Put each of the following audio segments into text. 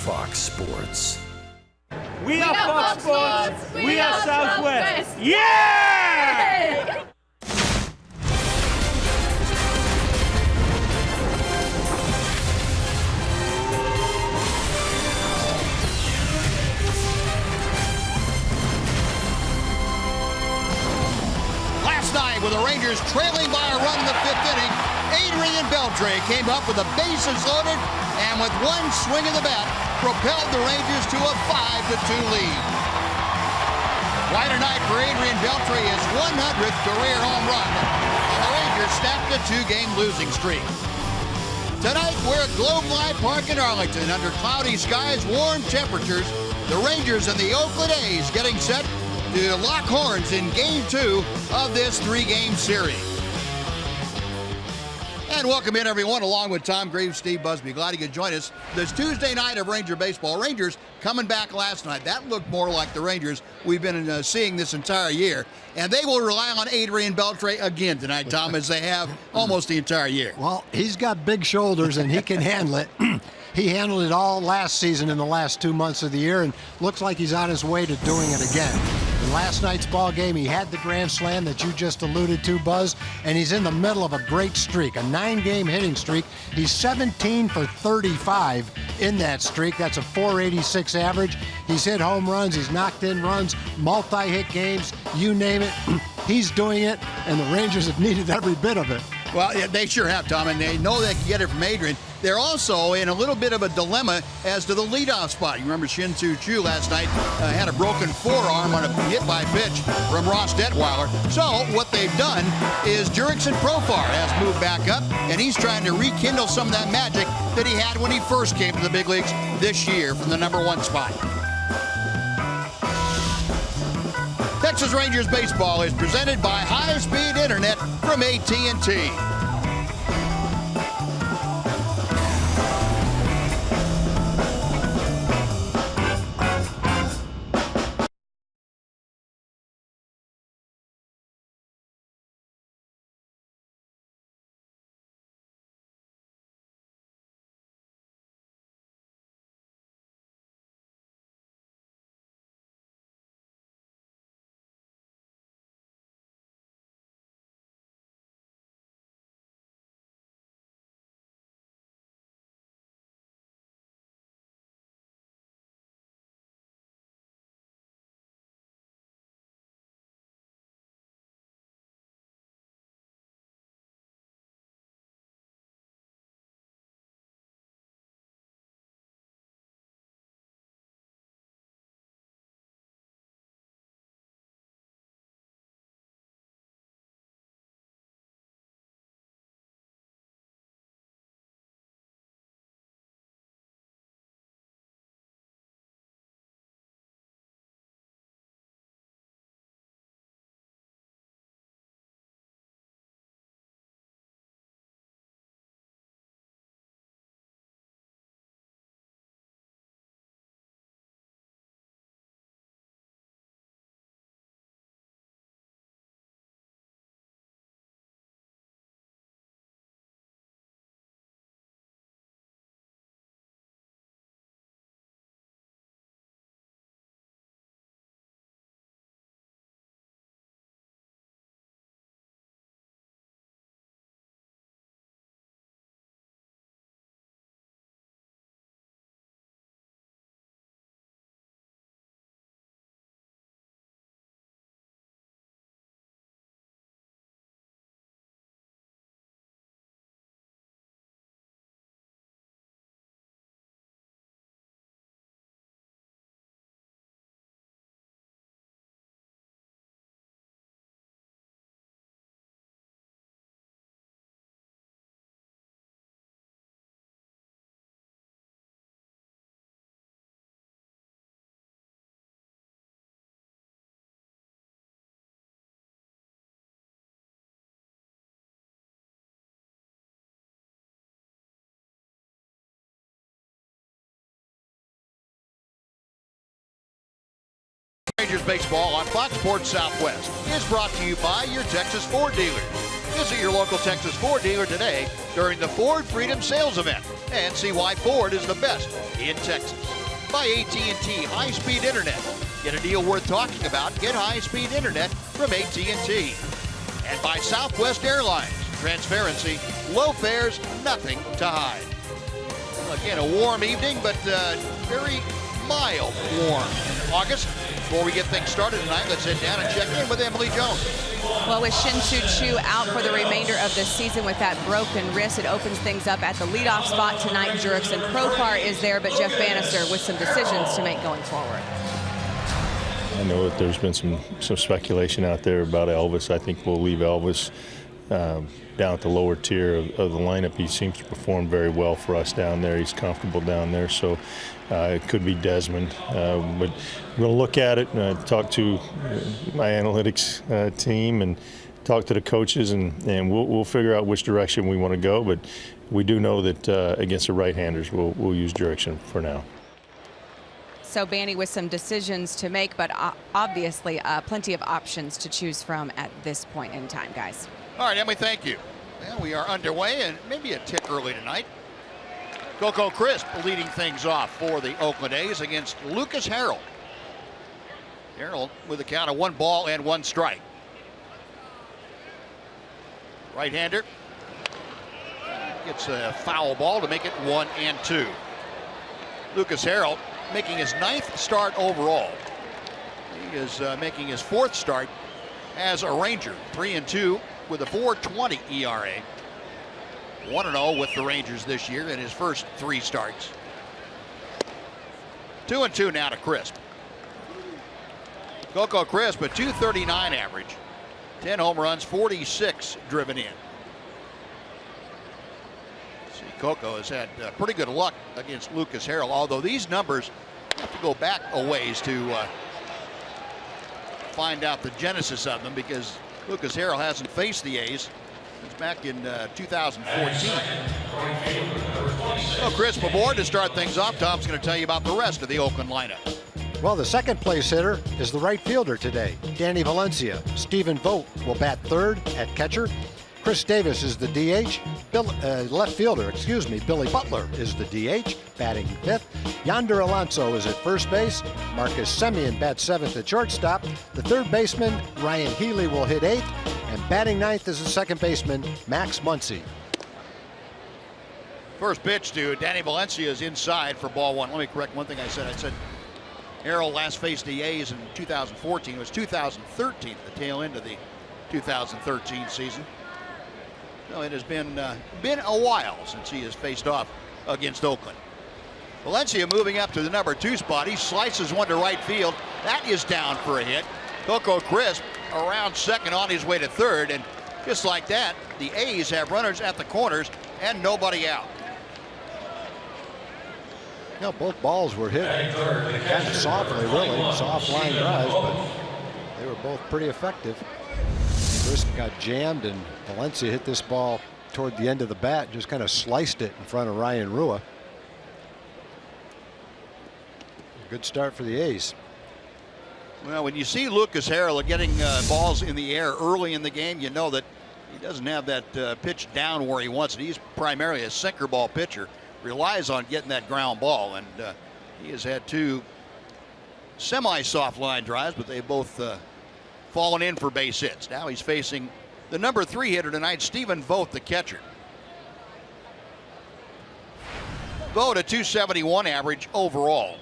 Fox Sports. We are Fox Sports. We are Southwest. Yeah! Last night, with the Rangers trailing by a run in the fifth inning, Adrian Beltre came up with the bases loaded and with one swing of the bat propelled the Rangers to a 5-2 lead. Quite a night for Adrian Beltre, his 100th career home run, and the Rangers snapped a two-game losing streak. Tonight, we're at Globe Life Park in Arlington under cloudy skies, warm temperatures. The Rangers and the Oakland A's getting set to lock horns in Game 2 of this three-game series. And welcome in, everyone, along with Tom Graves, Steve Busby. Glad you could join us. This Tuesday night of Ranger baseball. Rangers coming back last night. That looked more like the Rangers we've been seeing this entire year. And they will rely on Adrian Beltre again tonight, Tom, as they have almost the entire year. Well, he's got big shoulders, and he can handle it. He handled it all last season in the last 2 months of the year, and looks like he's on his way to doing it again. In last night's ball game, he had the grand slam that you just alluded to, Buzz, and he's in the middle of a great streak, a 9-game hitting streak. He's 17 for 35 in that streak. That's a .486 average. He's hit home runs, he's knocked in runs, multi-hit games, you name it. He's doing it, and the Rangers have needed every bit of it. Well, yeah, they sure have, Tom, and they know they can get it from Adrian. They're also in a little bit of a dilemma as to the leadoff spot. You remember Shin-Soo Choo last night had a broken forearm on a hit-by-pitch from Ross Detweiler. So what they've done is Jurickson Profar has moved back up, and he's trying to rekindle some of that magic that he had when he first came to the big leagues this year from the #1 spot. Texas Rangers baseball is presented by high-speed internet from AT&T. Rangers baseball on Fox Sports Southwest is brought to you by your Texas Ford dealers. Visit your local Texas Ford dealer today during the Ford Freedom Sales Event and see why Ford is the best in Texas. By AT high-speed internet. Get a deal worth talking about. Get high-speed internet from AT&T. And by Southwest Airlines. Transparency, low fares, nothing to hide. Well, again, a warm evening, but very mild warm in August. Before we get things started tonight, let's head down and check in with Emily Jones. Well, with Shin-Soo Choo out for the remainder of the season with that broken wrist, it opens things up at the leadoff spot tonight. Jurickson Profar is there, but Jeff Bannister with some decisions to make going forward. I know that there's been some speculation out there about Elvis. I think we'll leave Elvis down at the lower tier of the lineup. He seems to perform very well for us down there. He's comfortable down there, so it could be Desmond. But we're going to look at it and talk to my analytics team and talk to the coaches, and we'll figure out which direction we want to go. But we do know that against the right-handers, we'll use Jurickson for now. So Banny with some decisions to make, but obviously plenty of options to choose from at this point in time, guys. All right, Emily, thank you. Well, we are underway, and maybe a tick early tonight. Coco Crisp leading things off for the Oakland A's against Lucas Harrell. Harrell with a count of 1 ball and 1 strike. Right-hander gets a foul ball to make it 1-2. Lucas Harrell making his 9th start overall. He is making his 4th start as a Ranger. 3-2 with a 4.20 ERA. 1-0 with the Rangers this year in his first 3 starts. 2-2 now to Crisp. Coco Crisp, a .239 average. 10 home runs, 46 driven in. See, Coco has had pretty good luck against Lucas Harrell, although these numbers have to go back a ways to find out the genesis of them, because Lucas Harrell hasn't faced the A's since back in 2014. So Crisp aboard to start things off. Tom's going to tell you about the rest of the Oakland lineup. Well, the second place hitter is the right fielder today, Danny Valencia. Stephen Vogt will bat third at catcher. Chris Davis is the DH. Left fielder, Billy Butler is the DH, batting 5th. Yonder Alonso is at first base. Marcus Semien bats 7th at shortstop. The third baseman, Ryan Healy, will hit 8th. And batting 9th is the second baseman, Max Muncy. First pitch to Danny Valencia is inside for ball 1. Let me correct one thing I said. I said Harrell last faced the A's in 2014. It was 2013, the tail end of the 2013 season. So it has been a while since he has faced off against Oakland. Valencia moving up to the number 2 spot. He slices one to right field. That is down for a hit. Coco Crisp around second on his way to third, and just like that, the A's have runners at the corners and nobody out. You know, both balls were hit kind of softly, really. Soft line drives, but they were both pretty effective. Crisp got jammed, and Valencia hit this ball toward the end of the bat, just kind of sliced it in front of Ryan Rua. Good start for the A's. Well, when you see Lucas Harrell getting balls in the air early in the game, you know that he doesn't have that pitch down where he wants it. He's primarily a sinker ball pitcher, relies on getting that ground ball, and he has had 2 semi-soft line drives, but they've both fallen in for base hits. Now he's facing the number 3 hitter tonight, Stephen Vogt, the catcher. Vogt, a .271 average overall.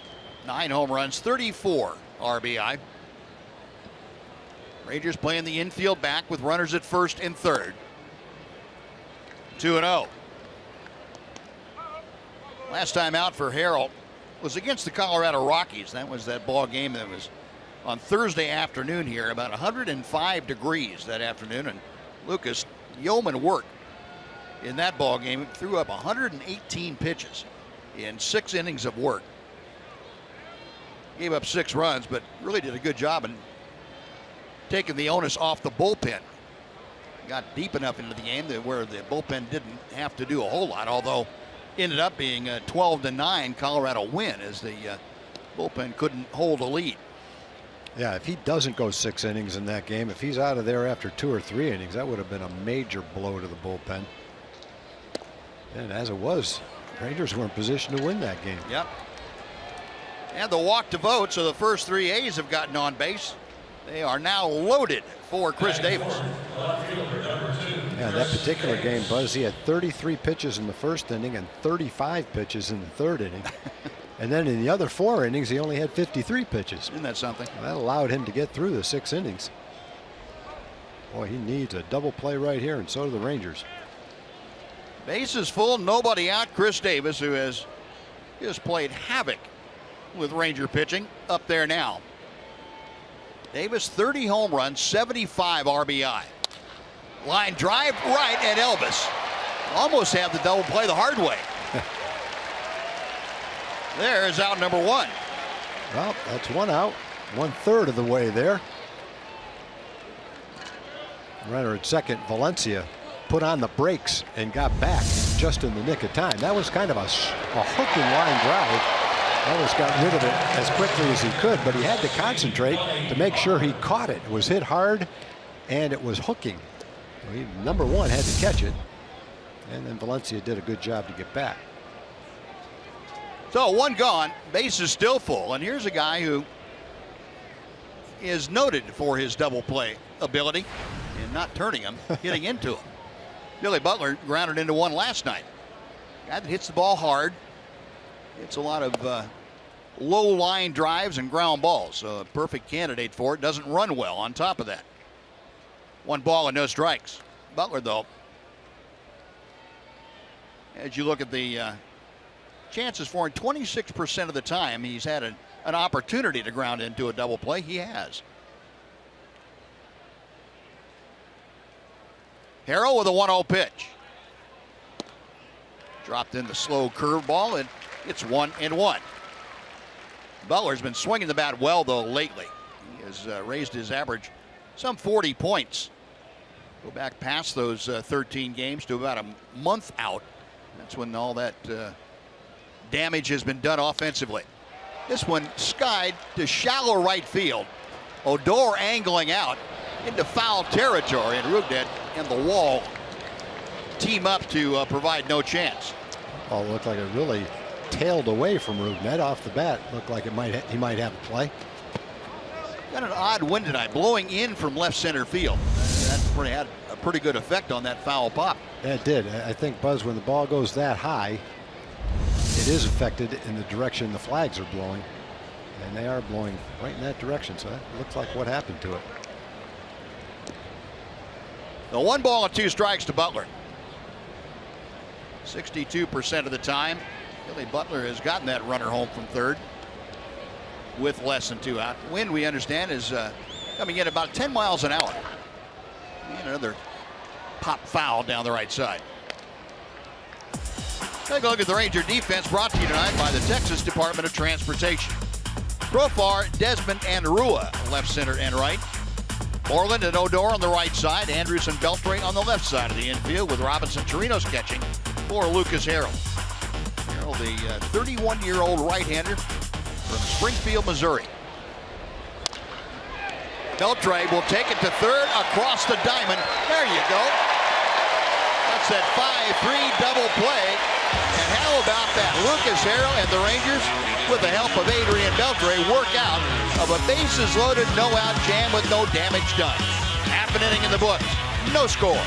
9 home runs, 34 RBI. Rangers playing the infield back with runners at first and third. 2-0. Last time out for Harrell was against the Colorado Rockies. That was that ball game that was on Thursday afternoon here, about 105 degrees that afternoon, and Lucas yeoman work in that ball game. Threw up 118 pitches in 6 innings of work. Gave up 6 runs, but really did a good job in taking the onus off the bullpen. Got deep enough into the game where the bullpen didn't have to do a whole lot, although ended up being a 12-9 Colorado win as the bullpen couldn't hold a lead. Yeah, if he doesn't go 6 innings in that game, if he's out of there after 2 or 3 innings, that would have been a major blow to the bullpen. And as it was, Rangers were in position to win that game. Yep. And the walk to vote, so the first 3 A's have gotten on base. They are now loaded for Chris Davis. Yeah, that particular game, Buzz, he had 33 pitches in the first inning and 35 pitches in the third inning. And then in the other 4 innings, he only had 53 pitches. Isn't that something? That allowed him to get through the 6 innings. Boy, he needs a double play right here, and so do the Rangers. Bases full, nobody out. Chris Davis, who has just played havoc with Ranger pitching, up there now. Davis, 30 home runs, 75 RBI. Line drive right at Elvis. Almost have the double play the hard way. There's out number 1. Well, that's 1 out, 1/3 of the way there. Runner at second, Valencia, put on the brakes and got back just in the nick of time. That was kind of a hooking line drive. Elvis got rid of it as quickly as he could, but he had to concentrate to make sure he caught it. It was hit hard, and it was hooking. So he, number 1, had to catch it, and then Valencia did a good job to get back. So 1 gone, base is still full, and here's a guy who is noted for his double play ability and not turning him, hitting into him. Billy Butler grounded into 1 last night. Guy that hits the ball hard. It's a lot of low line drives and ground balls. So a perfect candidate for it. Doesn't run well on top of that. 1 ball and no strikes. Butler, though, as you look at the chances for him, 26% of the time he's had an opportunity to ground into a double play. He has. Harrell with a 1-0 pitch. Dropped in the slow curveball, and it's 1-1. Butler's been swinging the bat well, though, lately. He has raised his average some 40 points. Go back past those 13 games to about a month out. That's when all that damage has been done offensively. This one skied to shallow right field. Odor angling out into foul territory, and Rugnet and the wall team up to provide no chance. Oh, it looked like it really tailed away from Rugnet off the bat. Looked like he might have a play. Got an odd wind tonight, blowing in from left center field. That had a pretty good effect on that foul pop. Yeah, it did. I think, Buzz, when the ball goes that high, it is affected in the direction the flags are blowing, and they are blowing right in that direction. So that looks like what happened to it. The 1 ball and 2 strikes to Butler. 62% of the time, Billy Butler has gotten that runner home from third with less than 2 out. Wind, we understand, is coming in about 10 miles an hour. And another pop foul down the right side. Take a look at the Ranger defense, brought to you tonight by the Texas Department of Transportation. Profar, Desmond, and Rua, left, center, and right. Moreland and Odor on the right side. Andrews and Beltre on the left side of the infield, with Robinson Chirinos catching for Lucas Harrell. Harrell, the 31-year-old right-hander from Springfield, Missouri. Beltre will take it to third across the diamond. There you go. That's that 5-3 double play. And how about that? Lucas Harrell and the Rangers, with the help of Adrian Beltre, work out of a bases-loaded, no-out jam with no damage done. Half an inning in the books. No score.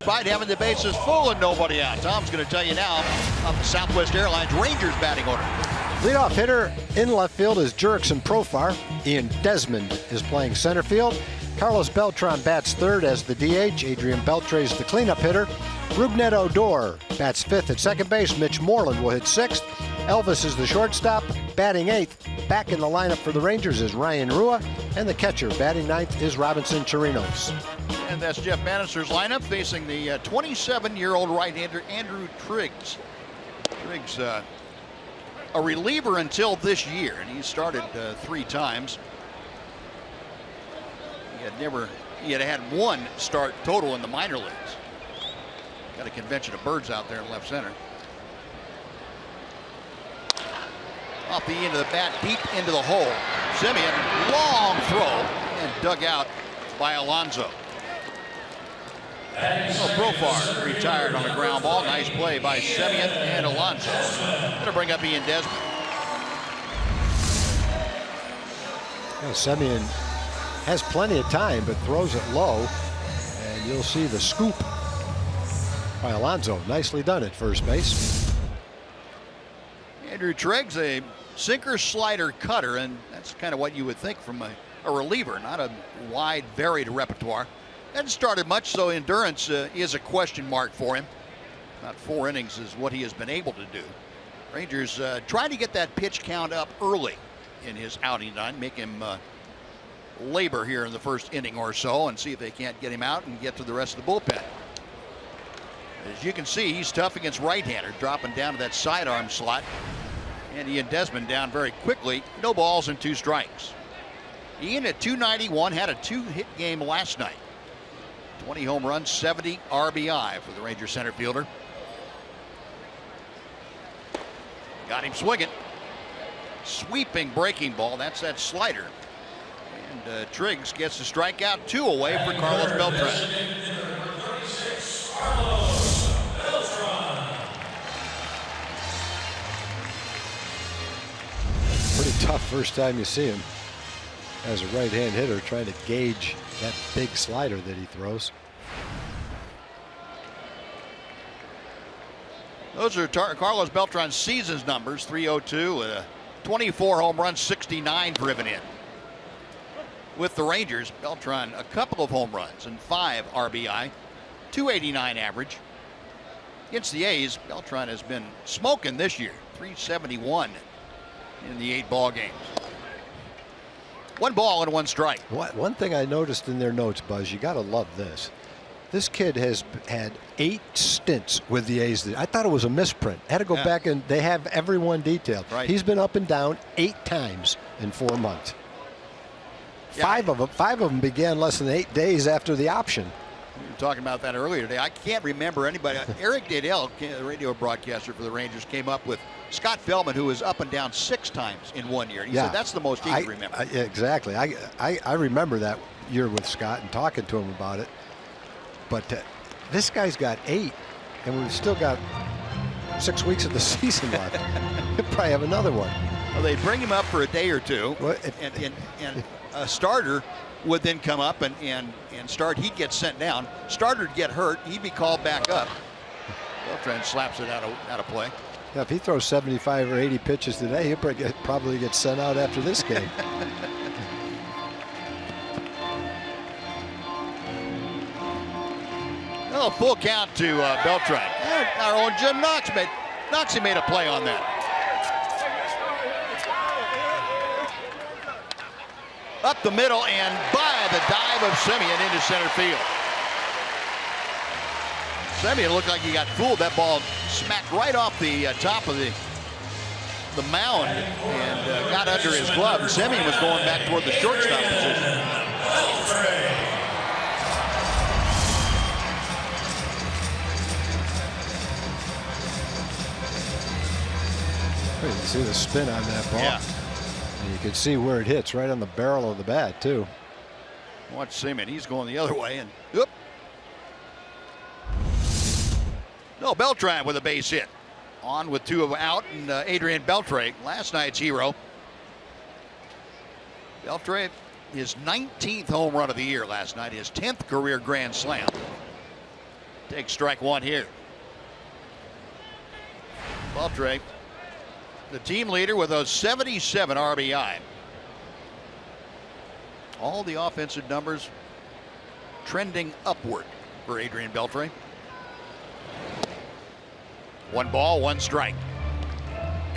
Despite having the bases full and nobody out. Tom's going to tell you now of the Southwest Airlines Rangers batting order. Leadoff hitter in left field is Jurickson Profar. Ian Desmond is playing center field. Carlos Beltran bats third as the DH. Adrian Beltre is the cleanup hitter. Rougned Odor bats fifth at second base. Mitch Moreland will hit sixth. Elvis is the shortstop, batting eighth. Back in the lineup for the Rangers is Ryan Rua, and the catcher batting ninth is Robinson Chirinos. And that's Jeff Bannister's lineup facing the 27-year-old right-hander Andrew Triggs. Triggs, a reliever until this year, and he started 3 times. He had had 1 start total in the minor leagues. Got a convention of birds out there in left center. Off the end of the bat, deep into the hole. Simeon, long throw, and dug out by Alonso. Profar retired on a ground ball. Nice play by Simeon and Alonso. Going to bring up Ian Desmond. Simeon has plenty of time, but throws it low, and you'll see the scoop by Alonso. Nicely done at first base. Andrew Triggs, a sinker, slider, cutter, and that's kind of what you would think from a reliever, not a wide, varied repertoire. Hasn't started much, so endurance is a question mark for him. About 4 innings is what he has been able to do. Rangers trying to get that pitch count up early in his outing tonight, make him labor here in the first inning or so, and see if they can't get him out and get to the rest of the bullpen. As you can see, he's tough against right-handers, dropping down to that sidearm slot. And Ian Desmond down very quickly. No balls and 2 strikes. Ian at 291 had a 2-hit game last night. 20 home runs, 70 RBI for the Rangers center fielder. Got him swinging. Sweeping breaking ball. That's that slider. And Triggs gets the strikeout, 2 away for Carlos Beltran. Pretty tough first time you see him as a right-hand hitter, trying to gauge that big slider that he throws. Those are Carlos Beltran's season's numbers. 302, 24 home runs, 69 driven in. With the Rangers, Beltran a couple of home runs and 5 RBI, 289 average. Against the A's, Beltran has been smoking this year, 371 in the 8 ball games. 1 ball and 1 strike. One thing I noticed in their notes, Buzz, you got to love this. This kid has had 8 stints with the A's. I thought it was a misprint. Had to go back, and they have everyone detailed. Right. He's been up and down 8 times in 4 months. Yeah. 5 of them began less than 8 days after the option. We were talking about that earlier today. I can't remember anybody. Eric Dadell, the radio broadcaster for the Rangers, came up with Scott Feldman, who was up and down 6 times in 1 year. He said that's the most he can remember. Exactly. I remember that year with Scott and talking to him about it. But this guy's got 8, and we've still got 6 weeks of the season left. He'll probably have another one. Well, they bring him up for a day or two, and a starter would then come up and start. He'd get sent down. Starter'd get hurt. He'd be called back up. Beltran slaps it out of play. Yeah, if he throws 75 or 80 pitches today, he'll probably get sent out after this game. Oh, full count to Beltran. Our own Jim Knoxy made a play on that. Up the middle and by the dive of Simeon into center field. Simeon looked like he got fooled. That ball smacked right off the top of the mound and got under his glove. Simeon was going back toward the shortstop position. You can see the spin on that ball. Yeah. And you can see where it hits, right on the barrel of the bat, too. Watch Simeon. He's going the other way. And whoop. No, Beltran with a base hit. On with 2 out, and Adrian Beltre, last night's hero. Beltre, his 19th home run of the year last night, his 10th career grand slam. Takes strike one here. Beltre, the team leader with those 77 RBI. All the offensive numbers trending upward for Adrian Beltre. 1 ball, 1 strike.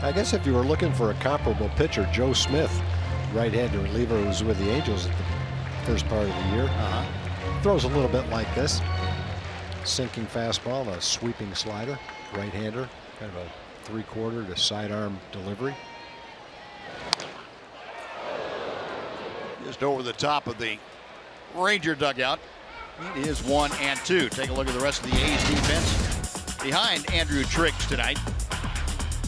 I guess if you were looking for a comparable pitcher, Joe Smith, right-handed reliever who was with the Angels at the first part of the year, throws a little bit like this. Sinking fastball, a sweeping slider, right-hander, kind of a 3/4 to sidearm delivery. Just over the top of the Ranger dugout. It is 1-2. Take a look at the rest of the A's defense behind Andrew Triggs tonight.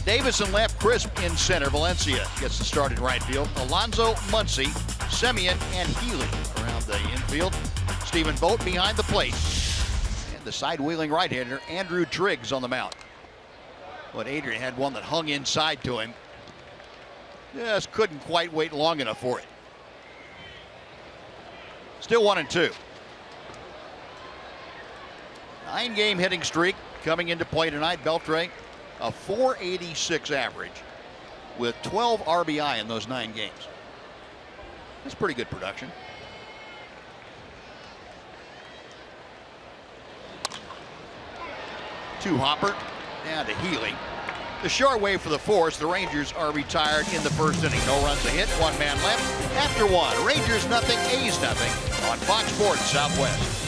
Davis in left, Crisp in center. Valencia gets the start in right field. Alonso, Muncy, Semien, and Healy around the infield. Stephen Vogt behind the plate. And the side-wheeling right-hander, Andrew Triggs, on the mound. But Adrian had one that hung inside to him. Just couldn't quite wait long enough for it. Still 1-2. 9-game hitting streak coming into play tonight. Beltre, a .486 average with 12 RBI in those 9 games. That's pretty good production. To Hopper, down to Healy. The short wave for the Force. The Rangers are retired in the first inning. No runs a hit, 1 man left. After 1, Rangers nothing, A's nothing on Fox Sports Southwest.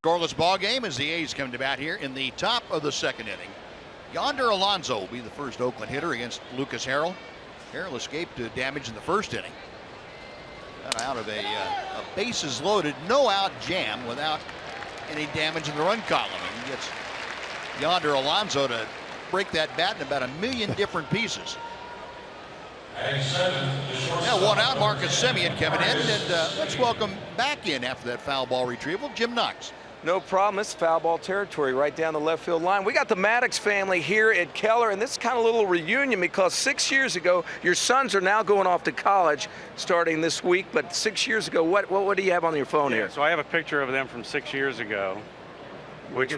Scoreless ball game as the A's come to bat here in the top of the 2nd inning. Yonder Alonso will be the first Oakland hitter against Lucas Harrell. Harrell escaped damage in the 1st inning. Got out of a bases loaded, no out jam without any damage in the run column. And he gets Yonder Alonso to break that bat in about 1 million different pieces. Now 1 out, Marcus Semien coming in, and let's welcome back in after that foul ball retrieval, Jim Knox. No problem. It's foul ball territory right down the left field line. We got the Maddox family here at Keller, and this is kind of a little reunion because 6 years ago, your sons are now going off to college starting this week. But 6 years ago, what do you have on your phone here? So I have a picture of them from 6 years ago, which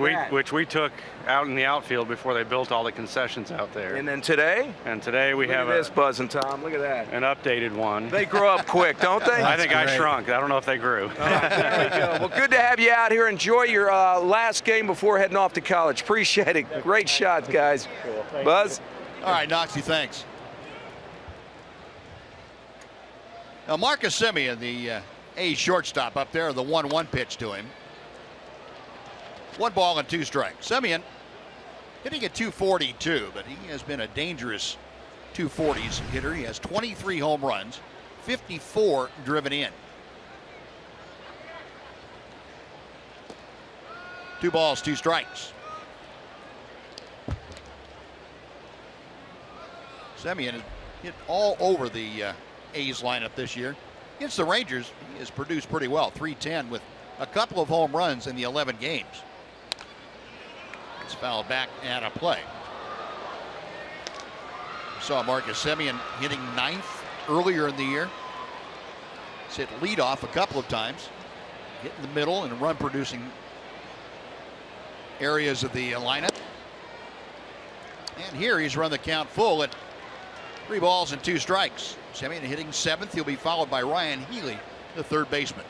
we took out in the outfield before they built all the concessions out there. And then today? And today we have this Buzz and Tom. Look at that. An updated one. They grow up quick, don't they? I think I shrunk. I don't know if they grew. There we go. Well, good to have you out here. Enjoy your last game before heading off to college. Appreciate it. Great shots, guys. Cool. Buzz? All right, Knoxy, thanks. Now, Marcus Semien, the A's shortstop up there, the 1-1 pitch to him. 1 ball and 2 strikes. Semien hitting at .242, but he has been a dangerous 240s hitter. He has 23 home runs, 54 driven in. 2 balls, 2 strikes. Semien has hit all over the A's lineup this year. Against the Rangers, he has produced pretty well. .310 with a couple of home runs in the 11 games. It's fouled back and a play. We saw Marcus Semien hitting 9th earlier in the year. He's hit leadoff a couple of times. Hit in the middle and run producing areas of the lineup. And here he's run the count full at 3 balls and 2 strikes. Semien hitting 7th. He'll be followed by Ryan Healy, the 3rd baseman.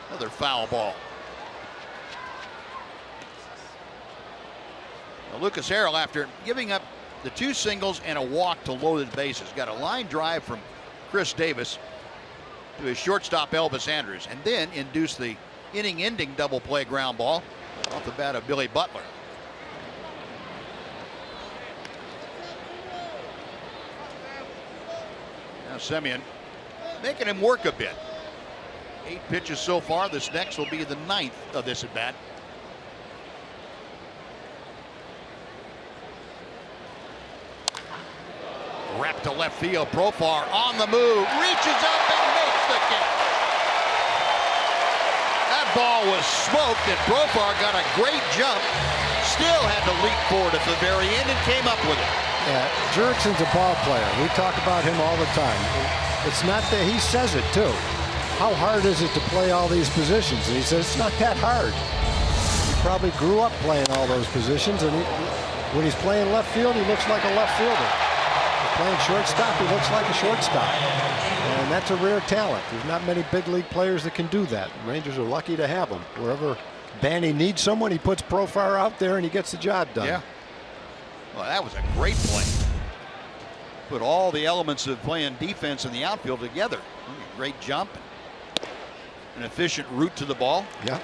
Another foul ball. Now Lucas Harrell, after giving up the 2 singles and a walk to loaded bases, got a line drive from Chris Davis to his shortstop Elvis Andrus, and then induced the inning-ending double play ground ball off the bat of Billy Butler. Now Semien making him work a bit. 8 pitches so far. This next will be the 9th of this at bat. Wrapped to left field. Profar on the move, reaches up and makes the catch. That ball was smoked, and Profar got a great jump. Still had to leap forward at the very end and came up with it. Yeah, Jurickson's a ball player. We talk about him all the time. It's not that he says it too. How hard is it to play all these positions? And he says it's not that hard. He probably grew up playing all those positions, and when he's playing left field, he looks like a left fielder. Playing shortstop, he looks like a shortstop. And that's a rare talent. There's not many big league players that can do that. The Rangers are lucky to have him. Wherever Banny needs someone, he puts Profar out there and he gets the job done. Yeah. Well, that was a great play. Put all the elements of playing defense in the outfield together. A great jump. An efficient route to the ball. Yeah.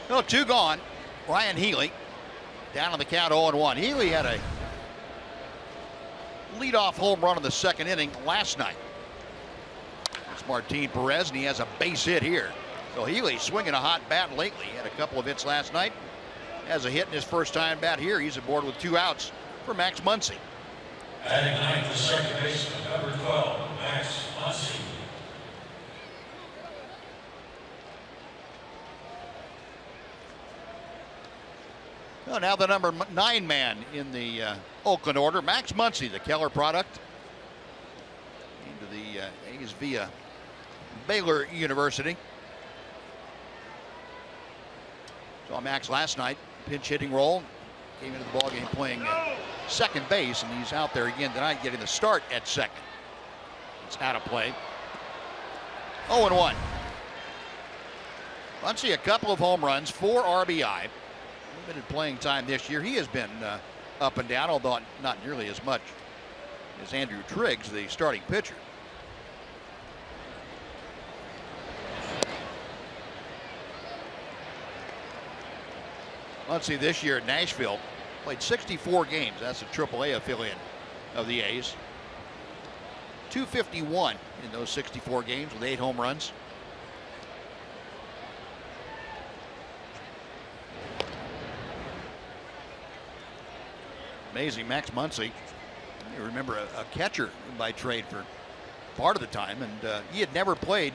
No, 2 gone. Ryan Healy. Down on the count 0-1. Healy had a leadoff home run in the 2nd inning last night. It's Martin Perez, and he has a base hit here. So Healy swinging a hot bat lately. He had a couple of hits last night. Has a hit in his first time bat here. He's aboard with 2 outs for Max Muncy. Batting 9th, the second baseman, number 12, Max Muncy. Well, now the number 9 man in the Oakland order, Max Muncy, the Keller product. Into the A's via Baylor University. Saw Max last night, pinch hitting role. Came into the ballgame playing second base, and he's out there again tonight getting the start at second. It's out of play. 0-1. Muncy, a couple of home runs, 4 RBI. Limited playing time this year. He has been up and down, although not nearly as much as Andrew Triggs, the starting pitcher. Muncy this year at Nashville played 64 games. That's the AAA affiliate of the A's. 251 in those 64 games with 8 home runs. Amazing, Max Muncy. You remember a catcher by trade for part of the time, and he had never played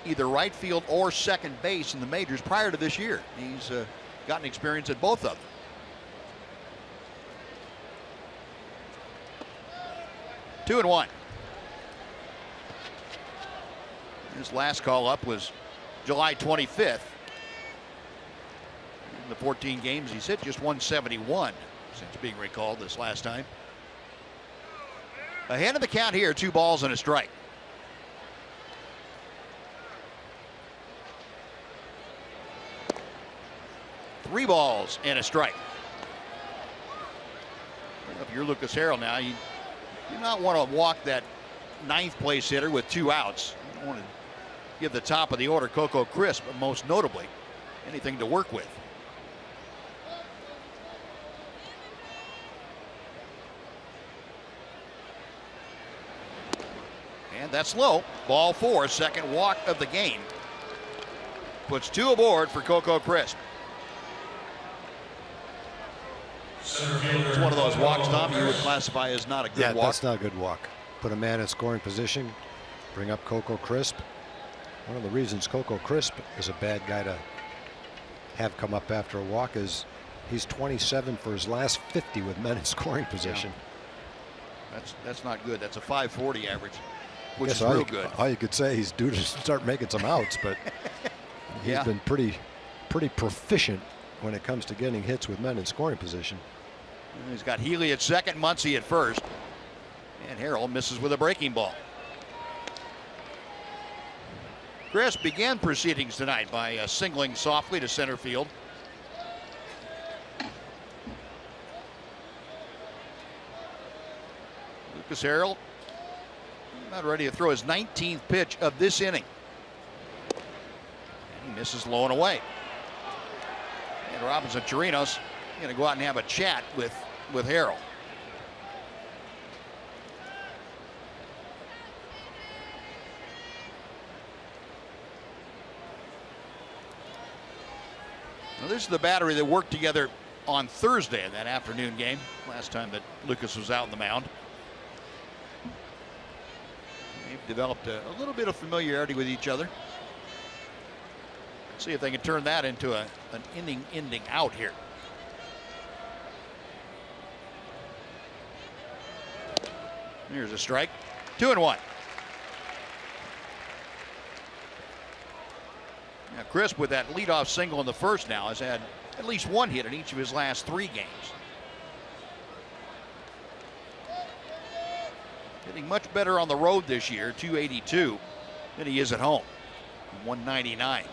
either right field or second base in the majors prior to this year. He's gotten experience at both of them. Two and one. His last call up was July 25th. In the 14 games he's hit, just 171 since being recalled this last time. Ahead of the count here, 2 balls and a strike. Three balls and a strike. If you're Lucas Harrell now, you do not want to walk that 9th place hitter with 2 outs. You don't want to give the top of the order Coco Crisp, but most notably anything to work with. That's low. Ball 4, second walk of the game. Puts 2 aboard for Coco Crisp. It's one of those walks, Tom, you would classify as not a good walk. Yeah, that's not a good walk. Put a man in scoring position, bring up Coco Crisp. One of the reasons Coco Crisp is a bad guy to have come up after a walk is he's 27 for his last 50 with men in scoring position. Yeah. That's not good. That's a 540 average, which is real good. All you could say, he's due to start making some outs, but he's been pretty proficient when it comes to getting hits with men in scoring position. He's got Healy at second, Muncy at first, and Harrell misses with a breaking ball. Crisp began proceedings tonight by singling softly to center field. Lucas Harrell about ready to throw his 19th pitch of this inning. And he misses low and away. And Robinson Chirinos going to go out and have a chat with Harrell. Now this is the battery that worked together on Thursday in that afternoon game, last time that Lucas was out on the mound. They've developed a little bit of familiarity with each other. Let's see if they can turn that into an inning ending out here. Here's a strike. 2-1. Now Crisp, with that leadoff single in the first now, has had at least 1 hit in each of his last 3 games. Hitting much better on the road this year, 282, than he is at home, 199.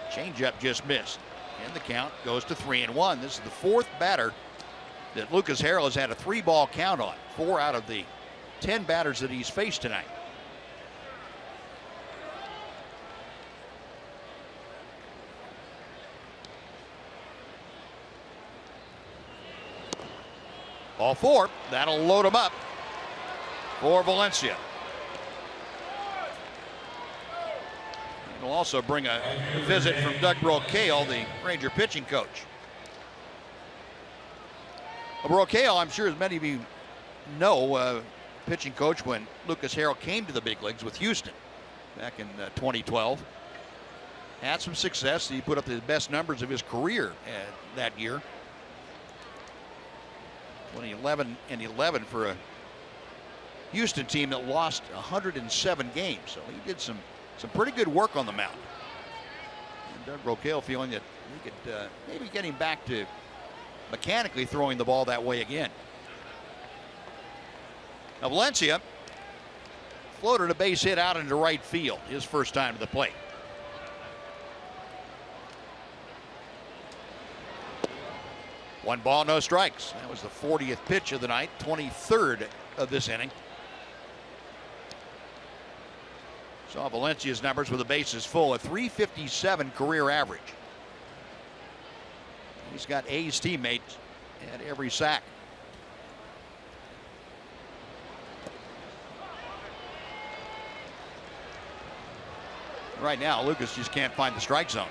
Changeup just missed, and the count goes to 3-1. This is the 4th batter that Lucas Harrell has had a 3-ball count on. 4 out of the 10 batters that he's faced tonight. Ball 4, that'll load him up for Valencia. It'll also bring a visit from Doug Brocail, the Ranger pitching coach. Brocail, I'm sure as many of you know, pitching coach when Lucas Harrell came to the big leagues with Houston back in 2012. Had some success. He put up the best numbers of his career that year. 2011 for a Houston team that lost 107 games. So he did some pretty good work on the mound. And Doug Brocail feeling that he could maybe get him back to mechanically throwing the ball that way again. Now Valencia floated a base hit out into right field, his first time to the plate. One ball, no strikes. That was the 40th pitch of the night, 23rd of this inning. Saw Valencia's numbers with the bases full, a 357 career average. He's got A's teammates at every sack. Right now, Lucas just can't find the strike zone.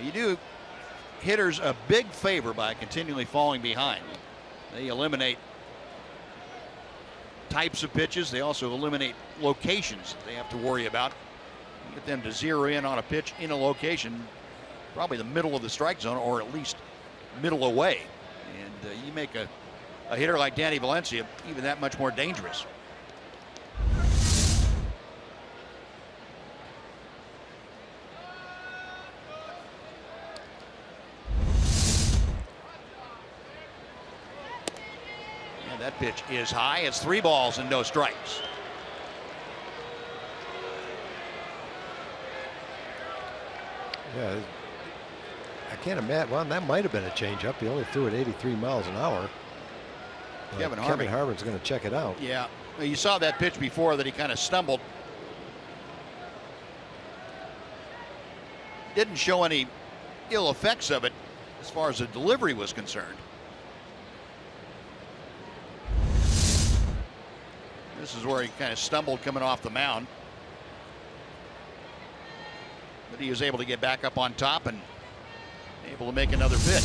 You do hitters a big favor by continually falling behind. They eliminate types of pitches. They also eliminate locations they have to worry about. You get them to zero in on a pitch in a location, probably the middle of the strike zone or at least middle away. And you make a hitter like Danny Valencia even that much more dangerous. That pitch is high. It's 3 balls and no strikes. Yeah, I can't imagine. Well, that might have been a changeup. He only threw it 83 miles an hour. Kevin Harmon's going to check it out. Yeah, you saw that pitch before that he kind of stumbled. didn't show any ill effects of it as far as the delivery was concerned. This is where he kind of stumbled coming off the mound. But he was able to get back up on top and able to make another pitch.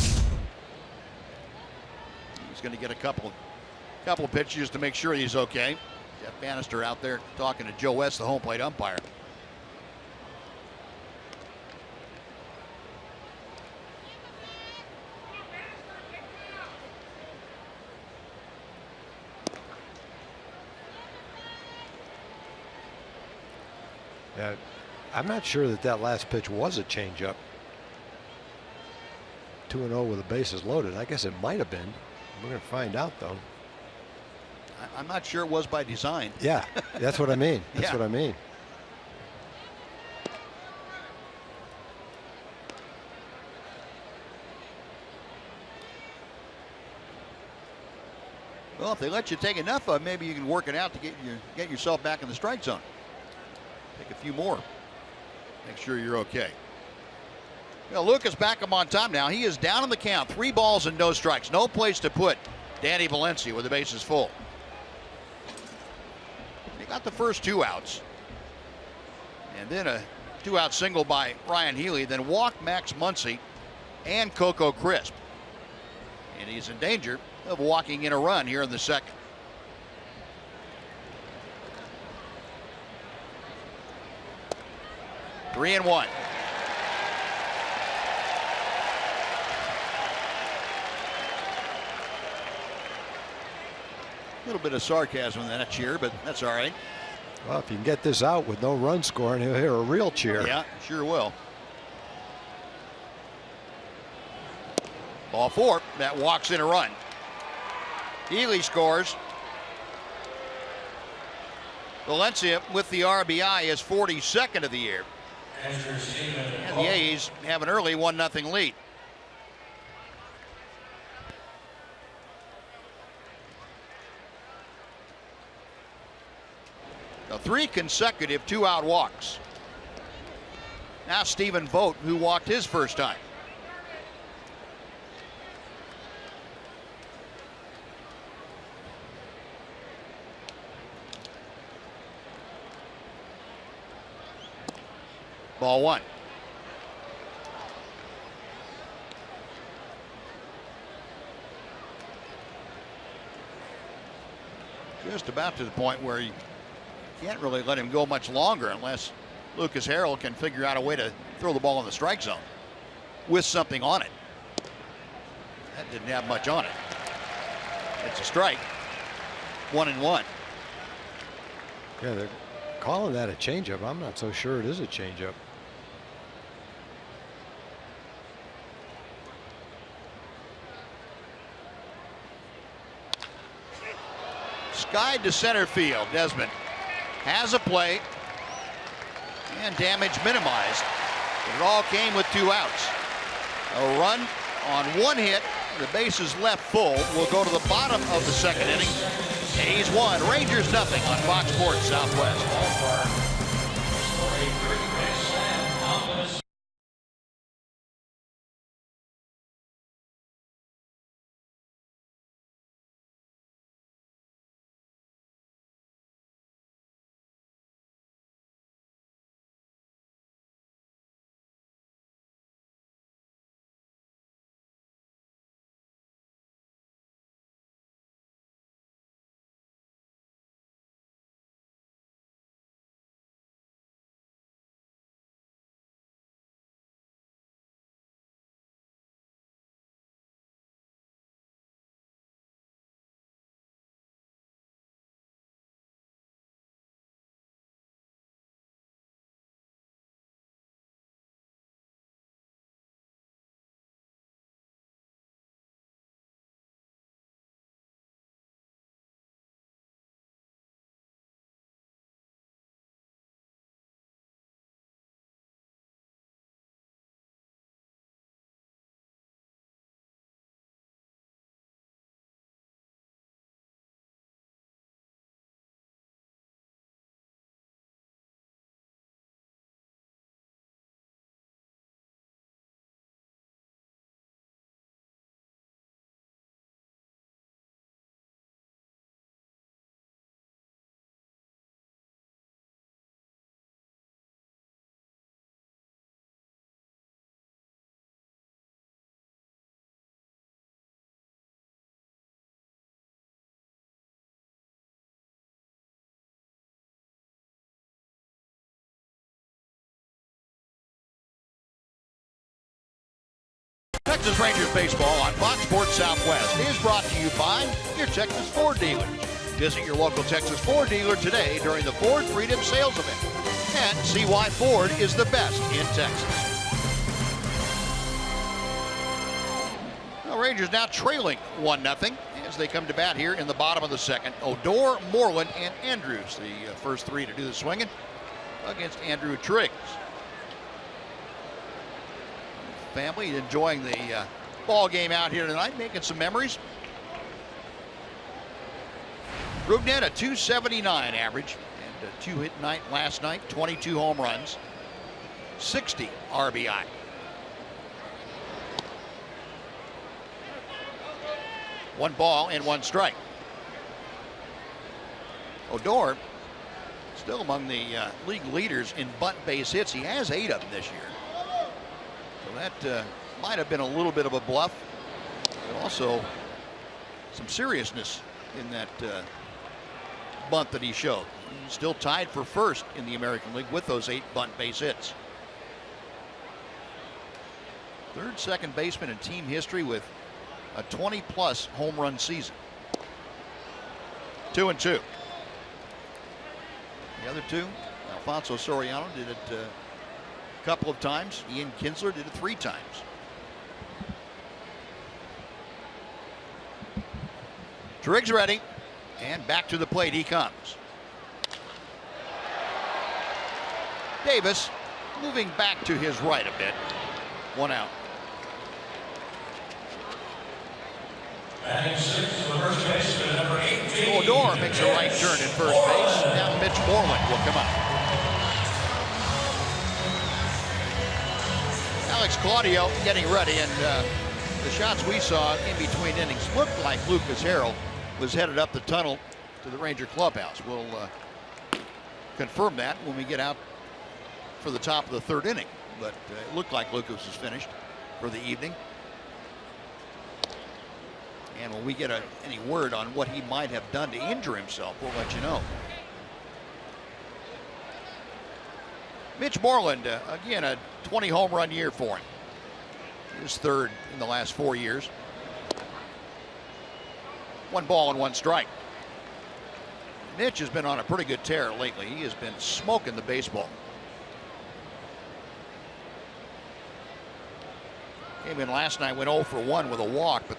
He's going to get a couple pitches to make sure he's okay. Jeff Bannister out there talking to Joe West, the home plate umpire. Yeah, I'm not sure that last pitch was a changeup. 2-0 with the bases loaded. I guess it might have been. We're going to find out, though. I'm not sure it was by design. Yeah, that's what I mean. That's Yeah. what I mean. Well, if they let you take enough of it, maybe you can work it out to get yourself back in the strike zone. Take a few more. Make sure you're okay. Well, Lucas back up on top now. He is down on the count. 3 balls and no strikes. No place to put Danny Valencia with the bases full. He got the first 2 outs. And then a 2-out single by Ryan Healy. Then walked Max Muncy and Coco Crisp. And he's in danger of walking in a run here in the second. Three and one. A little bit of sarcasm in that cheer, but that's all right. Well, if you can get this out with no run scoring, he'll hear a real cheer. Yeah, sure will. Ball 4, that walks in a run. Healy scores. Valencia with the RBI is 42nd of the year. And the A's have an early 1-0 lead. Now 3 consecutive 2-out walks. Now Stephen Vogt, who walked his first time. Ball 1. Just about to the point where you can't really let him go much longer unless Lucas Harrell can figure out a way to throw the ball in the strike zone with something on it. That didn't have much on it. It's a strike. 1-1. Yeah, they're calling that a changeup. I'm not so sure it is a changeup. Skied to center field. Desmond has a play and damage minimized. But it all came with 2 outs. A run on 1 hit. The bases left full. We'll go to the bottom of the second inning. A's 1, Rangers nothing on Fox Sports Southwest. Texas Rangers baseball on Fox Sports Southwest is brought to you by your Texas Ford dealers. Visit your local Texas Ford dealer today during the Ford Freedom Sales Event and see why Ford is the best in Texas. The Rangers now trailing 1-0 as they come to bat here in the bottom of the second. Odor, Moreland, and Andrews, the first three to do the swinging against Andrew Triggs. Family enjoying the ball game out here tonight, making some memories. Rubin, a .279 average and a 2-hit night last night, 22 home runs, 60 RBI. One ball and one strike. Odor still among the league leaders in bunt base hits. He has 8 of them this year. So that might have been a little bit of a bluff, but also some seriousness in that bunt that he showed. He's still tied for first in the American League with those 8 bunt base hits. Third second baseman in team history with a 20-plus home run season. 2-2. The other two, Alfonso Soriano did it a couple of times. Ian Kinsler did it 3 times. Triggs ready, and back to the plate he comes. Davis moving back to his right a bit. 1 out. Batting sixth, the first baseman, number 18. Odor makes a right turn at first base. Now Mitch Moreland will come up. Alex Claudio getting ready, and the shots we saw in between innings looked like Lucas Harrell was headed up the tunnel to the Ranger clubhouse. We'll confirm that when we get out for the top of the third inning, but it looked like Lucas was finished for the evening. And when we get any word on what he might have done to injure himself, we'll let you know. Mitch Moreland, again, a 20 home run year for him. His third in the last 4 years. 1 ball and 1 strike. Mitch has been on a pretty good tear lately. He has been smoking the baseball. Came in last night, went 0 for 1 with a walk, but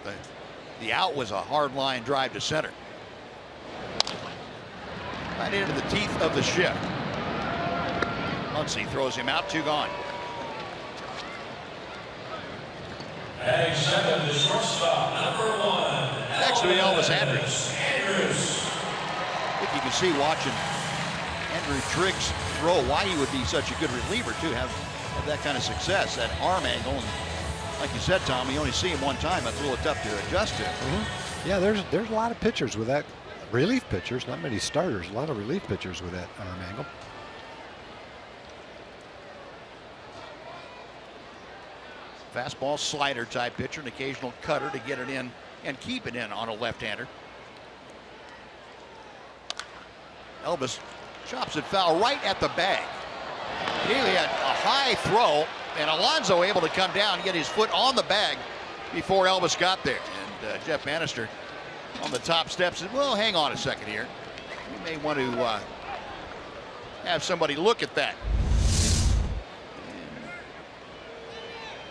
the out was a hard line drive to center. Right into the teeth of the shift. Muncy throws him out, 2 gone. Batting second, the shortstop, number 1. Next to be Elvis Andrews. I think you can see watching Andrew Triggs throw why he would be such a good reliever too, have that kind of success, that arm angle. And like you said, Tom, you only see him 1 time. That's a little tough to adjust to. Yeah, there's a lot of pitchers with that. Relief pitchers, not many starters. A lot of relief pitchers with that arm angle. Fastball slider type pitcher, an occasional cutter to get it in and keep it in on a left-hander. Elvis chops it foul right at the bag. Healy had a high throw, and Alonso able to come down and get his foot on the bag before Elvis got there. And Jeff Bannister on the top steps said, well, hang on a second here. We may want to have somebody look at that.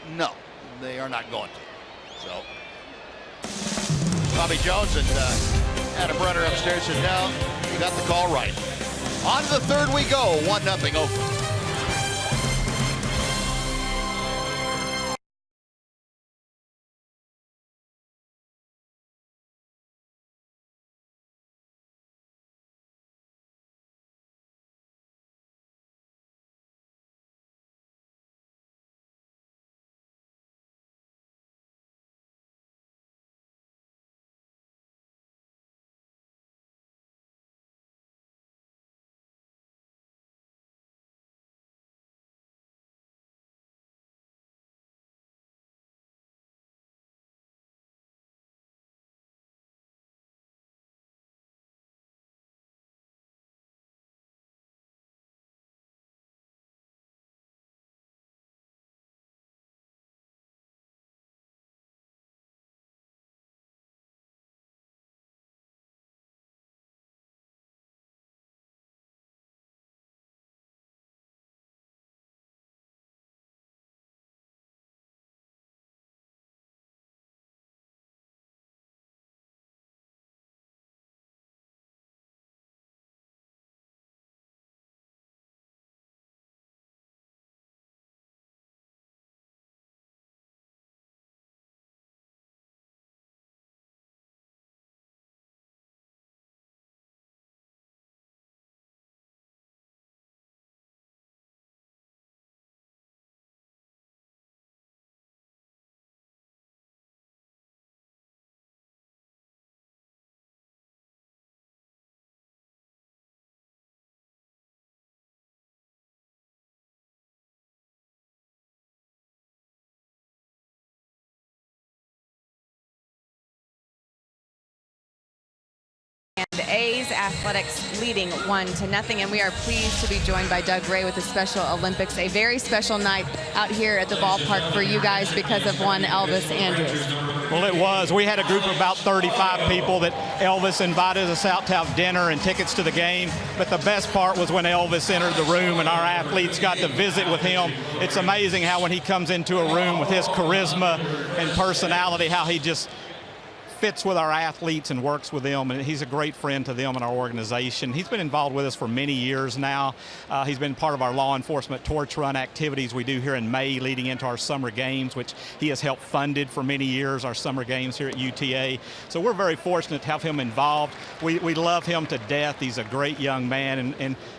And no, they are not going to. So Bobby Jones and Adam Brunner upstairs said, no, you got the call right. On to the third we go, 1-0 Oakland. A's Athletics leading 1-0. And we are pleased to be joined by Doug Ray with the Special Olympics. A very special night out here at the ballpark for you guys because of one Elvis Andrus. Well, it was. We had a group of about 35 people that Elvis invited us out to have dinner and tickets to the game. But the best part was when Elvis entered the room and our athletes got to visit with him. It's amazing how when he comes into a room with his charisma and personality, how he just fits with our athletes and works with them, and he's a great friend to them and our organization. He's been involved with us for many years now. He's been part of our law enforcement torch run activities we do here in May leading into our summer games, which he has helped funded for many years, our summer games here at UTA. So we're very fortunate to have him involved. We love him to death. He's a great young man,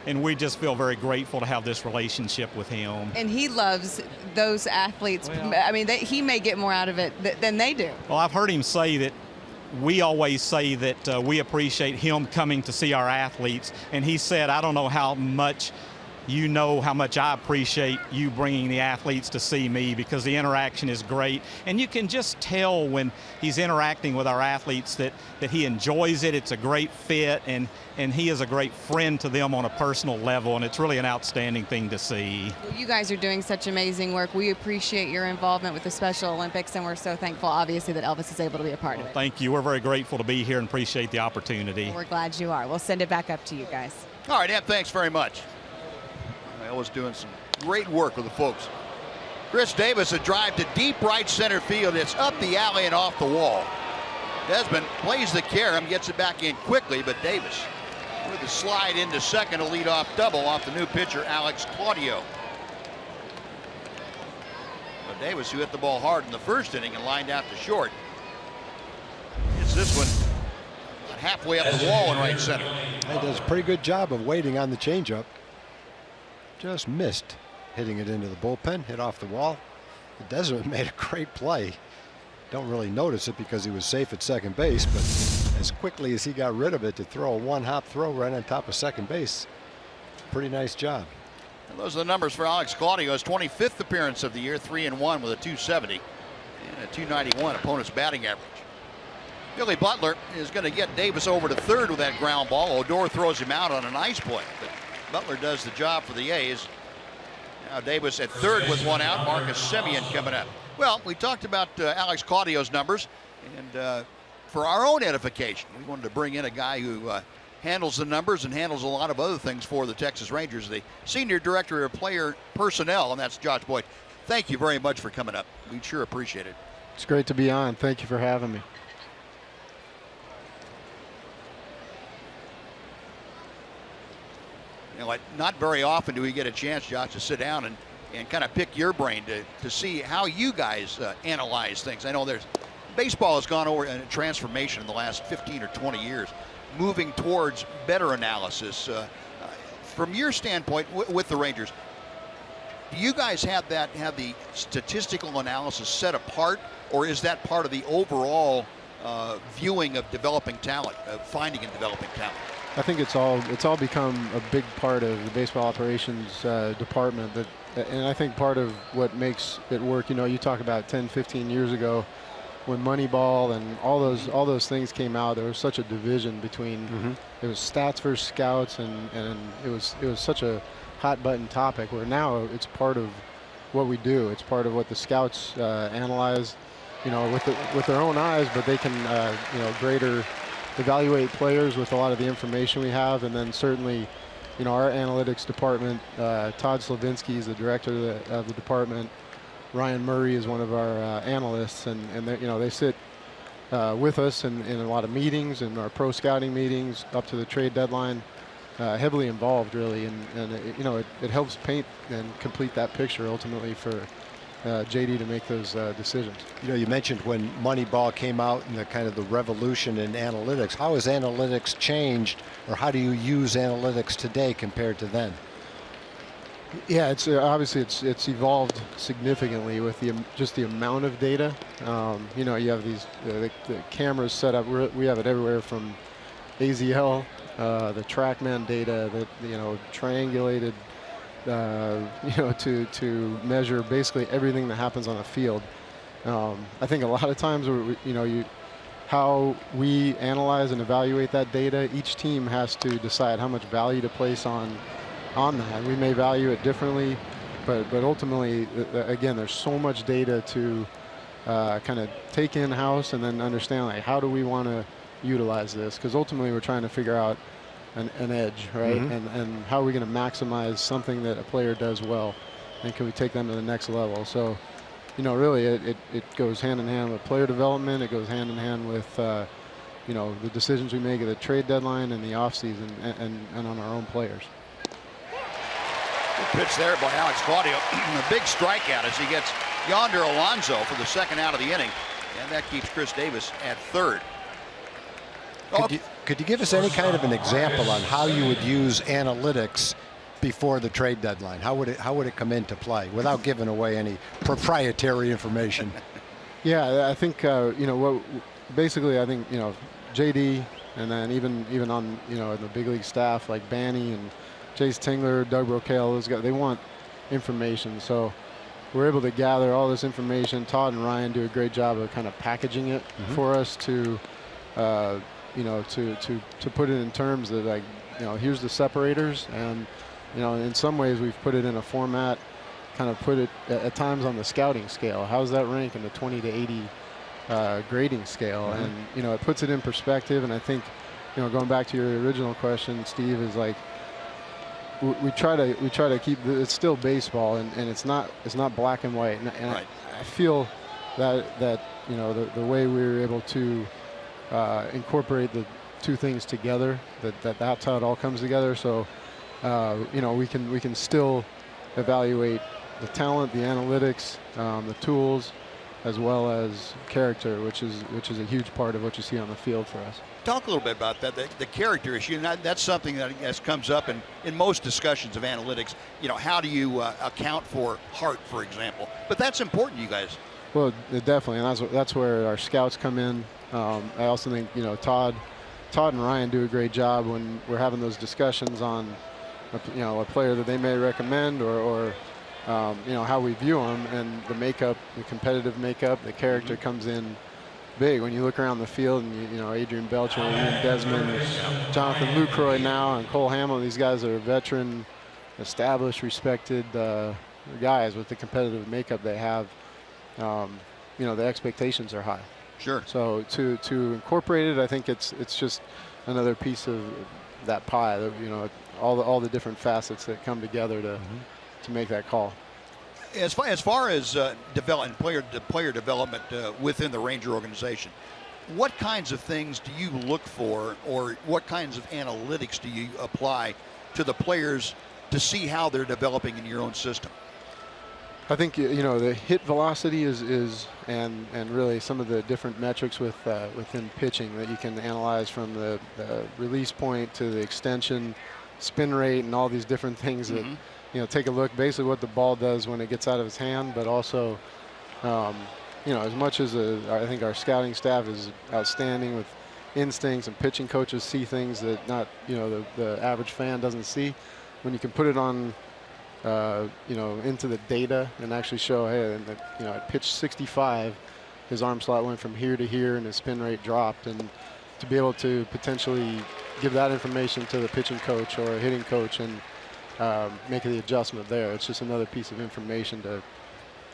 and we just feel very grateful to have this relationship with him. And he loves those athletes. Well, I mean, he may get more out of it than they do. Well, I've heard him say that we always say that we appreciate him coming to see our athletes. And he said, I don't know how much you know how much I appreciate you bringing the athletes to see me, because the interaction is great. And you can just tell when he's interacting with our athletes that he enjoys it. It's a great fit, and he is a great friend to them on a personal level, and it's really an outstanding thing to see. Well, you guys are doing such amazing work. We appreciate your involvement with the Special Olympics, and we're so thankful, obviously, that Elvis is able to be a part of it. Thank you. We're very grateful to be here and appreciate the opportunity. Well, we're glad you are. We'll send it back up to you guys. All right, Ed, thanks very much. Elvis doing some great work with the folks. Chris Davis, a drive to deep right center field. It's up the alley and off the wall. Desmond plays the carom, gets it back in quickly, but Davis with the slide into second, a leadoff double off the new pitcher, Alex Claudio. But Davis, who hit the ball hard in the first inning and lined out to short, it's this one about halfway up the wall in right center. He does a pretty good job of waiting on the changeup. Just missed hitting it into the bullpen, hit off the wall. Desmond made a great play. Don't really notice it because he was safe at second base, but as quickly as he got rid of it to throw a one-hop throw right on top of second base, pretty nice job. And those are the numbers for Alex Claudio. His 25th appearance of the year, 3-1 with a 270 and a 291 opponent's batting average. Billy Butler is going to get Davis over to third with that ground ball. Odor throws him out on a nice play, but Butler does the job for the A's. Now Davis at third with one out. Marcus Semien coming up. Well, we talked about Alex Claudio's numbers, and for our own edification, we wanted to bring in a guy who handles the numbers and handles a lot of other things for the Texas Rangers, the Senior Director of Player Personnel, and that's Josh Boyd. Thank you very much for coming up. We sure appreciate it. It's great to be on. Thank you for having me. You know, not very often do we get a chance, Josh, to sit down and kind of pick your brain to see how you guys analyze things. I know baseball has gone over a transformation in the last 15 or 20 years, moving towards better analysis. From your standpoint with the Rangers, do you guys have the statistical analysis set apart, or is that part of the overall viewing of developing talent, finding and developing talent? I think it's all become a big part of the baseball operations department. And I think part of what makes it work, you know, you talk about 10, 15 years ago when Moneyball and all those things came out, there was such a division between it was stats versus scouts, and it was such a hot button topic, where now it's part of what we do. It's part of what the scouts analyze, you know, with their own eyes, but they can you know, greater evaluate players with a lot of the information we have. And then certainly, you know, our analytics department, Todd Slavinsky is the director of the department. Ryan Murray is one of our analysts, and you know, they sit with us in a lot of meetings, and our pro scouting meetings up to the trade deadline, heavily involved really, and it, you know, it helps paint and complete that picture ultimately for JD to make those decisions. You know, you mentioned when Moneyball came out and the kind of the revolution in analytics. How has analytics changed, or how do you use analytics today compared to then? Yeah, it's obviously it's evolved significantly with just the amount of data. You know, you have these the cameras set up. We have it everywhere from AZL, the TrackMan data, that, you know, triangulated, you know, to measure basically everything that happens on the field. I think a lot of times, you know, how we analyze and evaluate that data, each team has to decide how much value to place on that. We may value it differently, but ultimately, again, there's so much data to kind of take in-house and then understand, like, how do we want to utilize this? Because ultimately, we're trying to figure out an edge, right? And how are we going to maximize something that a player does well, and can we take them to the next level? So, you know, really, it goes hand in hand with player development. It goes hand in hand with, you know, the decisions we make at the trade deadline and the offseason, and on our own players. Good pitch there by Alex Claudio. A big strikeout as he gets Yonder Alonso for the second out of the inning, and that keeps Chris Davis at third. Could you give us any kind of an example on how you would use analytics before the trade deadline? How would it come into play without giving away any proprietary information? Yeah, I think you know, basically I think, you know, JD, and then even on, you know, the big league staff like Banny and Chase Tingler, Doug Brocail, those guys, they want information. So we're able to gather all this information. Todd and Ryan do a great job of kind of packaging it for us to you know, to put it in terms that, like, you know, here's the separators, and, you know, in some ways we've put it in a format, kind of put it at times on the scouting scale. How does that rank in the 20 to 80 grading scale? And, you know, it puts it in perspective. And I think, you know, going back to your original question, Steve, is like, we try to keep it's still baseball, and it's not black and white. And right. I feel that you know, the way we were able to incorporate the two things together, that's how it all comes together. So you know, we can still evaluate the talent, the analytics, the tools, as well as character, which is a huge part of what you see on the field for us. Talk a little bit about that, the character issue. That's something that comes up in most discussions of analytics. You know, how do you account for heart, for example? But that's important to you guys. Well, definitely, and that's where our scouts come in. I also think, you know, Todd and Ryan do a great job when we're having those discussions on, you know, a player that they may recommend, or you know, how we view them, and the makeup, the competitive makeup, the character comes in big. When you look around the field, and you know, Adrian Belcher, Ian Desmond, Jonathan Lucroy now, and Cole Hamel, these guys are veteran, established, respected guys with the competitive makeup they have. You know, the expectations are high. Sure. So to incorporate it, I think it's just another piece of that pie. That, you know, all the different facets that come together to make that call. As far as player development within the Ranger organization, what kinds of things do you look for, or what kinds of analytics do you apply to the players to see how they're developing in your own system? I think, you know, the hit velocity is and really some of the different metrics within pitching that you can analyze, from the release point to the extension, spin rate, and all these different things that, you know, take a look basically what the ball does when it gets out of his hand, but also, you know, as much as I think our scouting staff is outstanding with instincts, and pitching coaches see things that you know, the average fan doesn't see. When you can put it on, you know, into the data and actually show, hey, you know, at pitch 65, his arm slot went from here to here and his spin rate dropped, and to be able to potentially give that information to the pitching coach or a hitting coach and make the adjustment there. It's just another piece of information to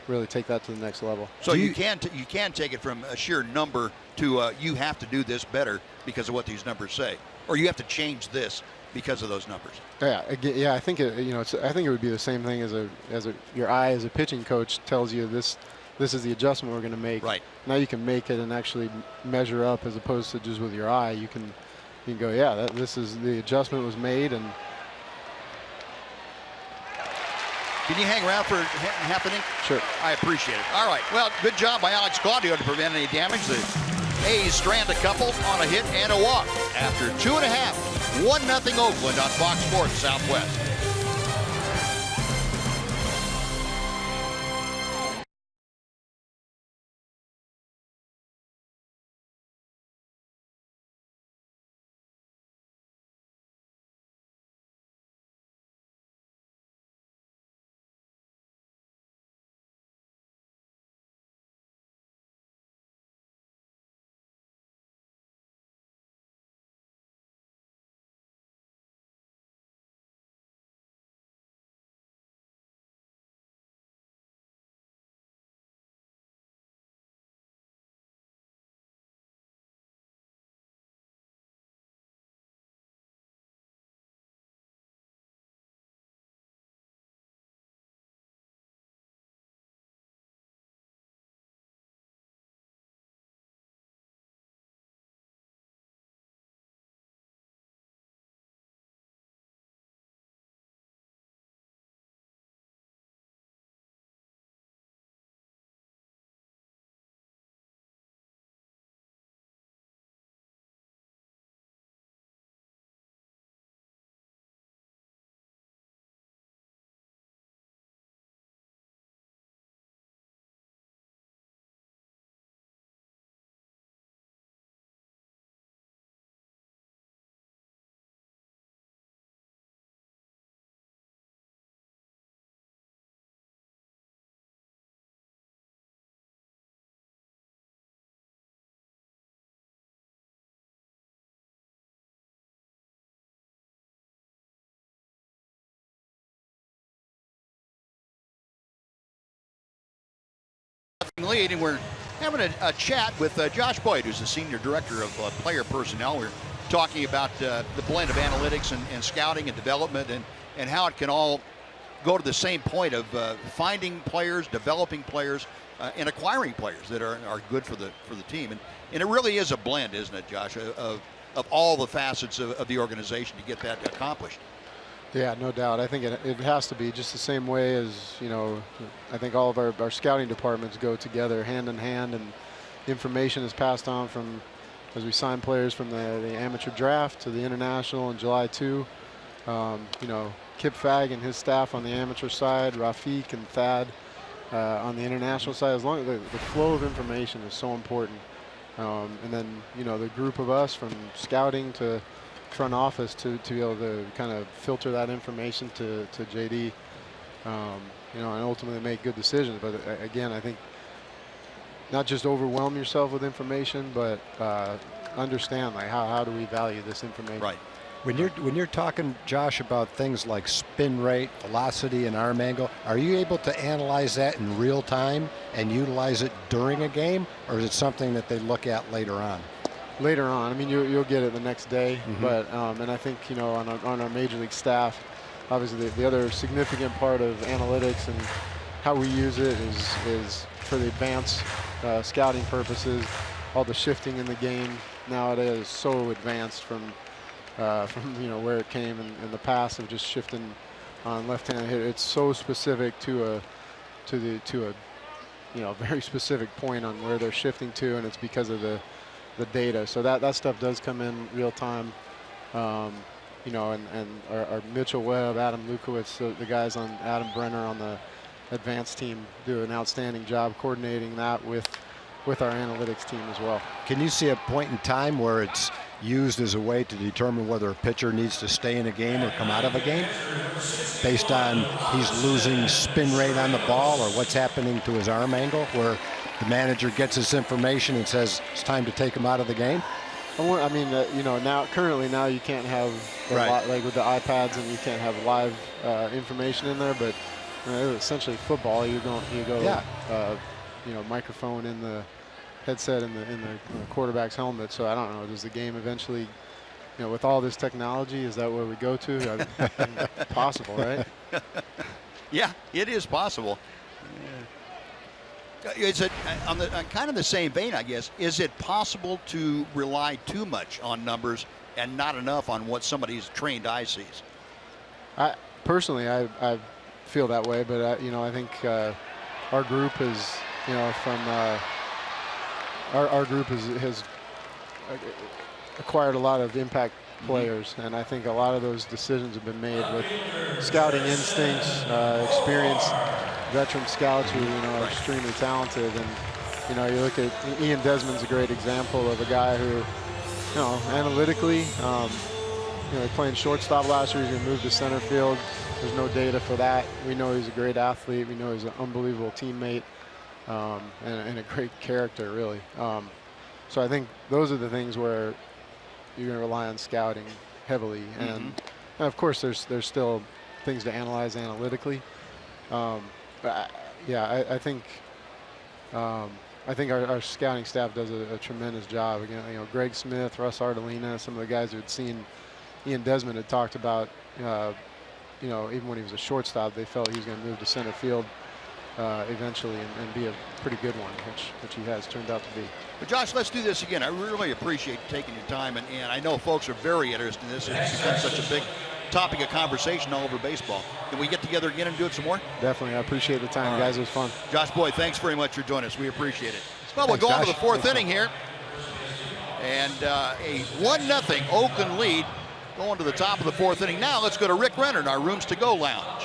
really take that to the next level. So you can take it from a sheer number to you have to do this better because of what these numbers say, or you have to change this because of those numbers. Yeah, I think you know, I think it would be the same thing as your eye as a pitching coach tells you this is the adjustment we're going to make. Right. Now you can make it and actually measure up, as opposed to just with your eye. You can go, yeah, this is the adjustment was made. And can you hang around for happening? Sure. I appreciate it. All right. Well, good job by Alex Claudio to prevent any damage. The A's strand a couple on a hit and a walk after 2.5. 1-0 Oakland on Fox Sports Southwest. lead, and we're having a chat with Josh Boyd, who's the Senior Director of Player Personnel. We're talking about the blend of analytics and scouting and development and how it can all go to the same point of finding players, developing players, and acquiring players that are good for the team. And it really is a blend, isn't it, Josh, of all the facets of the organization to get that accomplished. Yeah, no doubt. I think it has to be just the same way as, you know, I think all of our scouting departments go together hand in hand, and information is passed on from, as we sign players from the amateur draft to the international in July 2. You know, Kip Fag and his staff on the amateur side, Rafiq and Thad on the international side. As long as the flow of information is so important. And then, you know, the group of us from scouting to front office to be able to kind of filter that information to JD, you know, and ultimately make good decisions. But again, I think not just overwhelm yourself with information, but understand, like, how do we value this information? Right. When you're talking, Josh, about things like spin rate, velocity, and arm angle, are you able to analyze that in real time and utilize it during a game, or is it something that they look at later on? Later on. I mean, you'll get it the next day, but and I think, you know, on our major league staff, obviously the other significant part of analytics and how we use it is for the advanced scouting purposes. All the shifting in the game nowadays is so advanced from you know, where it came in the past of just shifting on left-handed hit. It's so specific to a you know, very specific point on where they're shifting to, and it's because of the data. So that stuff does come in real time. You know, and our Mitchell Webb, Adam Lukowitz, the guys on Adam Brenner on the advanced team do an outstanding job coordinating that with our analytics team as well. Can you see a point in time where it's used as a way to determine whether a pitcher needs to stay in a game or come out of a game based on he's losing spin rate on the ball or what's happening to his arm angle, where the manager gets this information and says it's time to take him out of the game? I mean, you know, currently you can't have like with the iPads, and you can't have live information in there, but essentially football, you go you know, microphone in the headset in the quarterback's helmet. So I don't know, does the game eventually, you know, with all this technology, is that where we go to? Possible, right? Yeah, it is possible. Is it on kind of the same vein, I guess? Is it possible to rely too much on numbers and not enough on what somebody's trained eye sees? Personally, I feel that way, but you know, I think our group is, you know, from our group has acquired a lot of impact players, and I think a lot of those decisions have been made with scouting instincts, experienced veteran scouts who, you know, are extremely talented. And, you know, you look at Ian Desmond's a great example of a guy who, you know, analytically, you know, playing shortstop last year, he's going to move to center field. There's no data for that. We know he's a great athlete. We know he's an unbelievable teammate, and a great character, really. So I think those are the things where you're going to rely on scouting heavily. And of course, there's still things to analyze analytically. But yeah, I think our scouting staff does a tremendous job. Again, you know, Greg Smith, Russ Ardolina, some of the guys who had seen Ian Desmond had talked about, you know, even when he was a shortstop, they felt he was going to move to center field eventually and be a pretty good one, which he has turned out to be. But Josh, let's do this again. I really appreciate taking your time, and I know folks are very interested in this. It's become such a big topic of conversation all over baseball. Can we get together again and do it some more? Definitely. I appreciate the time, guys. It was fun. Josh Boyd, thanks very much for joining us. We appreciate it. Well, we'll go on to the fourth inning here. And a 1-0 Oakland lead going to the top of the fourth inning. Now let's go to Rick Renner in our Rooms to Go lounge.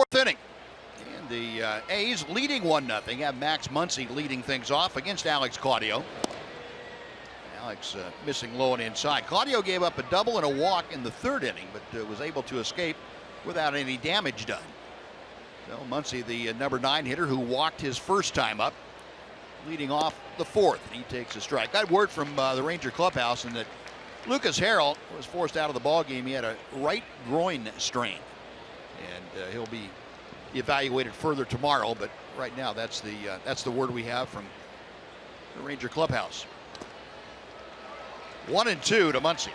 Fourth inning. And the A's leading 1-0. Have Max Muncy leading things off against Alex Claudio. Alex missing low and inside. Claudio gave up a double and a walk in the third inning, but was able to escape without any damage done. So Muncy, the number 9 hitter who walked his first time up, leading off the fourth. And he takes a strike. Got word from the Ranger clubhouse and that Lucas Harrell was forced out of the ball game. He had a right groin strain, and he'll be evaluated further tomorrow. But right now, that's the word we have from the Ranger clubhouse. 1-2 to Muncy.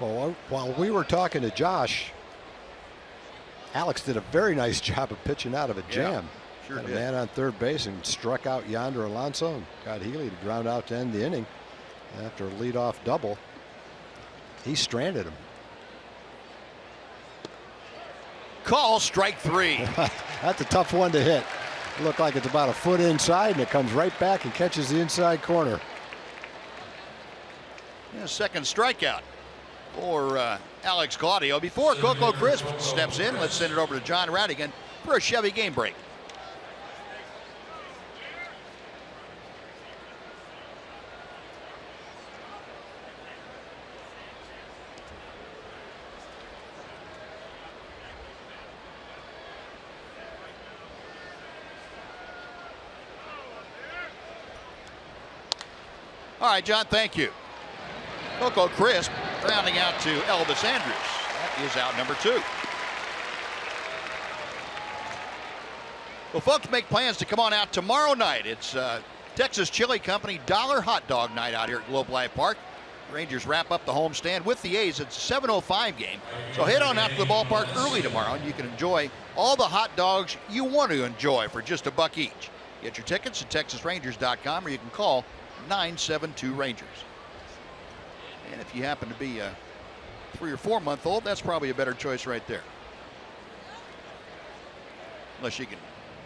Well, while we were talking to Josh, Alex did a very nice job of pitching out of a jam. Sure Had a did. man on third base and struck out Yonder Alonso and got Healy to ground out to end the inning after a leadoff double. He stranded him. Call strike 3. That's a tough one to hit. Looked like it's about a foot inside, and it comes right back and catches the inside corner. Yeah, second strikeout for Alex Claudio. Before Coco Crisp steps in, let's send it over to John Radigan for a Chevy game break. All right, John, thank you. Coco Crisp rounding out to Elvis Andrews. That is out number 2. Well, folks, make plans to come on out tomorrow night. It's Texas Chili Company Dollar Hot Dog Night out here at Globe Life Park. Rangers wrap up the homestand with the A's. It's a 7:05 game. So head on out to the ballpark early tomorrow, and you can enjoy all the hot dogs you want to enjoy for just $1 each. Get your tickets at TexasRangers.com, or you can call 972 Rangers. And if you happen to be a 3 or 4 month old, that's probably a better choice right there. Unless you can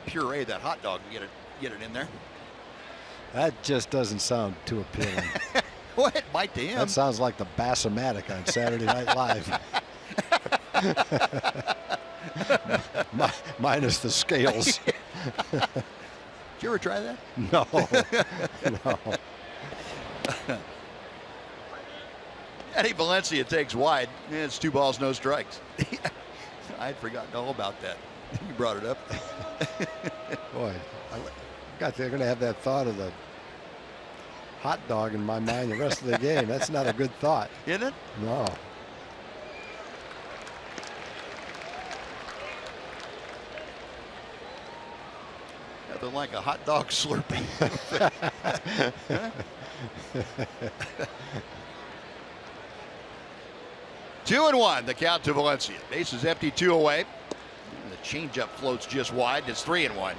puree that hot dog and get it in there. That just doesn't sound too appealing. Well, it might to him. That sounds like the Bassomatic on Saturday Night Live. Minus the scales. Did you ever try that? No. No. Eddie Valencia takes wide. It's 2 balls, no strikes. I'd forgotten all about that. You brought it up. Boy, they're going to have that thought of the hot dog in my mind the rest of the game. That's not a good thought. Isn't it? No. Nothing like a hot dog slurping. Huh? 2-1, the count to Valencia. Base is empty, 2 away. And the changeup floats just wide. It's 3-1.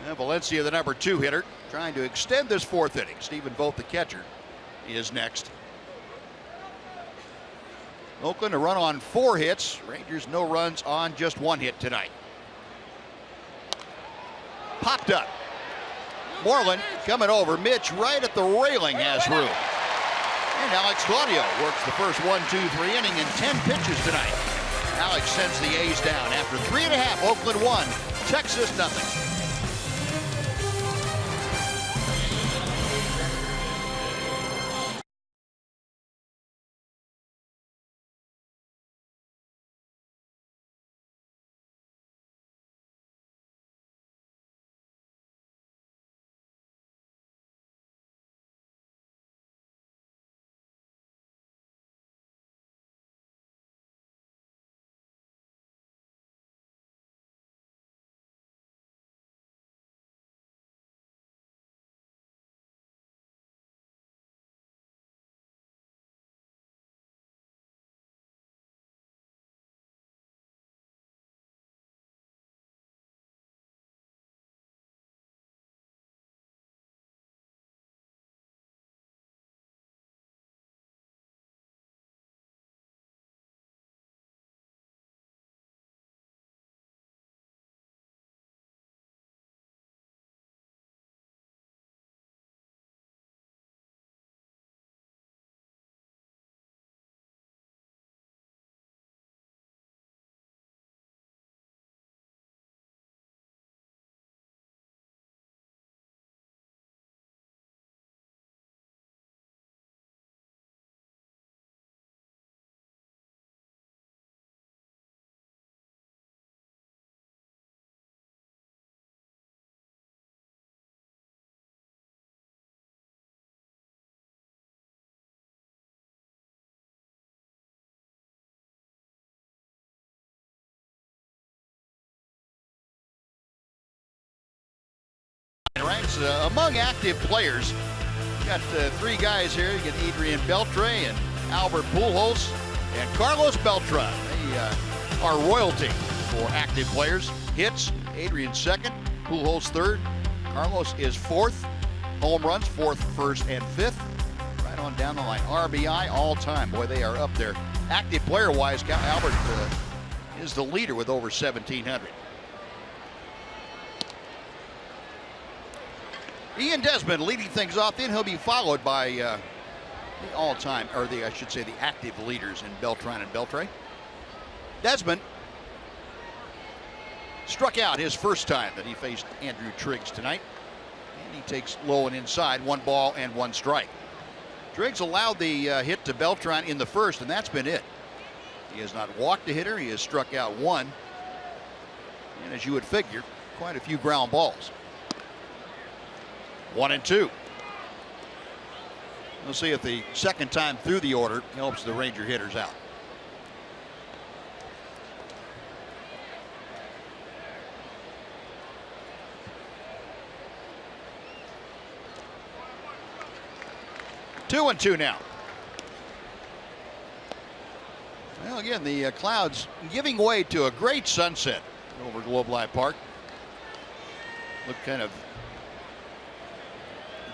And Valencia, the number 2 hitter, trying to extend this 4th inning. Stephen Vogt, the catcher, is next. Oakland a run on 4 hits. Rangers no runs on just 1 hit tonight. Popped up. Moreland coming over. Mitch right at the railing has room. And Alex Claudio works the first 1-2-3 inning in 10 pitches tonight. Alex sends the A's down after 3.5. Oakland 1, Texas 0. among active players, got 3 guys here. You get Adrian Beltre and Albert Pujols and Carlos Beltran. They are royalty for active players. Hits, Adrian 2nd, Pujols 3rd, Carlos is 4th. Home runs 4th, 1st, and 5th. Right on down the line. RBI all time. Boy, they are up there. Active player-wise, Albert is the leader with over 1,700. Ian Desmond leading things off. Then he'll be followed by the all-time, or I should say the active leaders in Beltran and Beltre. Desmond struck out his first time that he faced Andrew Triggs tonight. And he takes low and inside, 1 ball and 1 strike. Triggs allowed the hit to Beltran in the first, and that's been it. He has not walked a hitter. He has struck out 1. And as you would figure, quite a few ground balls. 1 and 2. We'll see if the second time through the order helps the Ranger hitters out. Two and 2 now. Well, again, the clouds giving way to a great sunset over Globe Life Park. Looked kind of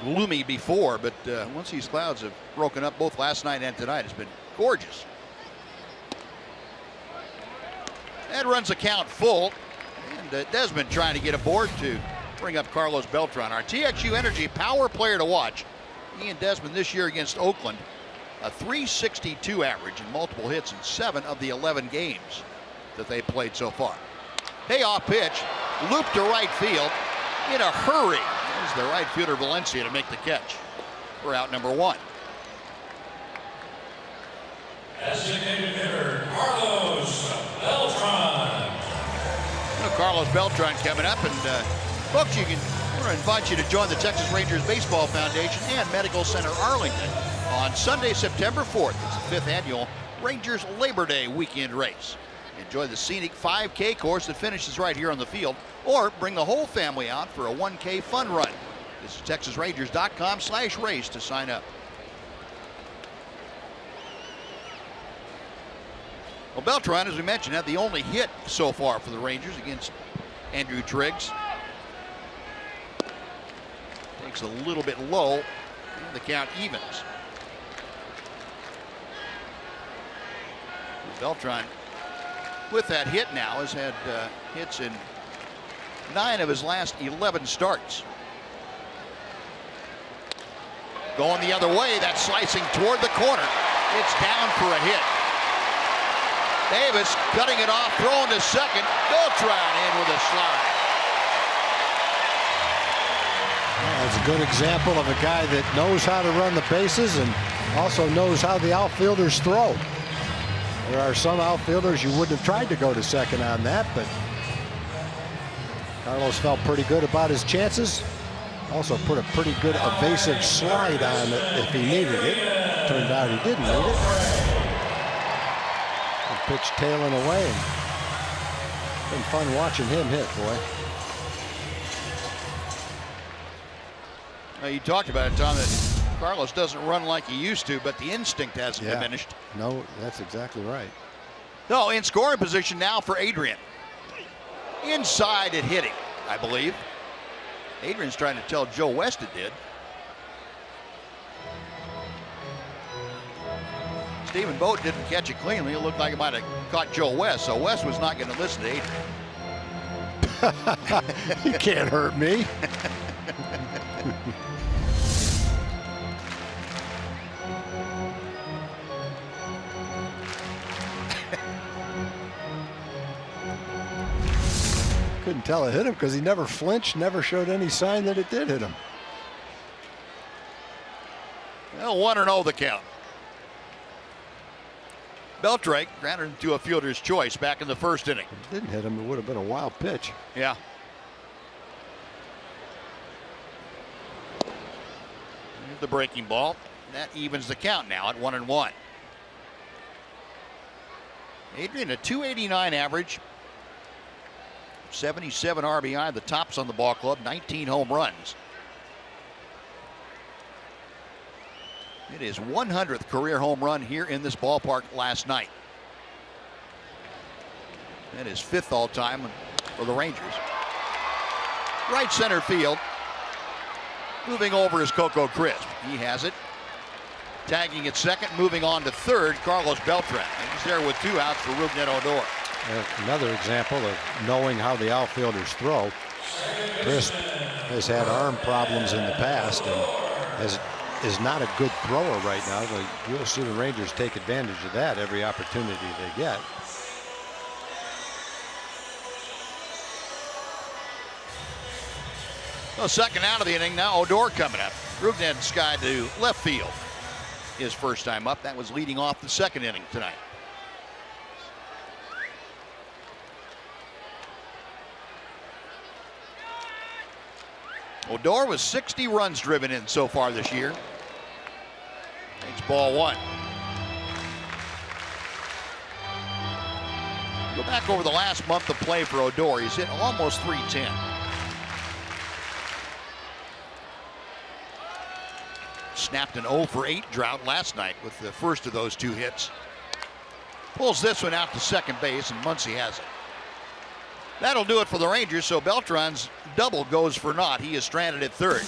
gloomy before, but once these clouds have broken up both last night and tonight, it's been gorgeous. That runs the count full, and Desmond trying to get aboard to bring up Carlos Beltran. Our TXU Energy power player to watch. Ian Desmond this year against Oakland, a .362 average and multiple hits in 7 of the 11 games that they played so far. Payoff pitch, loop to right field in a hurry. There's the right fielder Valencia to make the catch for out number 1. Designated hitter Carlos Beltran. Carlos Beltran coming up, and folks, I want to invite you to join the Texas Rangers Baseball Foundation and Medical Center Arlington on Sunday, September 4th. It's the 5th annual Rangers Labor Day weekend race. Enjoy the scenic 5K course that finishes right here on the field, or bring the whole family out for a 1K fun run. This is TexasRangers.com/race to sign up. Well, Beltran, as we mentioned, had the only hit so far for the Rangers against Andrew Triggs. Takes a little bit low, and the count evens. Beltran, with that hit now, has had hits in 9 of his last 11 starts. Going the other way, that's slicing toward the corner. It's down for a hit. Davis cutting it off, throwing to second. Beltran in with a slide. That's a good example of a guy that knows how to run the bases and also knows how the outfielders throw. There are some outfielders you wouldn't have tried to go to second on that, but Carlos felt pretty good about his chances. Also put a pretty good evasive slide on it if he needed it. Turned out he didn't need it. The pitch tailing away. It's been fun watching him hit, boy. Well, you talked about it, Tom, that Carlos doesn't run like he used to, but the instinct hasn't diminished. No, that's exactly right. No, in scoring position now for Adrian. Inside it hit him, I believe. Adrian's trying to tell Joe West it did. Stephen Boat didn't catch it cleanly. It looked like it might have caught Joe West, so West was not going to listen to Adrian. You can't hurt me. Couldn't tell it hit him because he never flinched, never showed any sign that it did hit him. Well, 1-0 the count. Beltre granted to a fielder's choice back in the first inning. If it didn't hit him, it would have been a wild pitch. Yeah. Here's the breaking ball. That evens the count now at 1-1. Adrian, a .289 average. 77 RBI, the tops on the ball club, 19 home runs. It is 100th career home run here in this ballpark last night. That is 5th all time for the Rangers. Right center field. Moving over is Coco Crisp. He has it. Tagging at second, moving on to third, Carlos Beltran. He's there with 2 outs for Rougned Odor. Another example of knowing how the outfielders throw. Crisp has had arm problems in the past and is not a good thrower right now. But you'll see the Rangers take advantage of that every opportunity they get. So second out of the inning, now Odor coming up. Rougned skied to left field. His first time up. That was leading off the second inning tonight. Odor was 60 runs driven in so far this year. It's ball 1. Go back over the last month of play for Odor. He's hit almost .310. Snapped an 0 for 8 drought last night with the first of those 2 hits. Pulls this one out to second base, and Muncy has it. That'll do it for the Rangers, so Beltran's double goes for naught. He is stranded at third.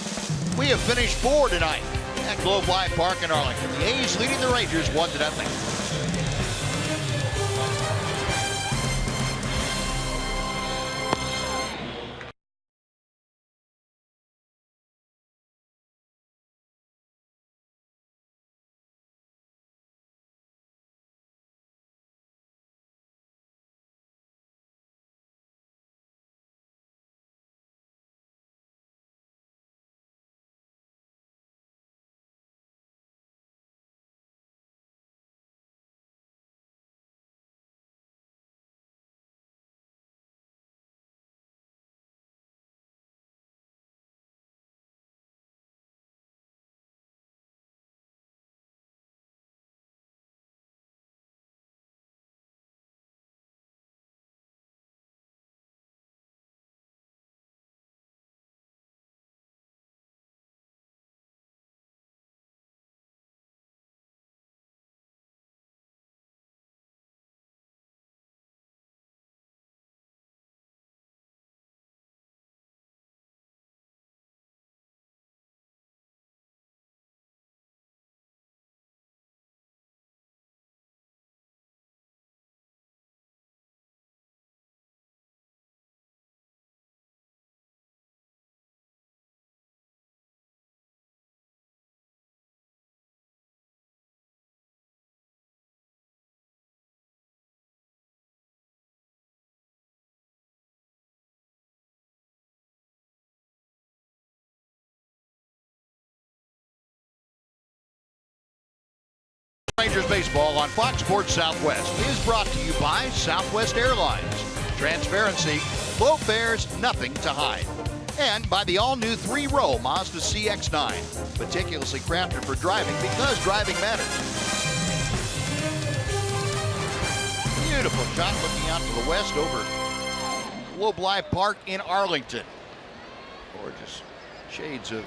We have finished 4 tonight at Globe Life Park in Arlington. The A's leading the Rangers 1-0. Rangers baseball on Fox Sports Southwest is brought to you by Southwest Airlines. Transparency, low fares, nothing to hide. And by the all-new 3-row Mazda CX-9, meticulously crafted for driving because driving matters. Beautiful shot looking out to the west over Globe Life Park in Arlington. Gorgeous shades of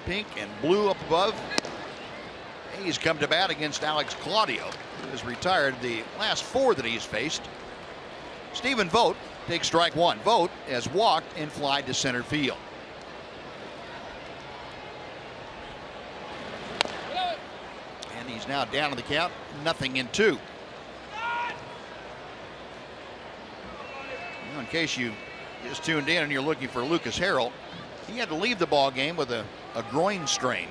pink and blue up above. He's come to bat against Alex Claudio, who has retired the last 4 that he's faced. Stephen Vogt takes strike 1. Vogt has walked and flied to center field. And he's now down to the count, 0-2. Now, in case you just tuned in and you're looking for Lucas Harrell, he had to leave the ball game with a groin strain.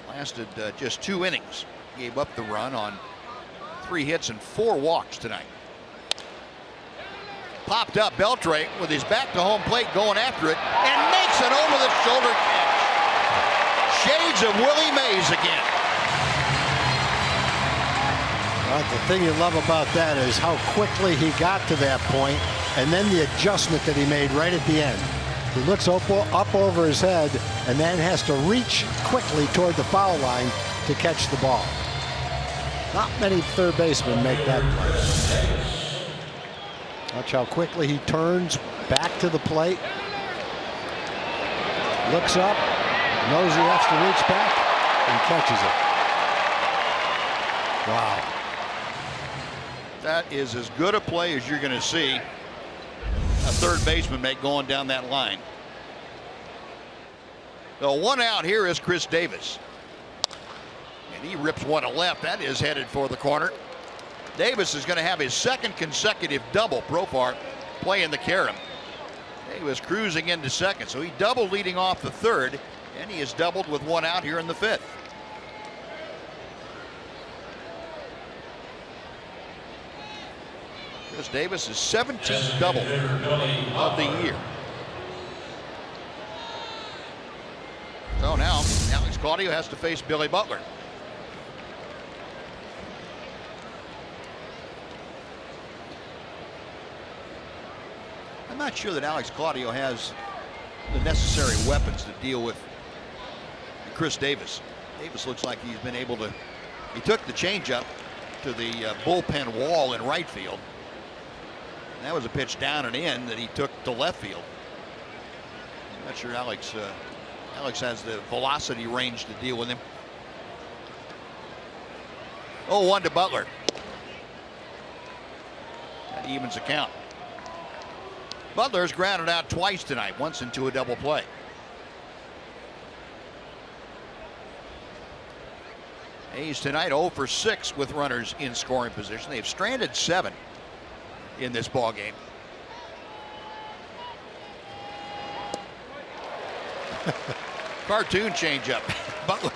Lasted just 2 innings. Gave up the run on 3 hits and 4 walks tonight. Popped up Beltre with his back to home plate going after it and makes an over the shoulder catch. Shades of Willie Mays again. Well, the thing you love about that is how quickly he got to that point and then the adjustment that he made right at the end. He looks up over his head and then has to reach quickly toward the foul line to catch the ball. Not many third basemen make that play. Watch how quickly he turns back to the plate. Looks up, knows he has to reach back. and catches it. Wow. That is as good a play as you're going to see a third baseman make going down that line. The one out here is Chris Davis. And he rips one to left. That is headed for the corner. Davis is going to have his second consecutive double. Profar playing the carom. He was cruising into second, so he doubled leading off the third, and he has doubled with one out here in the fifth. Chris Davis is 17th double of the year. So now Alex Claudio has to face Billy Butler. I'm not sure that Alex Claudio has the necessary weapons to deal with Chris Davis. Davis looks like he's been able to. He took the changeup to the bullpen wall in right field. And that was a pitch down and in that he took to left field. I'm not sure Alex has the velocity range to deal with him. 0-1 to Butler. That evens the count. Butler's grounded out twice tonight, once into a double play. A's tonight 0 for 6 with runners in scoring position. They've stranded 7 in this ball game. Cartoon changeup. Butler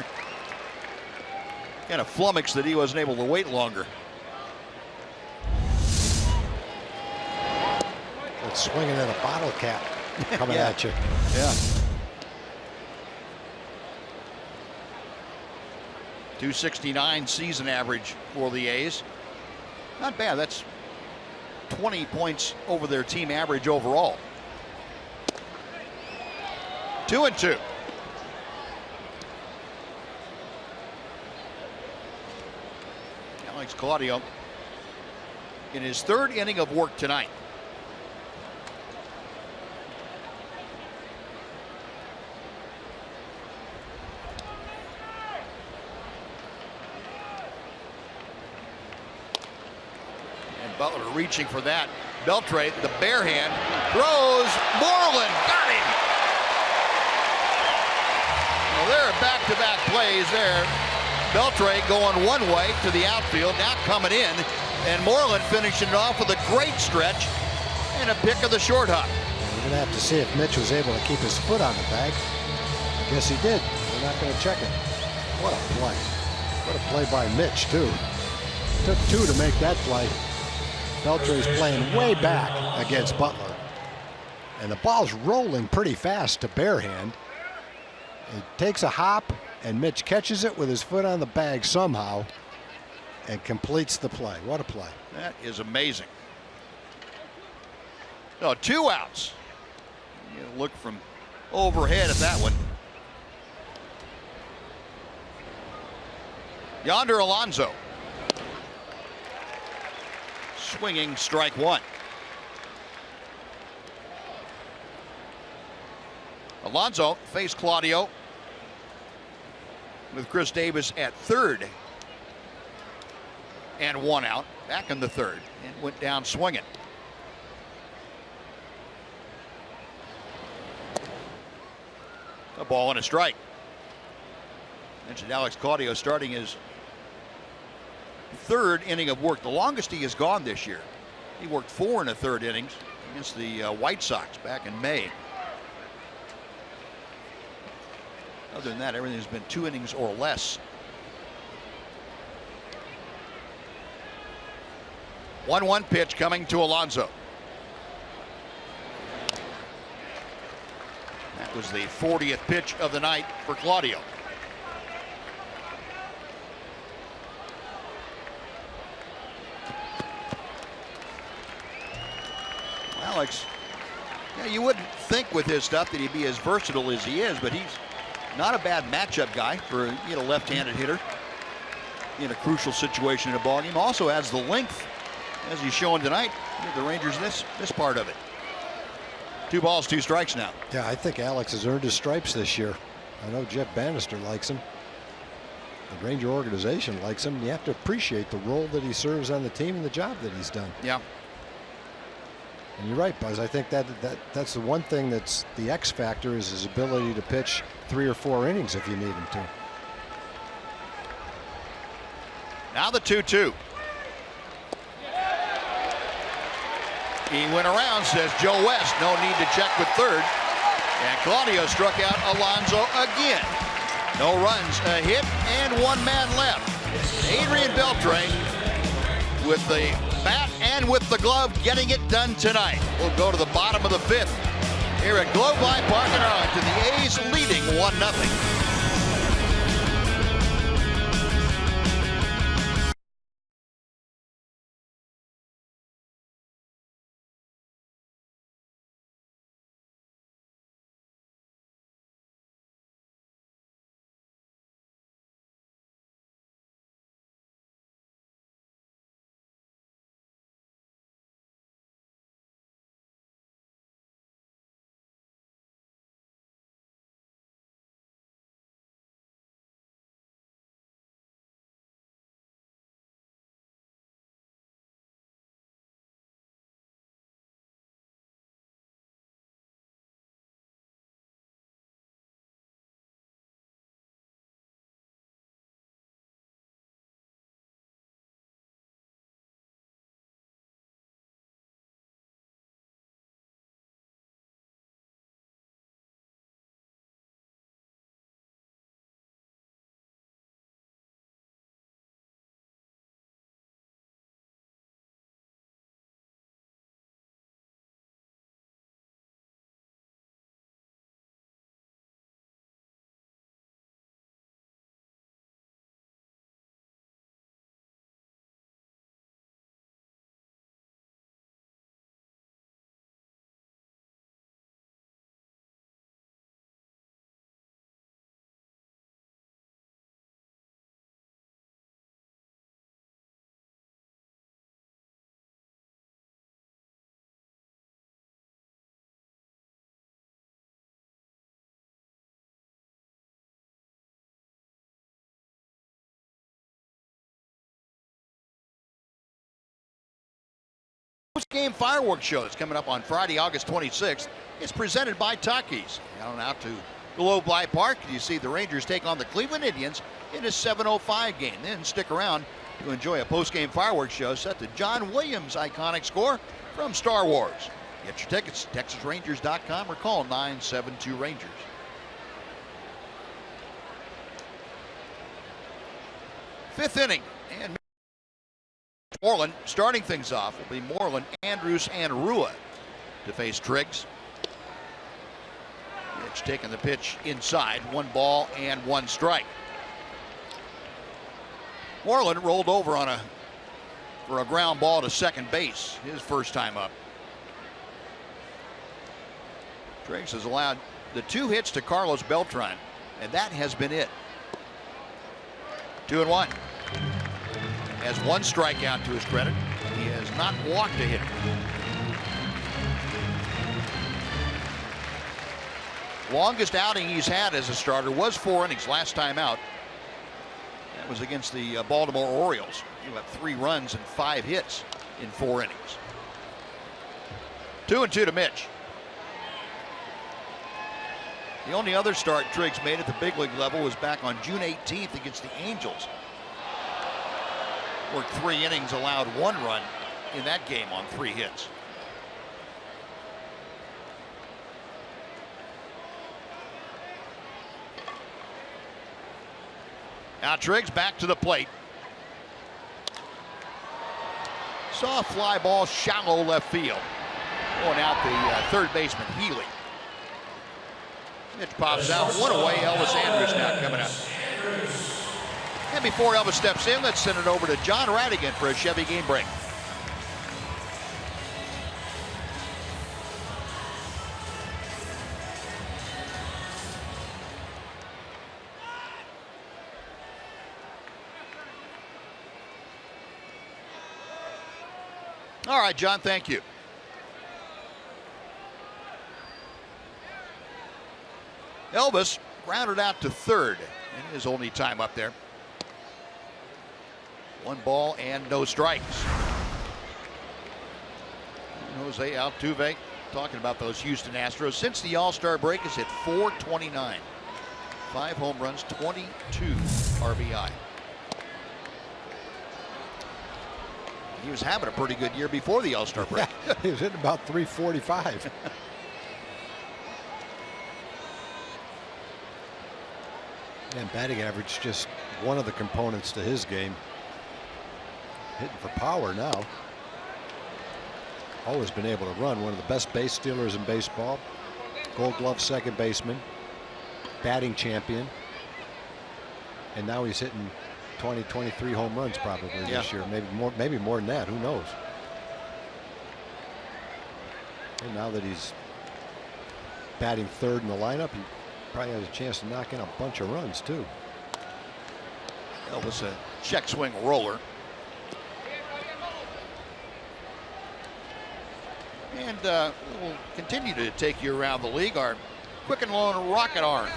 kind of flummoxed that he wasn't able to wait longer. It's swinging at a bottle cap coming at you. Yeah. 269 season average for the A's. Not bad. That's 20 points over their team average overall. 2-2. Alex Claudio in his third inning of work tonight. Butler reaching for that. Beltre, the bare hand, throws. Moreland got him. Well, there are back-to-back plays there. Beltre going one way to the outfield, now coming in, and Moreland finishing it off with a great stretch and a pick of the short hop. We're going to have to see if Mitch was able to keep his foot on the bag. I guess he did. We're not going to check it. What a play. What a play by Mitch, too. Took 2 to make that play. Beltre's playing way back against Butler. And the ball's rolling pretty fast to bare hand. It takes a hop, and Mitch catches it with his foot on the bag somehow and completes the play. What a play. That is amazing. No, 2 outs. You look from overhead at that one. Yonder Alonso. Swinging strike 1. Alonso faced Claudio with Chris Davis at third and 1 out, back in the third, and went down swinging. A ball and a strike. Mentioned Alex Claudio starting his third inning of work, the longest he has gone this year. He worked 4 in the third innings against the White Sox back in May. Other than that, everything has been 2 innings or less. 1-1 pitch coming to Alonso. That was the 40th pitch of the night for Claudio. Alex, yeah, you wouldn't think with his stuff that he'd be as versatile as he is, but he's not a bad matchup guy for a left-handed hitter in a crucial situation in a ball game. Also has the length, as he's showing tonight. Give the Rangers this part of it. 2 balls, 2 strikes now. Yeah, I think Alex has earned his stripes this year. I know Jeff Bannister likes him. the Ranger organization likes him. You have to appreciate the role that he serves on the team and the job that he's done. Yeah. And you're right, Buzz. I think that's the one thing that's the X factor is his ability to pitch 3 or 4 innings if you need him to. Now the 2-2. He went around, says Joe West. No need to check with third. And Claudio struck out Alonso again. No runs, a hit, and 1 man left. Adrian Beltre with the bat and with the glove getting it done tonight. We'll go to the bottom of the 5th here at Globe Life Park in Arlington. The A's leading 1-0. Game fireworks show that's coming up on Friday, August 26th. It's presented by Takis. Down out to Globe Life Park. You see the Rangers take on the Cleveland Indians in a 7:05 game. Then stick around to enjoy a post-game fireworks show set to John Williams' iconic score from Star Wars. Get your tickets, TexasRangers.com or call 972-RANGERS. Fifth inning, and Moreland starting things off will be Moreland, Andrews, and Rua to face Triggs. It's taking the pitch inside, 1 ball and 1 strike. Moreland rolled over for a ground ball to second base, his first time up. Triggs has allowed the 2 hits to Carlos Beltran, and that has been it. 2-1. Has 1 strikeout to his credit. He has not walked a hitter. Longest outing he's had as a starter was 4 innings last time out. That was against the Baltimore Orioles. He got 3 runs and 5 hits in 4 innings. 2-2 to Mitch. The only other start Triggs made at the big league level was back on June 18th against the Angels. Worked 3 innings, allowed 1 run in that game on 3 hits. Now Triggs back to the plate. Saw a fly ball shallow left field. Going out the third baseman, Healy. Pitch pops out, 1 away. Elvis Andrews now coming up. And before Elvis steps in, let's send it over to John Radigan for a Chevy game break. All right, John, thank you. Elvis grounded out to third in his only time up there. 1 ball and no strikes. Jose Altuve talking about those Houston Astros. Since the All-Star break has hit .429. 5 home runs, 22 RBI. He was having a pretty good year before the All-Star break. Yeah, he was hitting about .345. And batting average, just one of the components to his game. Hitting for power now. Always been able to run. One of the best base stealers in baseball. Gold Glove second baseman. Batting champion. And now he's hitting 20, 23 home runs probably this year. Maybe more than that. Who knows? And now that he's batting third in the lineup, he probably has a chance to knock in a bunch of runs too. Elvis, a check swing roller. And we'll continue to take you around the league. Our Quicken Loan Rocket Arms.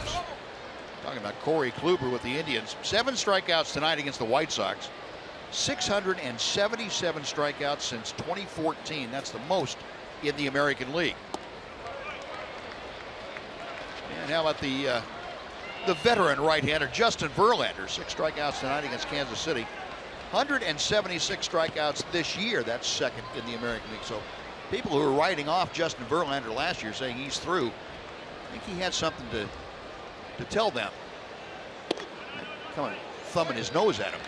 Talking about Corey Kluber with the Indians. 7 strikeouts tonight against the White Sox. 677 strikeouts since 2014. That's the most in the American League. And how about the veteran right-hander Justin Verlander? 6 strikeouts tonight against Kansas City. 176 strikeouts this year. That's second in the American League. So people who were writing off Justin Verlander last year, saying he's through, I think he had something to tell them. Come on, thumbing his nose at him.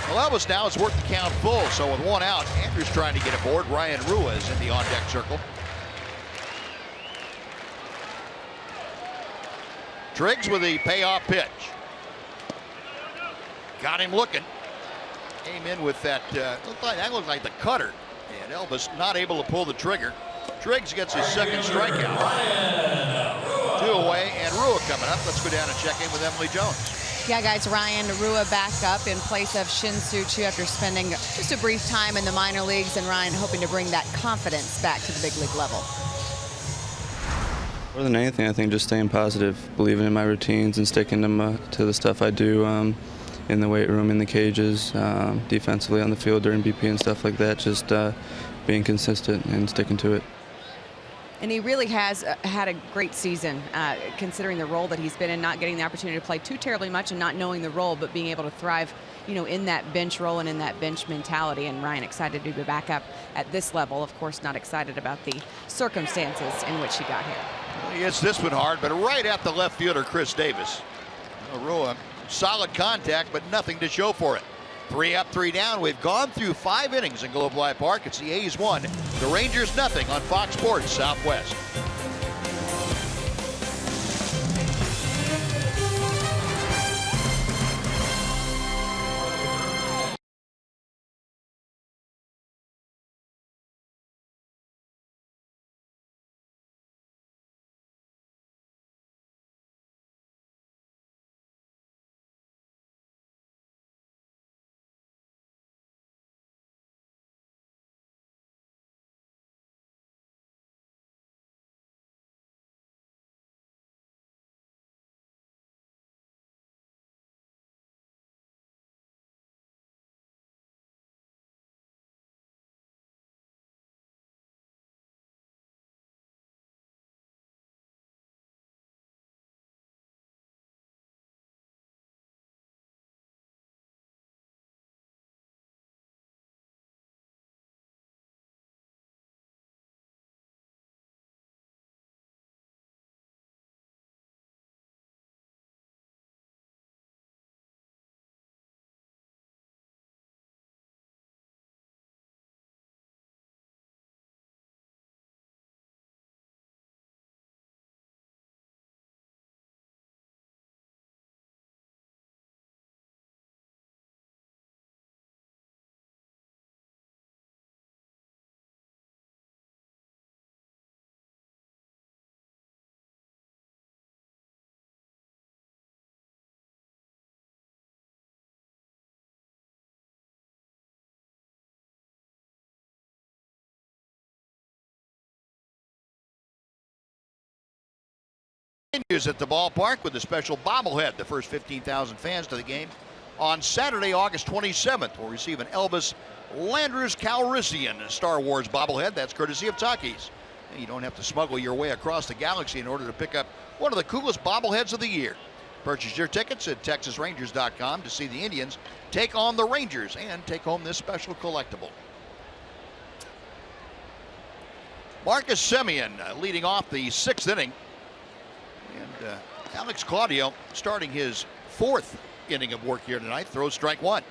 Well, Elvis now has worked the count full, so with 1 out, Andrew's trying to get aboard. Ryan Rua is in the on-deck circle. Triggs with the payoff pitch. Got him looking. Came in with that, that looked like the cutter. And Elvis not able to pull the trigger. Triggs gets his second strikeout. 2 away, and Rua coming up. Let's go down and check in with Emily Jones. Yeah, guys, Ryan Rua back up in place of Shin-Soo Choo after spending just a brief time in the minor leagues, and Ryan hoping to bring that confidence back to the big league level. More than anything, I think just staying positive, believing in my routines and sticking to the stuff I do in the weight room, in the cages, defensively on the field during BP and stuff like that, just being consistent and sticking to it. And he really has had a great season, considering the role that he's been in, not getting the opportunity to play too terribly much and not knowing the role, but being able to thrive, you know, in that bench role and in that bench mentality. And Ryan excited to be back up at this level. Of course, not excited about the circumstances in which he got here. He hits this one hard, but right at the left fielder, Chris Davis. Rua, solid contact, but nothing to show for it. 3 up, 3 down. We've gone through 5 innings in Globe Life Park. It's the A's 1, the Rangers nothing on Fox Sports Southwest. Continues at the ballpark with a special bobblehead. The first 15,000 fans to the game on Saturday, August 27th. We'll receive an Elvis Landers Calrissian Star Wars bobblehead. That's courtesy of Takis. You don't have to smuggle your way across the galaxy in order to pick up one of the coolest bobbleheads of the year. Purchase your tickets at TexasRangers.com to see the Indians take on the Rangers and take home this special collectible. Marcus Semien leading off the 6th inning. And Alex Claudio starting his 4th inning of work here tonight. Throws strike 1.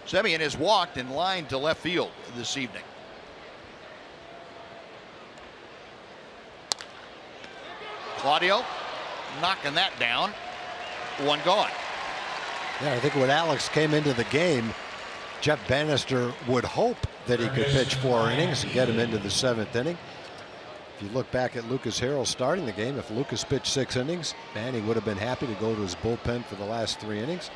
Semien has walked in line to left field this evening. Claudio knocking that down. 1 gone. Yeah, I think when Alex came into the game, Jeff Bannister would hope that he could pitch 4 innings and get him into the 7th inning. If you look back at Lucas Harrell starting the game, if Lucas pitched 6 innings, Manny would have been happy to go to his bullpen for the last 3 innings.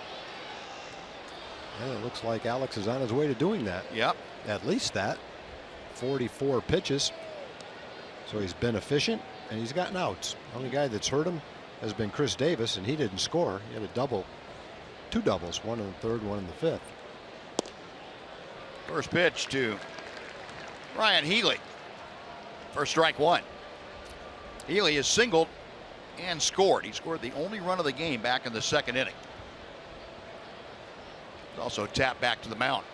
And it looks like Alex is on his way to doing that. Yep. At least that. 44 pitches. So he's been efficient and he's gotten outs. The only guy that's hurt him has been Chris Davis, and he didn't score. He had a double, 2 doubles, 1 in the 3rd, 1 in the 5th. First pitch to Ryan Healy. First strike 1. Healy has singled and scored. He scored the only run of the game back in the 2nd inning. He's also tapped back to the mound.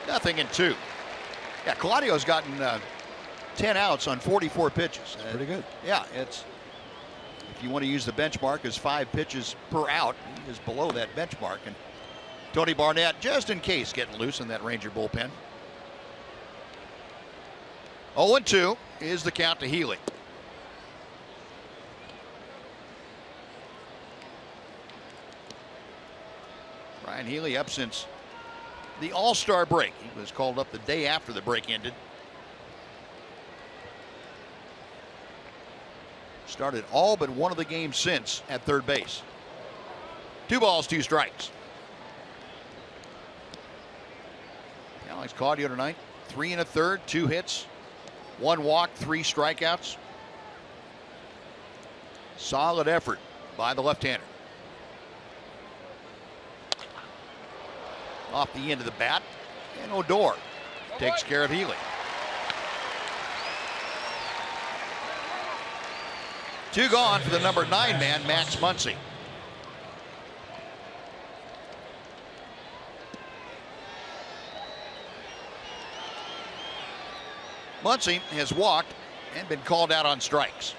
0-2. Yeah, Claudio's gotten 10 outs on 44 pitches. Pretty good. Yeah, it's, if you want to use the benchmark as 5 pitches per out, he is below that benchmark. And Tony Barnett, just in case, getting loose in that Ranger bullpen. 0-2 is the count to Healy. Ryan Healy up since the All-Star break. He was called up the day after the break ended. Started all but one of the games since at 3rd base. 2 balls, 2 strikes. Alex Claudio tonight, 3 1/3, 2 hits, 1 walk, 3 strikeouts. Solid effort by the left-hander. Off the end of the bat, and Odor takes care of Healy. 2 gone for the number 9 man, Max Muncy. Muncy has walked and been called out on strikes.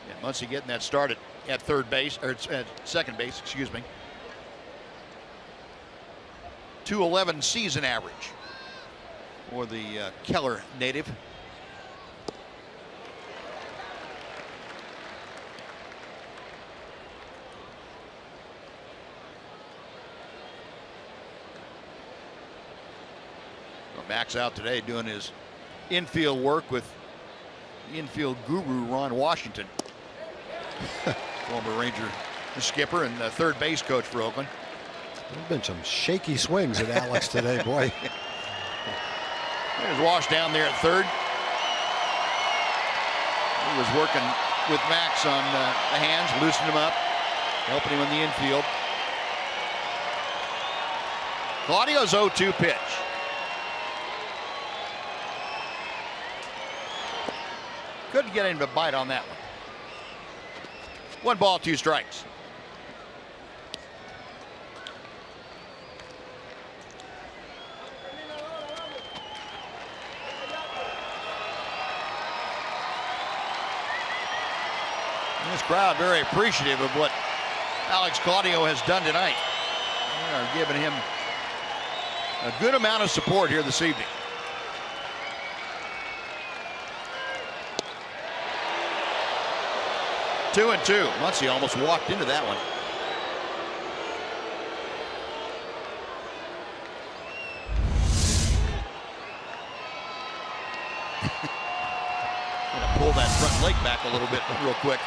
And Muncy getting that started at 3rd base, or at 2nd base, excuse me. .211 season average for the Keller native. Well, Max out today doing his infield work with infield guru Ron Washington, former Ranger skipper and 3rd base coach for Oakland. There's been some shaky swings at Alex today, boy. There's Wash down there at 3rd. He was working with Max on the hands, loosening him up, helping him in the infield. Claudio's 0-2 pitch. Couldn't get him to bite on that one. 1 ball, 2 strikes. This crowd very appreciative of what Alex Claudio has done tonight. They are giving him a good amount of support here this evening. Two and two. Muncy almost walked into that one. Gonna pull that front leg back a little bit real quick.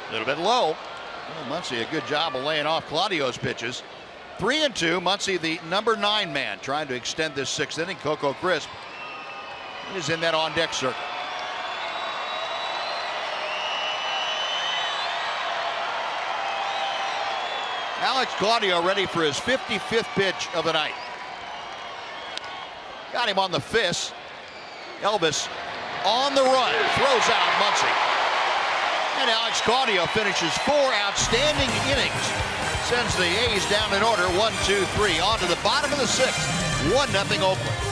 A little bit low. Well, Muncy, a good job of laying off Claudio's pitches. 3-2. Muncy, the number 9 man, trying to extend this 6th inning. Coco Crisp is in that on-deck circle. Alex Claudio ready for his 55th pitch of the night. Got him on the fist. Elvis on the run, throws out Muncy. And Alex Claudio finishes 4 outstanding innings. Sends the A's down in order, 1-2-3. On to the bottom of the 6th, 1-0 Oakland.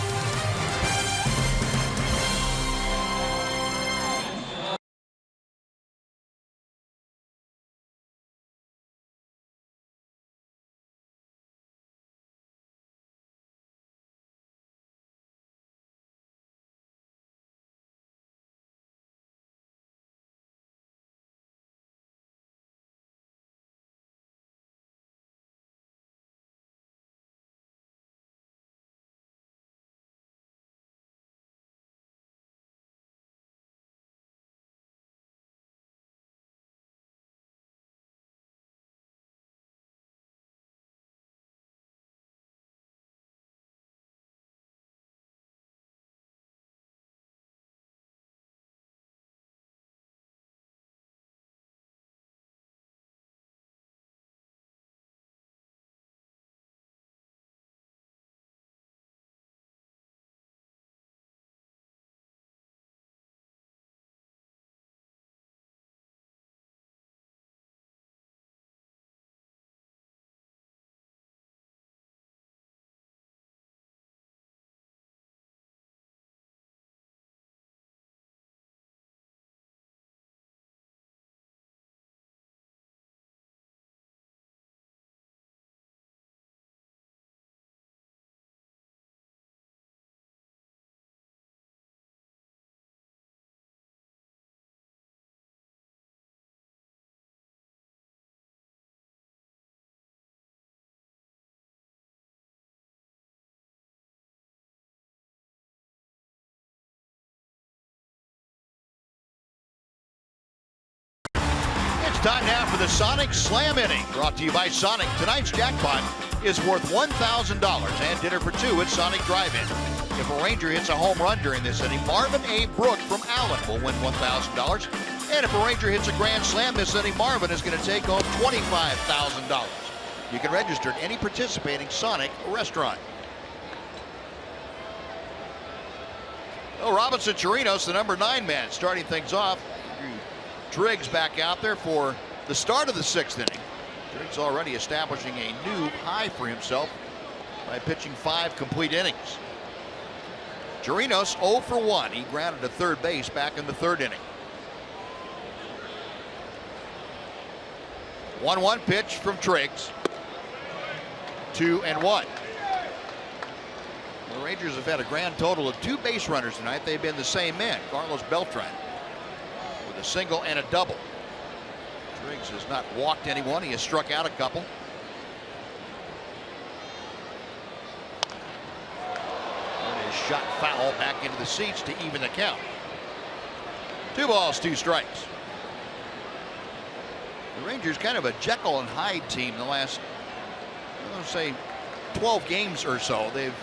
Time now for the Sonic Slam inning, brought to you by Sonic. Tonight's jackpot is worth $1,000 and dinner for 2 at Sonic Drive-In. If a Ranger hits a home run during this inning, Marvin A. Brook from Allen will win $1,000. And if a Ranger hits a grand slam this inning, Marvin is going to take home $25,000. You can register at any participating Sonic restaurant. Oh, Robinson Chirinos, the number 9 man, starting things off. Driggs back out there for the start of the 6th inning. Driggs already establishing a new high for himself by pitching 5 complete innings. Chirinos 0 for 1. He grounded to third base back in the 3rd inning. 1-1 pitch from Driggs. 2-1. The Rangers have had a grand total of 2 base runners tonight. They've been the same man, Carlos Beltran, with a single and a double. Driggs has not walked anyone. He has struck out a couple. And his shot foul back into the seats to even the count. 2 balls, 2 strikes. The Rangers kind of a Jekyll and Hyde team the last, let's say, 12 games or so. They've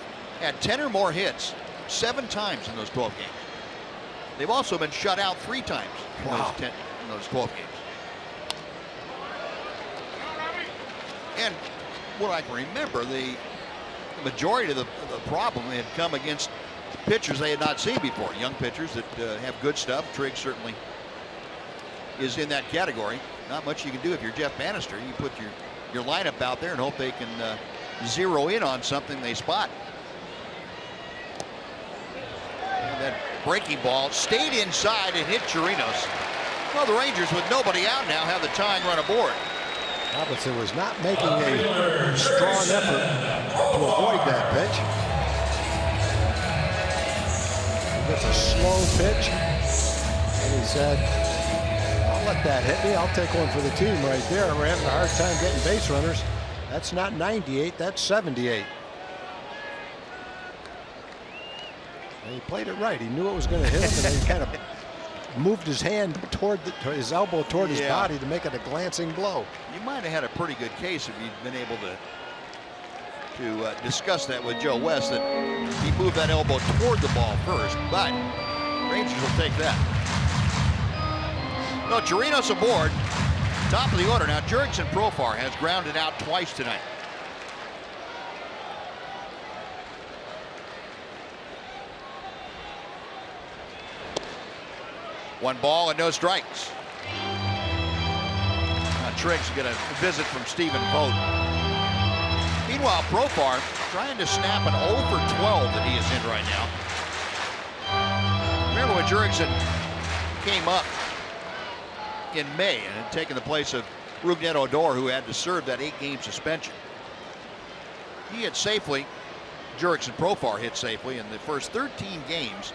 had 10 or more hits 7 times in those 12 games. They've also been shut out 3 times in those 12 games. And what I can remember, the majority of the problem had come against pitchers they had not seen before. Young pitchers that have good stuff. Trigg certainly is in that category. Not much you can do if you're Jeff Bannister. You put your lineup out there and hope they can zero in on something they spot. And that breaking ball stayed inside and hit Chirinos. Well, the Rangers, with nobody out now, have the tying run aboard. Robinson was not making a strong effort to avoid that pitch. He gets a slow pitch, and he said, "I'll let that hit me. I'll take one for the team right there. We're having a hard time getting base runners. That's not 98, that's 78." And he played it right. He knew it was going to hit him, and then he kind of moved his hand toward his elbow toward his body to make it a glancing blow. You might have had a pretty good case if you'd been able to to discuss that with Joe West, that he moved that elbow toward the ball first, but Rangers will take that. No, Chirinos aboard. Top of the order. Now, Jurickson Profar has grounded out twice tonight. One ball and no strikes. Now, Triggs get a visit from Stephen Vogt. Meanwhile, Profar trying to snap an 0 for 12 that he is in right now. Remember when Jurickson came up in May and had taken the place of Rougned Odor, who had to serve that 8-game suspension. He hit safely. Jurickson Profar hit safely in the first 13 games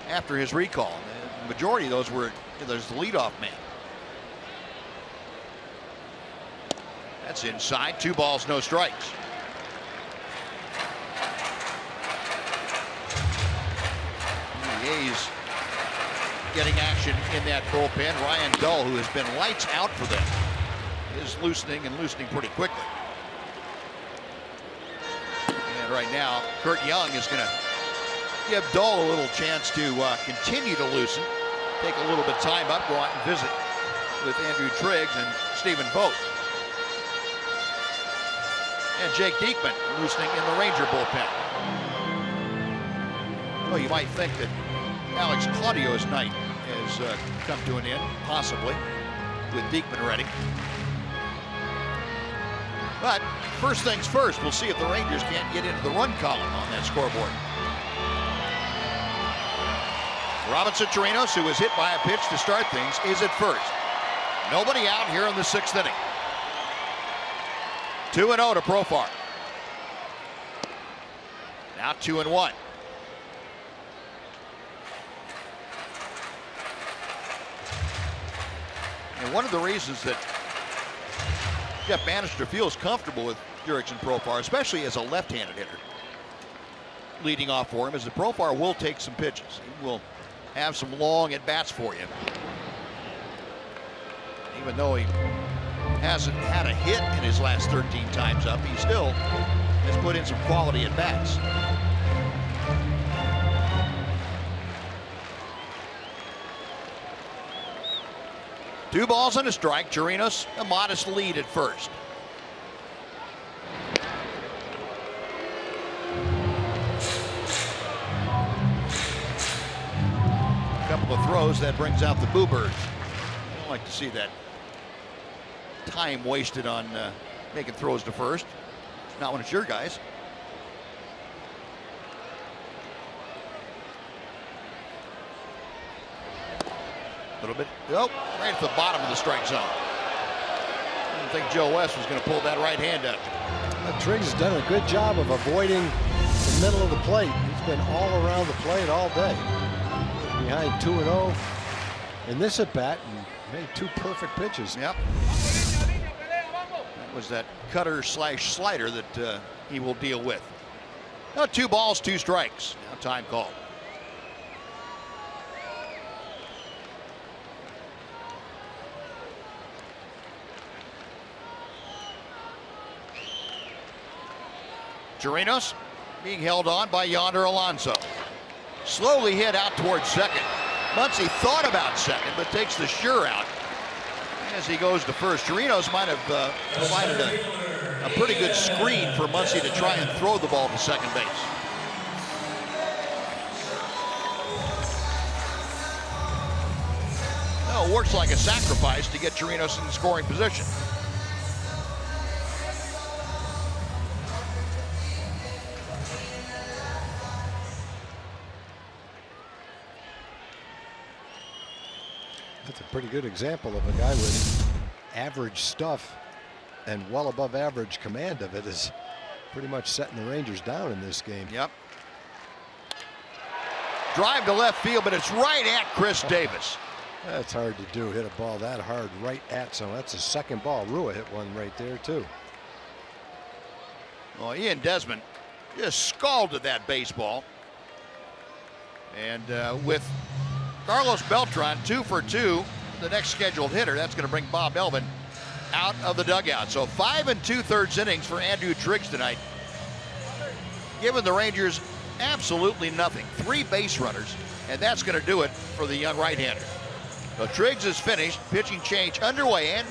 after his recall. The majority of those were there's the leadoff man. That's inside. 2 balls, no strikes. The A's getting action in that bullpen. Ryan Dull, who has been lights out for them, is loosening and loosening pretty quickly. And right now, Kurt Young is going to give Dull a little chance to continue to loosen, take a little bit of time up, go out and visit with Andrew Triggs and Stephen Vogt. And Jake Diekman loosening in the Ranger bullpen. Well, you might think that Alex Claudio's night has come to an end, possibly, with Diekman ready. But first things first, we'll see if the Rangers can't get into the run column on that scoreboard. Robinson Chirinos, who was hit by a pitch to start things, is at first. Nobody out here in the 6th inning. 2-0 to Profar. Now 2-1. And one of the reasons that Jeff Bannister feels comfortable with Jurickson Profar, especially as a left-handed hitter, leading off for him, is that Profar will take some pitches. He will have some long at-bats for you. Even though he hasn't had a hit in his last 13 times up, he still has put in some quality at-bats. Two balls and a strike. Chirinos a modest lead at first. A couple of throws, that brings out the Boo Birds. I don't like to see that time wasted on making throws to first. Not when it's your guys. A little bit. Nope. Right at the bottom of the strike zone. I didn't think Joe West was going to pull that right hand up. Triggs has done a good job of avoiding the middle of the plate. He's been all around the plate all day. Behind 2-0 in this at bat and made 2 perfect pitches. Yep. That was that cutter slash slider that he will deal with. Now 2 balls, 2 strikes. Now time called. Chirinos being held on by Yonder Alonso. Slowly hit out towards second. Muncy thought about second, but takes the sure out as he goes to first. Chirinos might have provided a pretty good screen for Muncy to try and throw the ball to second base. No, it works like a sacrifice to get Chirinos in the scoring position. That's a pretty good example of a guy with average stuff and well above average command of it, is pretty much setting the Rangers down in this game. Yep. Drive to left field, but it's right at Chris Davis. That's hard to do, hit a ball that hard right at someone. That's a second ball. Rua hit one right there too. Well, Ian Desmond just scalded that baseball. And with Carlos Beltran 2 for 2, the next scheduled hitter, that's going to bring Bob Melvin out of the dugout. So 5 2/3 innings for Andrew Triggs tonight, giving the Rangers absolutely nothing. 3 base runners, and that's going to do it for the young right-hander. So Triggs is finished. Pitching change underway.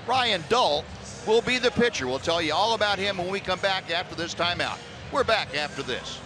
Ryan Dull will be the pitcher. We'll tell you all about him when we come back after this timeout. We're back after this.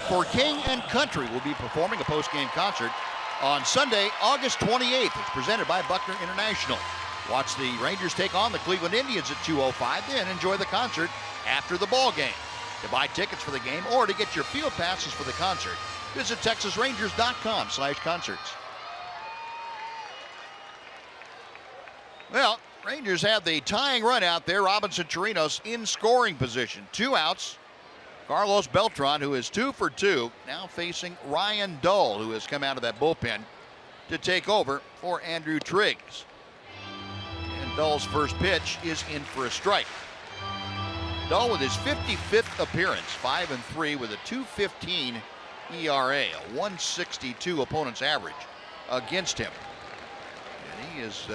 For King and Country will be performing a post-game concert on Sunday, August 28th. It's presented by Buckner International. Watch the Rangers take on the Cleveland Indians at 2:05, then enjoy the concert after the ball game. To buy tickets for the game or to get your field passes for the concert, visit TexasRangers.com/concerts. Well, Rangers have the tying run out there. Robinson Chirinos in scoring position. 2 outs. Carlos Beltran, who is 2 for 2, now facing Ryan Dull, who has come out of that bullpen to take over for Andrew Triggs. And Dull's first pitch is in for a strike. Dull with his 55th appearance, 5-3 with a 2.15 ERA, a 1.62 opponent's average against him. And he has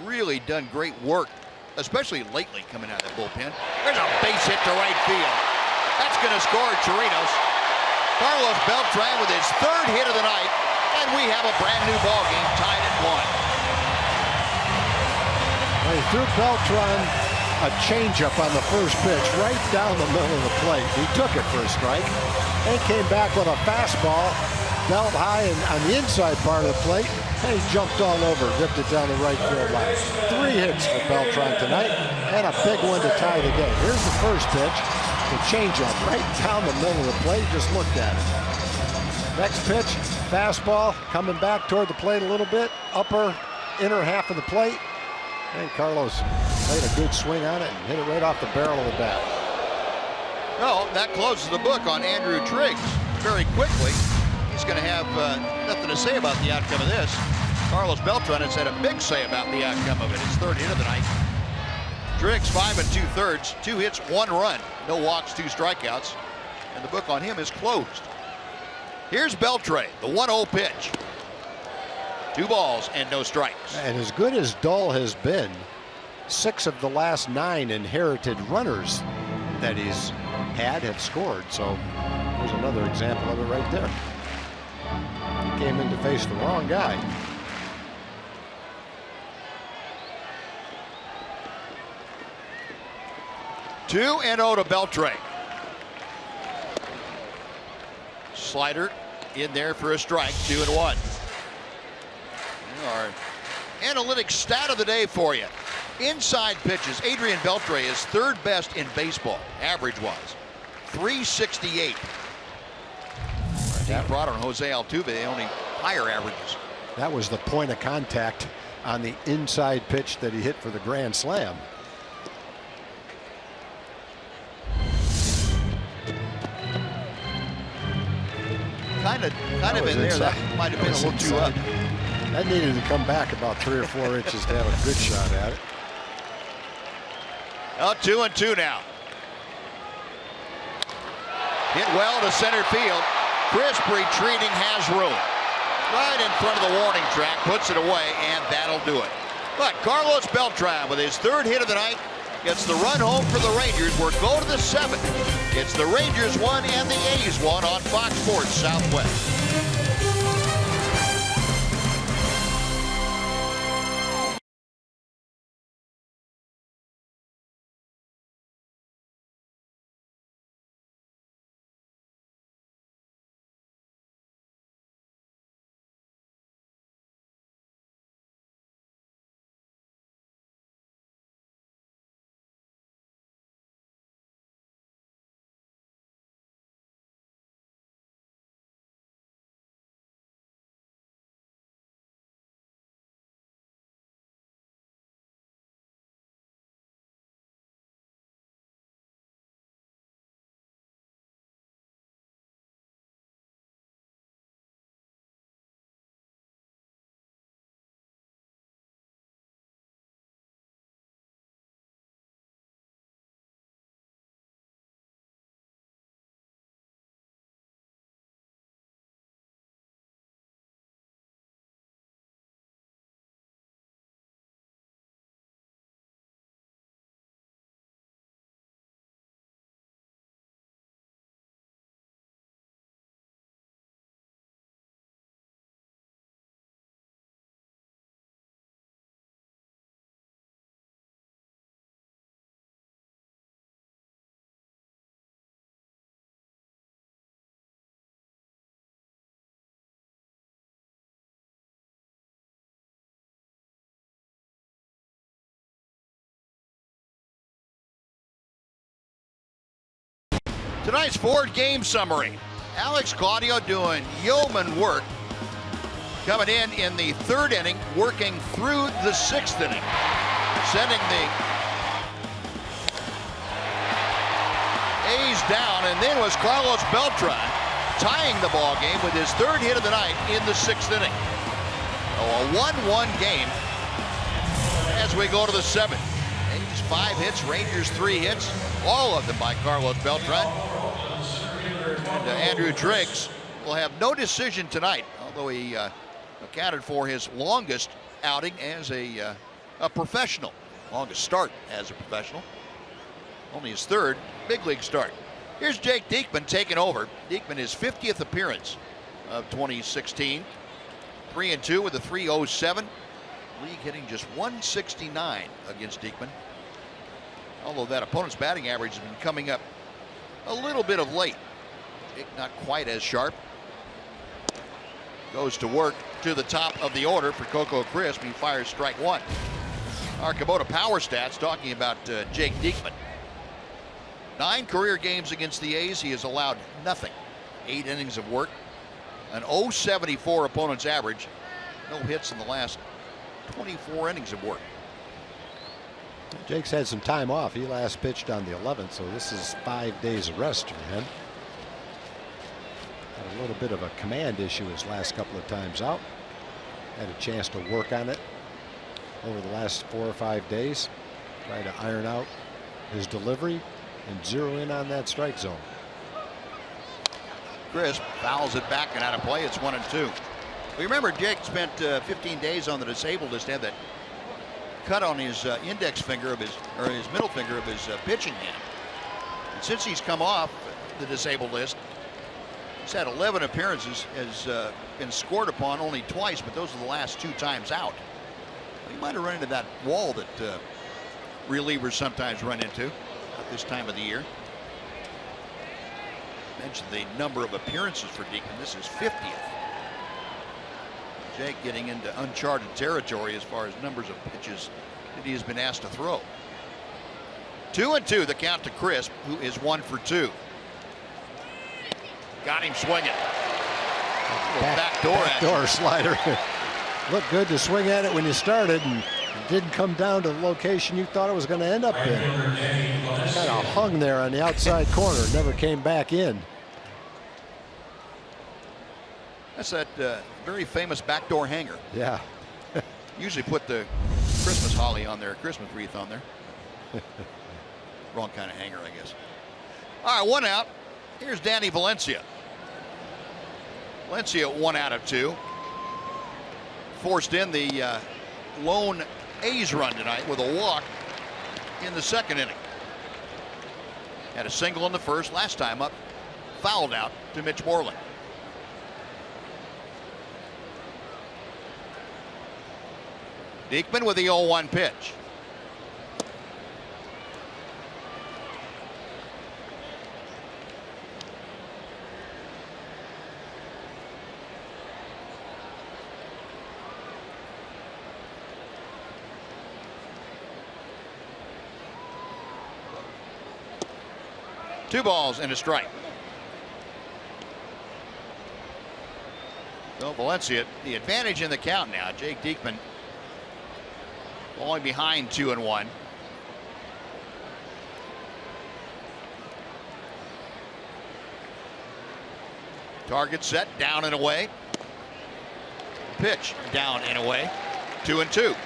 really done great work, especially lately coming out of that bullpen. There's a base hit to right field. That's going to score Chirinos. Carlos Beltran with his 3rd hit of the night, and we have a brand new ball game tied at 1. He threw Beltran a changeup on the first pitch right down the middle of the plate. He took it for a strike and came back with a fastball, belt high and on the inside part of the plate, and he jumped all over, ripped it down the right field line. 3 hits for Beltran tonight, and a big one to tie the game. Here's the first pitch. The changeup right down the middle of the plate. Just looked at it. Next pitch, fastball coming back toward the plate a little bit, upper inner half of the plate, and Carlos made a good swing on it and hit it right off the barrel of the bat. Well, that closes the book on Andrew Triggs very quickly. He's going to have nothing to say about the outcome of this. Carlos Beltran has had a big say about the outcome of it. His 3rd hit of the night. Triggs 5 2/3, 2 hits, 1 run, no walks, 2 strikeouts, and the book on him is closed. Here's Beltran, the 1-0 pitch. 2 balls and no strikes. And as good as Dull has been, 6 of the last 9 inherited runners that he's had have scored. So there's another example of it right there. He came in to face the wrong guy. 2-0 to Beltran. Slider in there for a strike, 2-1. Our analytics stat of the day for you. Inside pitches, Adrian Beltre is 3rd best in baseball, average-wise, 368. Steve Broder and Jose Altuve, they only higher averages. That was the point of contact on the inside pitch that he hit for the grand slam. kind of in there. That might have been a little too up. That needed to come back about 3 or 4 inches to have a good shot at it. Oh, 2-2 now. Hit well to center field. Crisp retreating, has room. Right in front of the warning track, puts it away, and that'll do it. But Carlos Beltran with his 3rd hit of the night gets the run home for the Rangers. We're going to the 7th. It's the Rangers 1 and the A's 1 on Fox Sports Southwest. Tonight's Ford game summary. Alex Claudio doing yeoman work. Coming in the 3rd inning, working through the 6th inning. Sending the A's down, and then was Carlos Beltran tying the ball game with his 3rd hit of the night in the 6th inning. A 1-1 game as we go to the 7th. A's 5 hits, Rangers 3 hits, all of them by Carlos Beltran. And Andrew Triggs will have no decision tonight, although he accounted for his longest outing as a professional, longest start as a professional. Only his 3rd big league start. Here's Jake Diekman taking over. Diekman, his 50th appearance of 2016. 3-2 with a 3.07. League hitting just 169 against Diekman. Although that opponent's batting average has been coming up a little bit of late. Not quite as sharp. Goes to work to the top of the order for Coco Crisp. He fires strike 1. Our Kubota Power Stats talking about Jake Diekman. 9 career games against the A's. He has allowed nothing. 8 innings of work. An .074 opponent's average. No hits in the last 24 innings of work. Jake's had some time off. He last pitched on the 11th, so this is 5 days of rest for him. Had a little bit of a command issue his last couple of times out. Had a chance to work on it over the last 4 or 5 days. Try to iron out his delivery and zero in on that strike zone. Crisp fouls it back and out of play. It's 1-2. We remember Jake spent 15 days on the disabled list. Had that cut on his index finger of his middle finger of his pitching hand. And since he's come off the disabled list, he's had 11 appearances, has been scored upon only twice, but those are the last 2 times out. He might have run into that wall that relievers sometimes run into at this time of the year. Mentioned the number of appearances for Diekman. This is 50th. Jake getting into uncharted territory as far as numbers of pitches that he has been asked to throw. 2-2 the count to Crisp, who is 1 for 2. Got him swinging. Backdoor slider. Looked good to swing at it when you started, and it didn't come down to the location you thought it was going to end up in. Kind of hung there on the outside corner, never came back in. That's that very famous backdoor hanger. Yeah. Usually put the Christmas holly on there, Christmas wreath on there. Wrong kind of hanger, I guess. All right, 1 out. Here's Danny Valencia. Valencia 1 out of 2. Forced in the lone A's run tonight with a walk in the 2nd inning. Had a single in the 1st, last time up, fouled out to Mitch Moreland. Diekman with the 0-1 pitch. Two balls and a strike. So Valencia, the advantage in the count now. Jake Diekman falling behind 2-1. Target set, down and away. Pitch down and away. 2-2.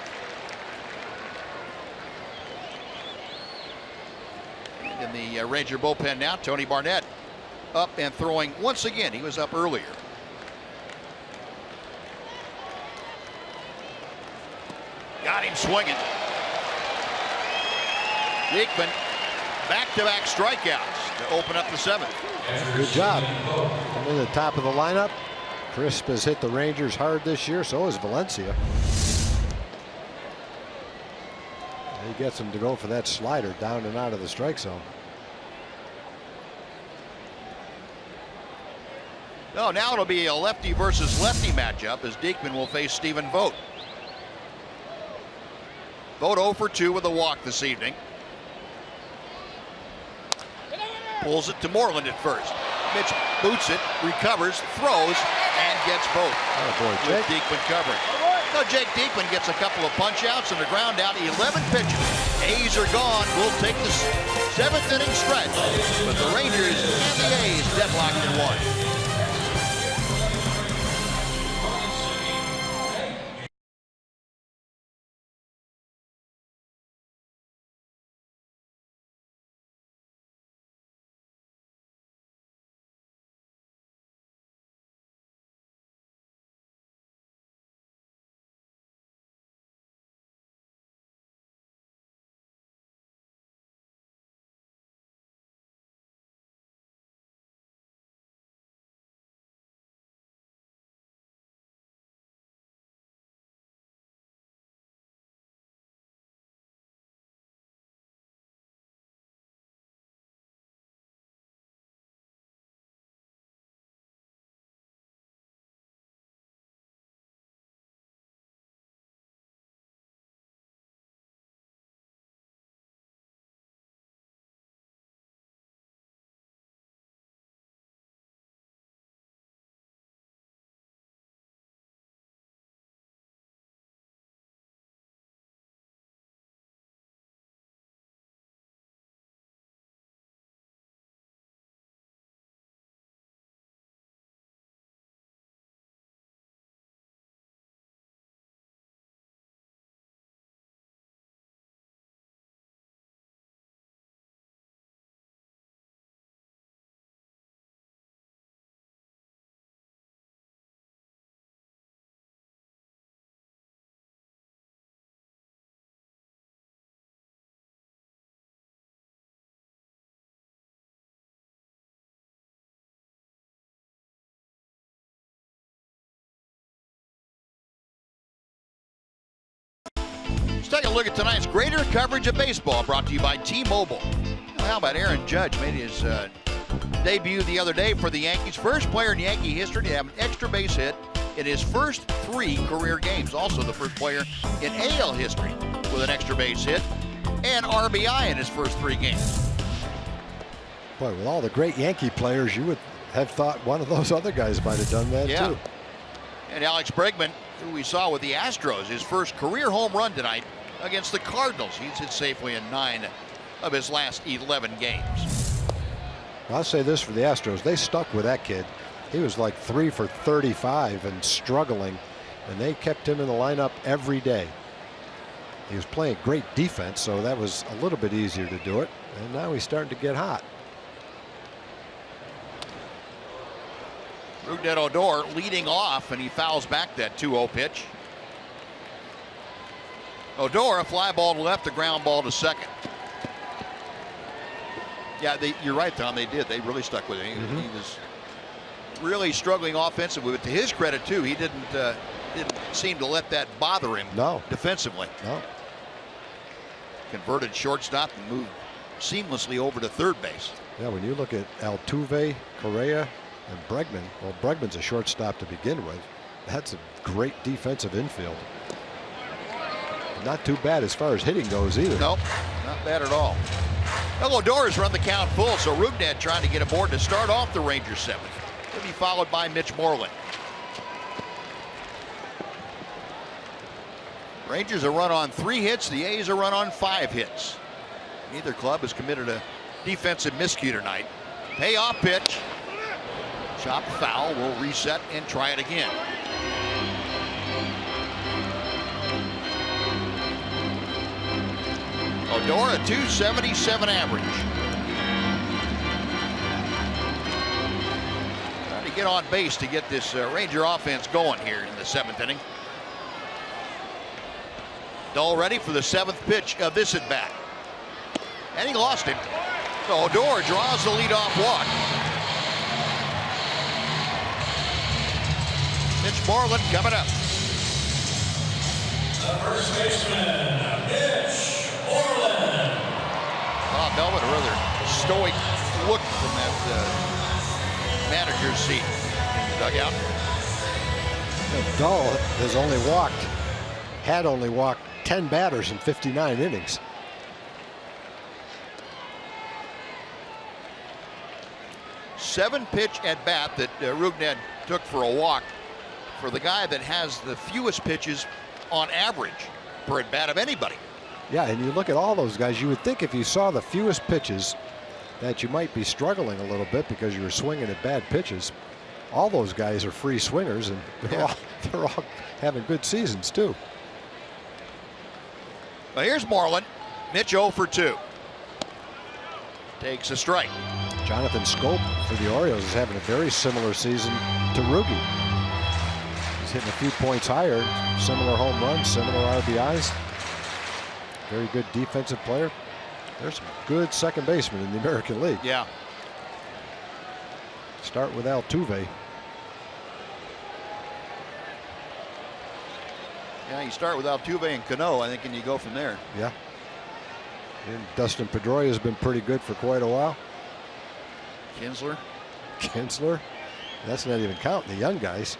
In the Ranger bullpen now, Tony Barnett up and throwing once again. He was up earlier. Got him swinging. Diekman, back-to-back strikeouts to open up the 7th. Good job. I'm in the top of the lineup. Crisp has hit the Rangers hard this year, so has Valencia. He gets him to go for that slider down and out of the strike zone. No, now it'll be a lefty versus lefty matchup as Diekman will face Stephen Vogt. Vogt 0 for 2 with a walk this evening. Pulls it to Moreland at first. Mitch boots it, recovers, throws, and gets Vogt. Oh boy, with Jake. Diekman covering. No, Jake Diekman gets a couple of punch outs and a ground out. 11 pitches. A's are gone. We'll take the 7th inning stretch. But the Rangers and the A's deadlocked in 1. Let's take a look at tonight's greater coverage of baseball, brought to you by T-Mobile. How about Aaron Judge made his debut the other day for the Yankees. First player in Yankee history to have an extra base hit in his first 3 career games. Also the first player in AL history with an extra base hit and RBI in his first 3 games. Boy, with all the great Yankee players, you would have thought one of those other guys might have done that too. And Alex Bregman, who we saw with the Astros, his first career home run tonight against the Cardinals. He's hit safely in 9 of his last 11 games. I'll say this for the Astros. They stuck with that kid. He was like 3 for 35 and struggling, and they kept him in the lineup every day. He was playing great defense, so that was a little bit easier to do it. And now he's starting to get hot. Rougned Odor leading off, and he fouls back that 2-0 pitch. Odor, a fly ball to left, a ground ball to second. Yeah, you're right, Tom. They did. They really stuck with him. He was really struggling offensively, but to his credit too, he didn't seem to let that bother him. No. Defensively. No. Converted shortstop and moved seamlessly over to third base. Yeah, when you look at Altuve, Correa, and Bregman, well, Bregman's a shortstop to begin with. That's a great defensive infield. Not too bad as far as hitting goes either. Nope, not bad at all. Well, Odor's run the count full, so Rougned trying to get aboard to start off the Rangers 7th. He'll be followed by Mitch Moreland. Rangers a run on 3 hits. The A's a run on 5 hits. Neither club has committed a defensive miscue tonight. Payoff pitch. Chop foul. Will reset and try it again. Odor a .277 average. Trying to get on base to get this Ranger offense going here in the 7th inning. Dahl ready for the 7th pitch of this at bat. And he lost him. So Odor draws the leadoff walk. Mitch Moreland coming up. The first baseman, Mitch Moreland. Bob Melvin, a rather stoic look from that manager's seat. Dugout. Dahl had only walked 10 batters in 59 innings. Seven pitch at bat that Rougned took for a walk for the guy that has the fewest pitches on average per at bat of anybody. Yeah, and you look at all those guys, you would think if you saw the fewest pitches that you might be struggling a little bit because you were swinging at bad pitches. All those guys are free swingers, and they're all having good seasons too. Well, here's Moreland. Mitch 0 for 2. Takes a strike. Jonathan Scope for the Orioles is having a very similar season to Rugi. He's hitting a few points higher, similar home runs, similar RBIs. Very good defensive player. There's some good second basemen in the American League. Yeah. Start with Altuve. Yeah, you start with Altuve and Cano, I think, and you go from there. Yeah. And Dustin Pedroia has been pretty good for quite a while. Kinsler. That's not even counting the young guys.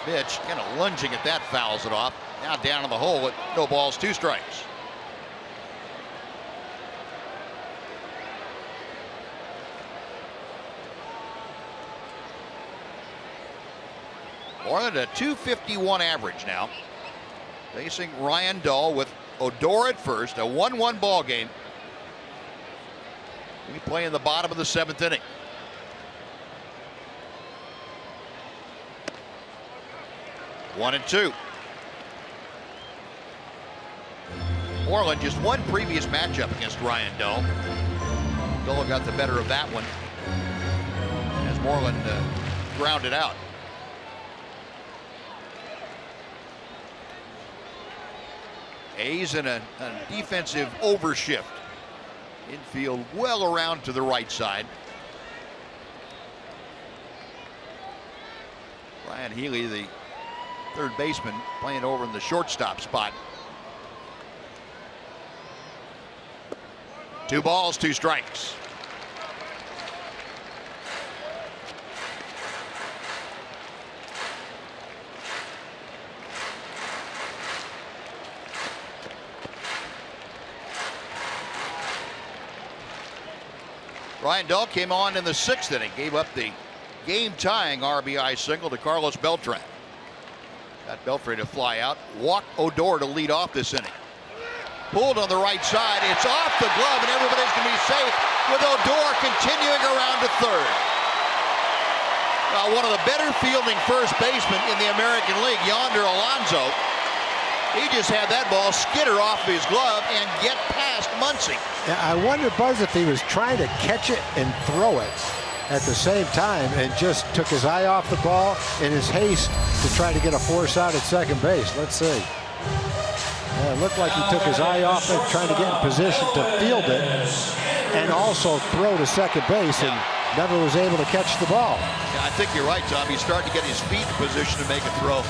Mitch kind of lunging at that, fouls it off. Now down in the hole with no balls, 2 strikes. Moreland a .251 average now. Facing Ryan Dahl with Odor at first, a 1-1 ball game. We play in the bottom of the 7th inning. One and 2. Moreland just one previous matchup against Ryan Dahl. Dahl got the better of that one as Moreland grounded out. A's in a defensive overshift. Infield well around to the right side. Ryan Healy, the third baseman, playing over in the shortstop spot. 2 balls, 2 strikes. Ryan Dahl came on in the 6th inning, gave up the game-tying RBI single to Carlos Beltran. Got Beltran to fly out, walked Odor to lead off this inning. Pulled on the right side, it's off the glove, and everybody's going to be safe with Odor continuing around to third. One of the better fielding first basemen in the American League, Yonder Alonso. He just had that ball skitter off of his glove and get past Muncy. Yeah, I wonder, Buzz, if he was trying to catch it and throw it at the same time and just took his eye off the ball in his haste to try to get a force out at second base. Let's see. Yeah, it looked like he took his eye off it, trying to get in position to field it and also throw to second base, and never was able to catch the ball. Yeah, I think you're right, Tom. He's starting to get his feet in position to make a throw.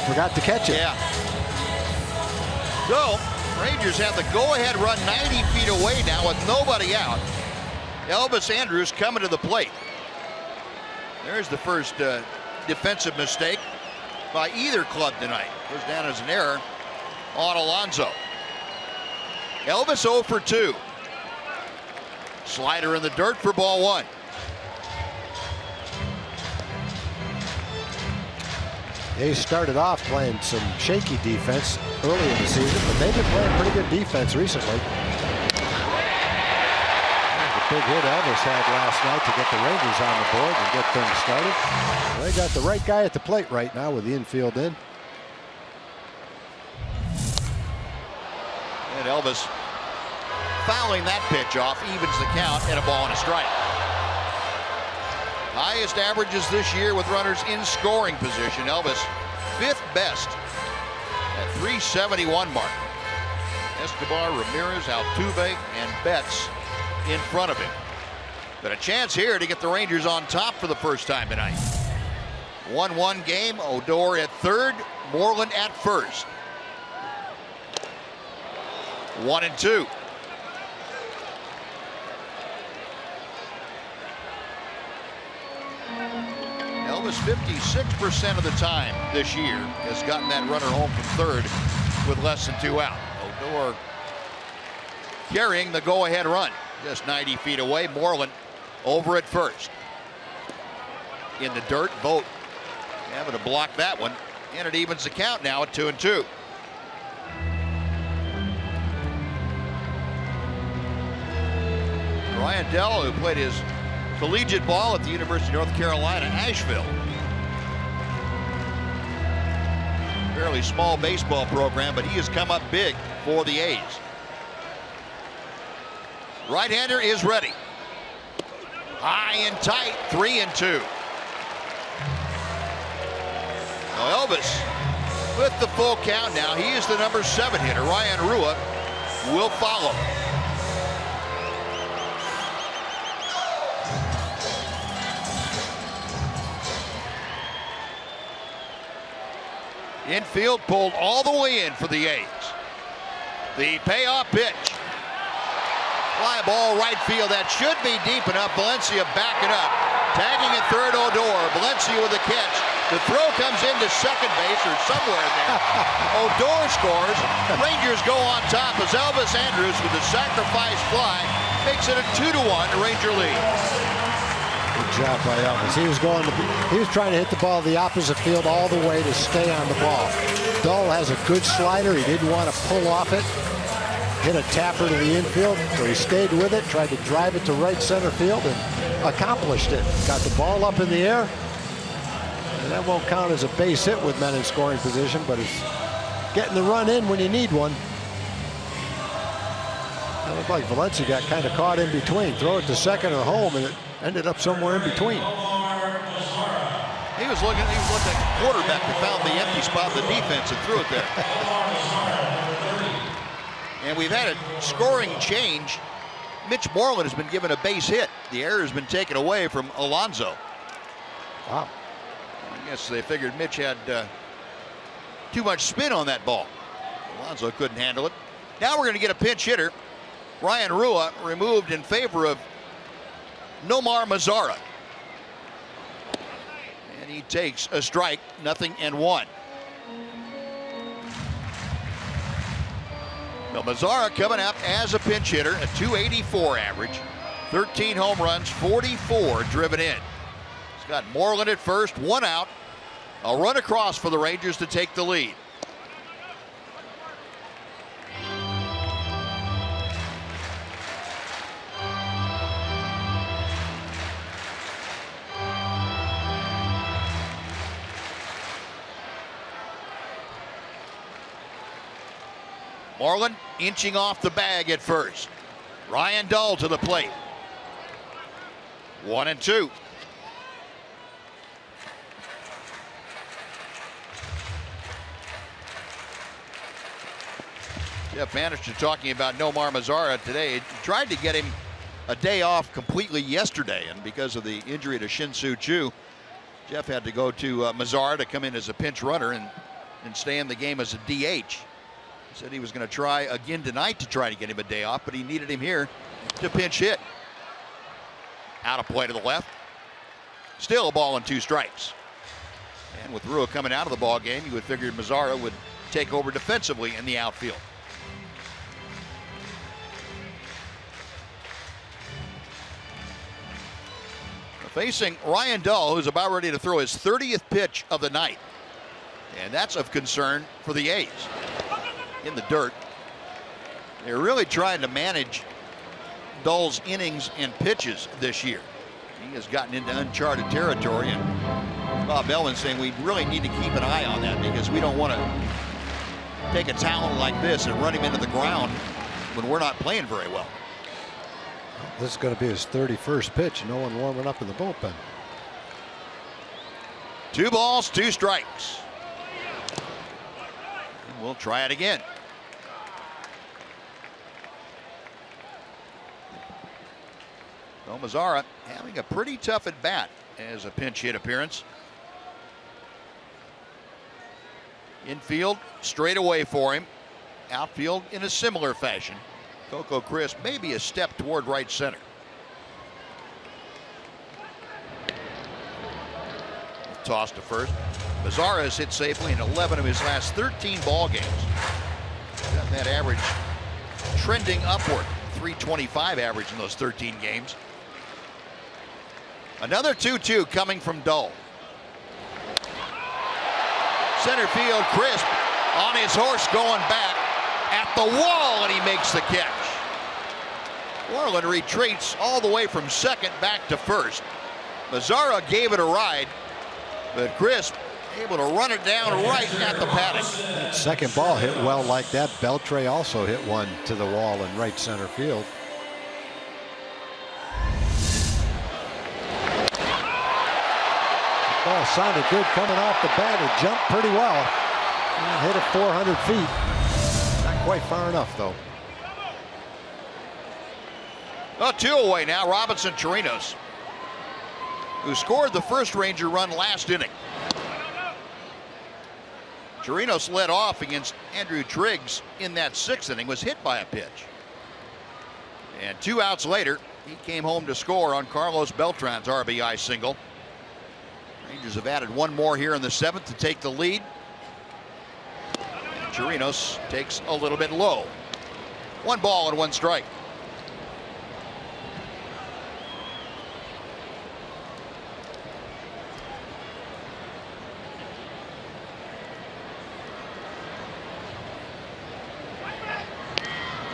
Forgot to catch it. Yeah. So, Rangers have the go-ahead run 90 feet away now with nobody out. Elvis Andrus coming to the plate. There's the first defensive mistake by either club tonight. Goes down as an error on Alonso. Elvis 0 for 2. Slider in the dirt for ball one. They started off playing some shaky defense early in the season, but they've been playing pretty good defense recently. The big hit Elvis had last night to get the Rangers on the board and get things started. They got the right guy at the plate right now with the infield in. And Elvis fouling that pitch off evens the count and a ball and a strike. Highest averages this year with runners in scoring position. Elvis, 5th best at 371 mark. Escobar, Ramirez, Altuve, and Betts in front of him. But a chance here to get the Rangers on top for the first time tonight. 1-1 game. Odor at third, Moreland at first. 1-2. Elvis 56% of the time this year has gotten that runner home from third with less than 2 out. Odor carrying the go-ahead run just 90 feet away. Moreland over at first. In the dirt, Vogt having to block that one, and it evens the count now at 2-2. Ryan Dell, who played his collegiate ball at the University of North Carolina, Asheville. Fairly small baseball program, but he has come up big for the A's. Right-hander is ready. High and tight, 3-2. Now Elvis with the full count now. He is the number 7 hitter. Ryan Rua will follow. Infield pulled all the way in for the A's. The payoff pitch. Fly ball right field. That should be deep enough. Valencia backing up. Tagging at third, Odor. Valencia with the catch. The throw comes into second base or somewhere in there. Odor scores. Rangers go on top as Elvis Andrus with the sacrifice fly makes it a 2-1 Ranger lead. Good job by Elvis. He was trying to hit the ball the opposite field all the way to stay on the ball. Dull has a good slider. He didn't want to pull off it. Hit a tapper to the infield, so he stayed with it, tried to drive it to right center field, and accomplished it. Got the ball up in the air, and that won't count as a base hit with men in scoring position, but it's getting the run in when you need one. It looked like Valencia got kind of caught in between. Throw it to second or home, and it ended up somewhere in between. He was looking at the quarterback who found the empty spot in the defense and threw it there. And we've had a scoring change. Mitch Moreland has been given a base hit. The error has been taken away from Alonso. Wow. I guess they figured Mitch had too much spin on that ball. Alonso couldn't handle it. Now we're going to get a pinch hitter. Ryan Rua removed in favor of Nomar Mazara. And he takes a strike, 0-1. Well, Mazara coming up as a pinch hitter, a .284 average, 13 home runs, 44 driven in. He's got Moreland at first, 1 out. A run across for the Rangers to take the lead. Moreland inching off the bag at first. Ryan Dull to the plate. 1-2. Jeff Bannister talking about Nomar Mazara today. Tried to get him a day off completely yesterday, and because of the injury to Shin-Soo Choo, Jeff had to go to Mazara to come in as a pinch runner and stay in the game as a DH. He said he was going to try again tonight to try to get him a day off, but he needed him here to pinch hit. Out of play to the left. Still a ball and 2 strikes. And with Rua coming out of the ball game, you would figure Mazara would take over defensively in the outfield. Facing Ryan Dull, who's about ready to throw his 30th pitch of the night. And that's of concern for the A's. In the dirt. They're really trying to manage Dull's innings and pitches this year. He has gotten into uncharted territory, and Bob Melvin saying we really need to keep an eye on that because we don't want to take a talent like this and run him into the ground when we're not playing very well. This is going to be his 31st pitch. No one warming up in the bullpen. 2 balls, 2 strikes. And we'll try it again. So Mazara having a pretty tough at bat as a pinch hit appearance. Infield straight away for him. Outfield in a similar fashion. Coco Crisp maybe a step toward right center. Toss to first. Mazara has hit safely in 11 of his last 13 ball games. Got that average trending upward. 325 average in those 13 games. Another 2-2 coming from Dull. Center field, Crisp on his horse going back at the wall, and he makes the catch. Moreland retreats all the way from second back to first. Mazara gave it a ride, but Crisp able to run it down right at the paddock. That second ball hit well like that. Beltre also hit one to the wall in right center field. Ball sounded good coming off the bat. It jumped pretty well. Hit it 400 feet. Not quite far enough, though. Oh, 2 away now. Robinson Chirinos, who scored the first Ranger run last inning. Chirinos led off against Andrew Triggs in that 6th inning, was hit by a pitch. And 2 outs later, he came home to score on Carlos Beltran's RBI single. Rangers have added 1 more here in the 7th to take the lead. And Chirinos takes a little bit low. 1 ball and 1 strike.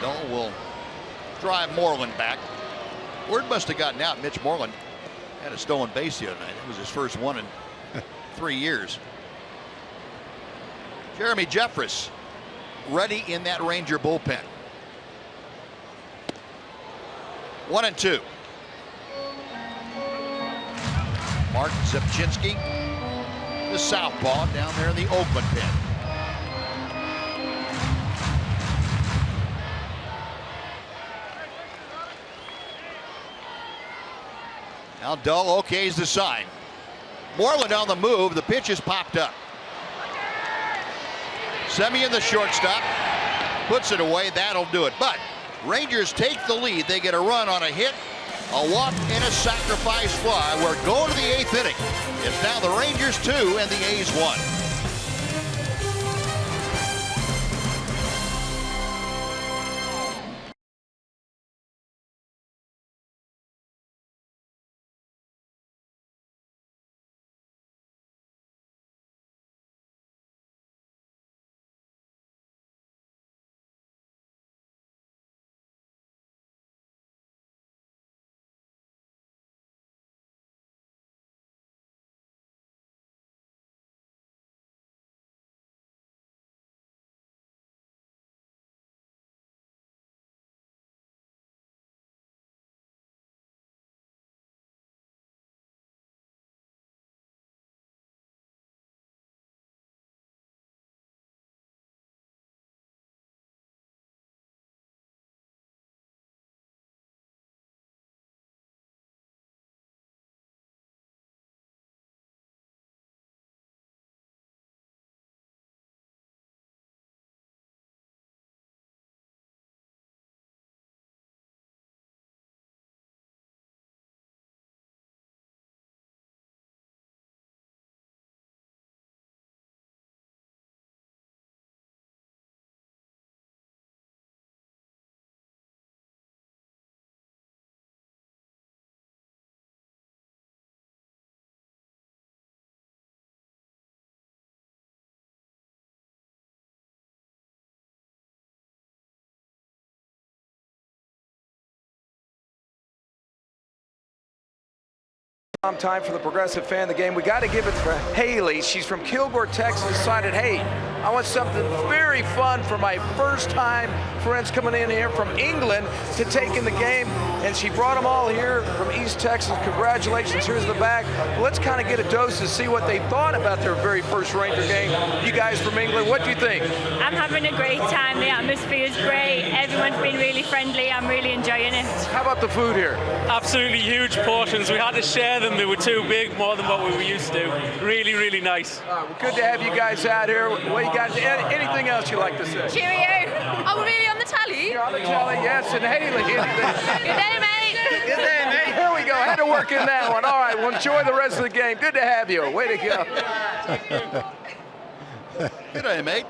Dull will drive Moreland back. Word must have gotten out. Mitch Moreland had a stolen base the other night. It was his first one in 3 years. Jeremy Jeffress ready in that Ranger bullpen. 1-2. Mark Zepchinski, the southpaw down there in the Oakland pen. Now Dull okays the sign. Moreland on the move. The pitch is popped up. Semien, the shortstop, puts it away. That'll do it. But Rangers take the lead. They get a run on a hit, a walk, and a sacrifice fly. We're going to the 8th inning. It's now the Rangers 2 and the A's 1. Time for the Progressive Fan of the Game. We got to give it to Haley. She's from Kilgore, Texas. Decided, hey, I want something very fun for my first-time friends coming in here from England to take in the game, and she brought them all here from East Texas. Congratulations. Here's the bag. Let's kind of get a dose to see what they thought about their very first Ranger game. You guys from England, what do you think? I'm having a great time. The atmosphere is great. Everyone's been really friendly. I'm really enjoying it. How about the food here? Absolutely huge portions. We had to share them. They were too big, more than what we were used to. Really, really nice. Well, good to have you guys out here. What you guys? Anything else you like to say? Cheerio. Oh, we're really on the tally? You're on the tally, yes. And Haley. Good day, mate. Good day, mate. Here we go. Had to work in that one. All right. Well, enjoy the rest of the game. Good to have you. Way to go. Good day, mate.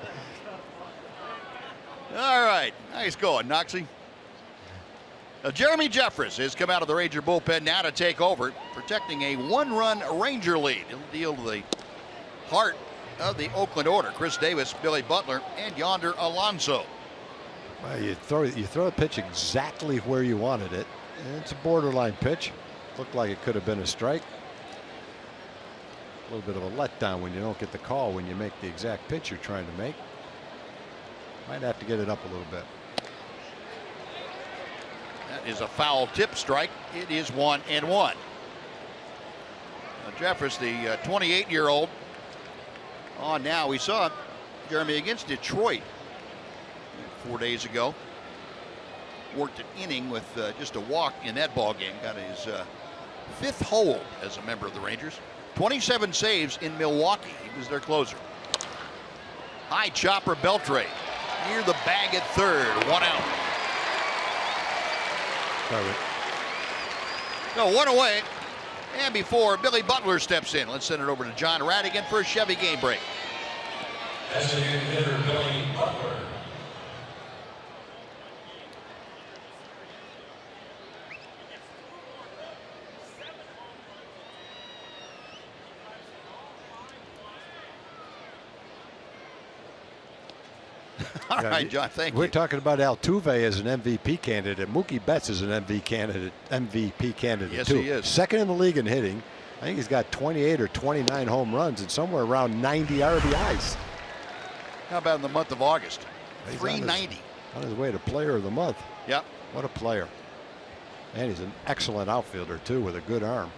All right. Nice going, Noxie. Jeremy Jeffress has come out of the Ranger bullpen now to take over, protecting a one-run Ranger lead. He'll deal to the heart of the Oakland order: Chris Davis, Billy Butler, and Yonder Alonso. Well, you throw the pitch exactly where you wanted it. And it's a borderline pitch. Looked like it could have been a strike. A little bit of a letdown when you don't get the call when you make the exact pitch you're trying to make. Might have to get it up a little bit. That is a foul tip strike. It is 1-1. Jeffress, the 28-year-old, on now. We saw Jeremy against Detroit 4 days ago. Worked an inning with just a walk in that ball game. Got his fifth hold as a member of the Rangers. 27 saves in Milwaukee. He was their closer. High chopper Beltre near the bag at third. 1 out. No, 1 away. And before Billy Butler steps in, let's send it over to John Radigan for a Chevy game break. Designated hitter Billy Butler. All right, John, thank you. We're talking about Altuve as an MVP candidate. Mookie Betts is an MVP candidate Yes, too. he is. Second in the league in hitting. I think he's got 28 or 29 home runs and somewhere around 90 RBIs. How about in the month of August? He's 390. On his way to player of the month. Yep. What a player. And he's an excellent outfielder too, with a good arm.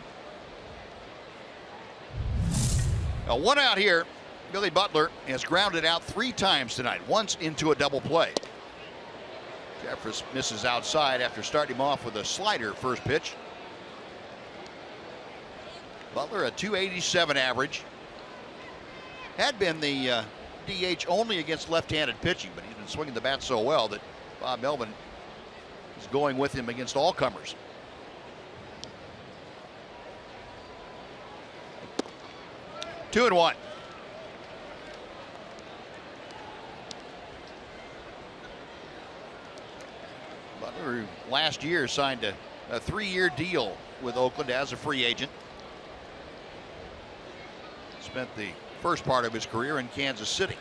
Now 1 out here. Billy Butler has grounded out 3 times tonight, once into a double play. Jeffress misses outside after starting him off with a slider first pitch. Butler a .287 average. Had been the DH only against left-handed pitching, but he's been swinging the bat so well that Bob Melvin is going with him against all comers. Two and 1. Butler last year signed a 3-year deal with Oakland as a free agent. Spent the first part of his career in Kansas City.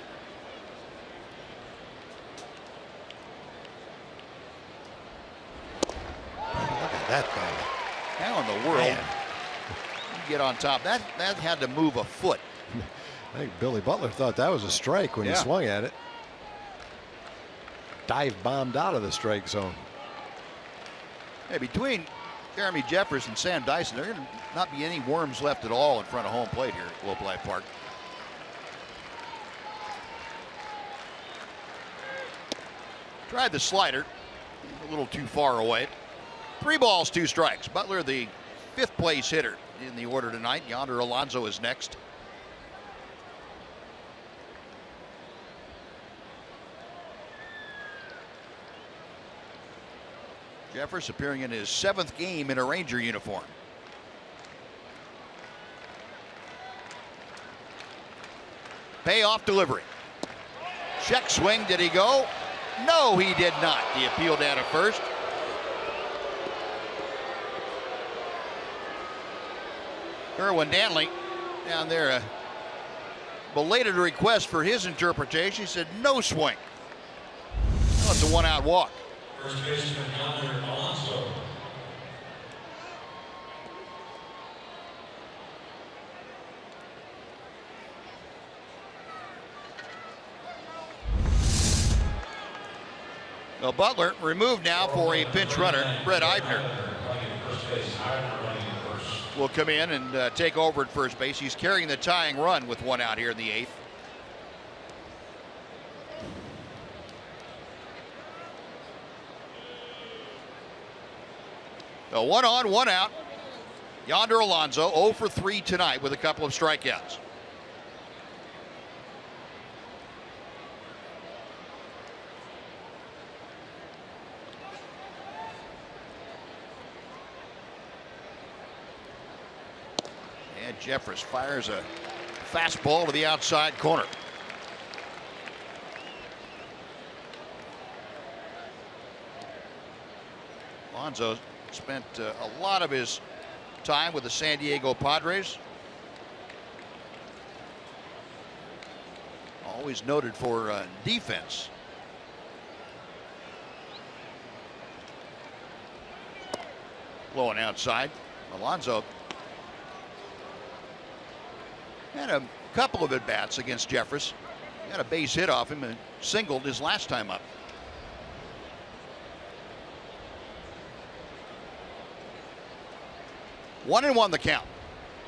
Look at that thing. How in the world you get on top? That had to move a foot. I think Billy Butler thought that was a strike when he swung at it. Dive bombed out of the strike zone. Hey, between Jeremy Jeffress and Sam Dyson, there are going to not be any worms left at all in front of home plate here at Globe Life Park. Tried the slider, a little too far away. 3 balls, 2 strikes. Butler, the 5th place hitter in the order tonight. Yonder Alonso is next. Jeffress appearing in his 7th game in a Ranger uniform. Payoff delivery. Check swing. Did he go? No, he did not. The appeal down at first. Irwin Danley down there. A belated request for his interpretation. He said no swing. Well, it's a 1-out walk. First baseman Yonder Alonso. Well, Butler removed now for a pinch runner. Brett Eibner will come in and take over at first base. He's carrying the tying run with one out here in the 8th. So 1 on, 1 out. Yonder Alonso 0 for 3 tonight with a couple of strikeouts. And Jeffress fires a fastball to the outside corner. Alonso spent a lot of his time with the San Diego Padres. Always noted for defense. Blowing outside. Alonso had a couple of at-bats against Jeffress. Got a base hit off him and singled his last time up. One and one the count.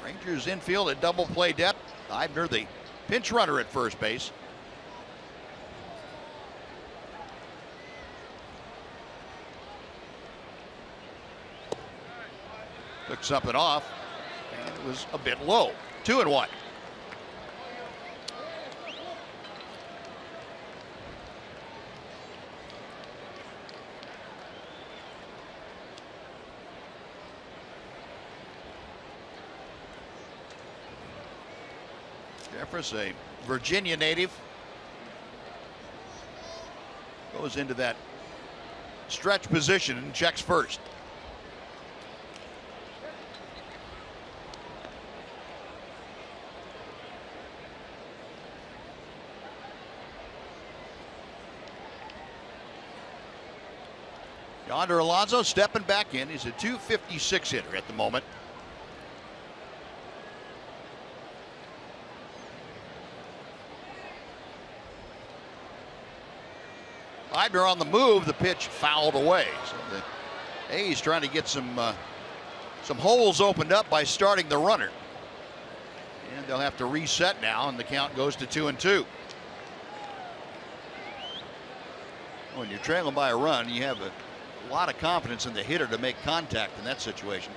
Rangers infield at double play depth. Eibner, the pinch runner at first base. Took something off, and it was a bit low. 2 and 1. Jeffress, a Virginia native, goes into that stretch position and checks first. Yonder Alonso stepping back in. He's a .256 hitter at the moment. Eibner on the move. The pitch fouled away. So the A's trying to get some holes opened up by starting the runner. And they'll have to reset now, and the count goes to 2 and 2. When you're trailing by a run, you have a lot of confidence in the hitter to make contact in that situation.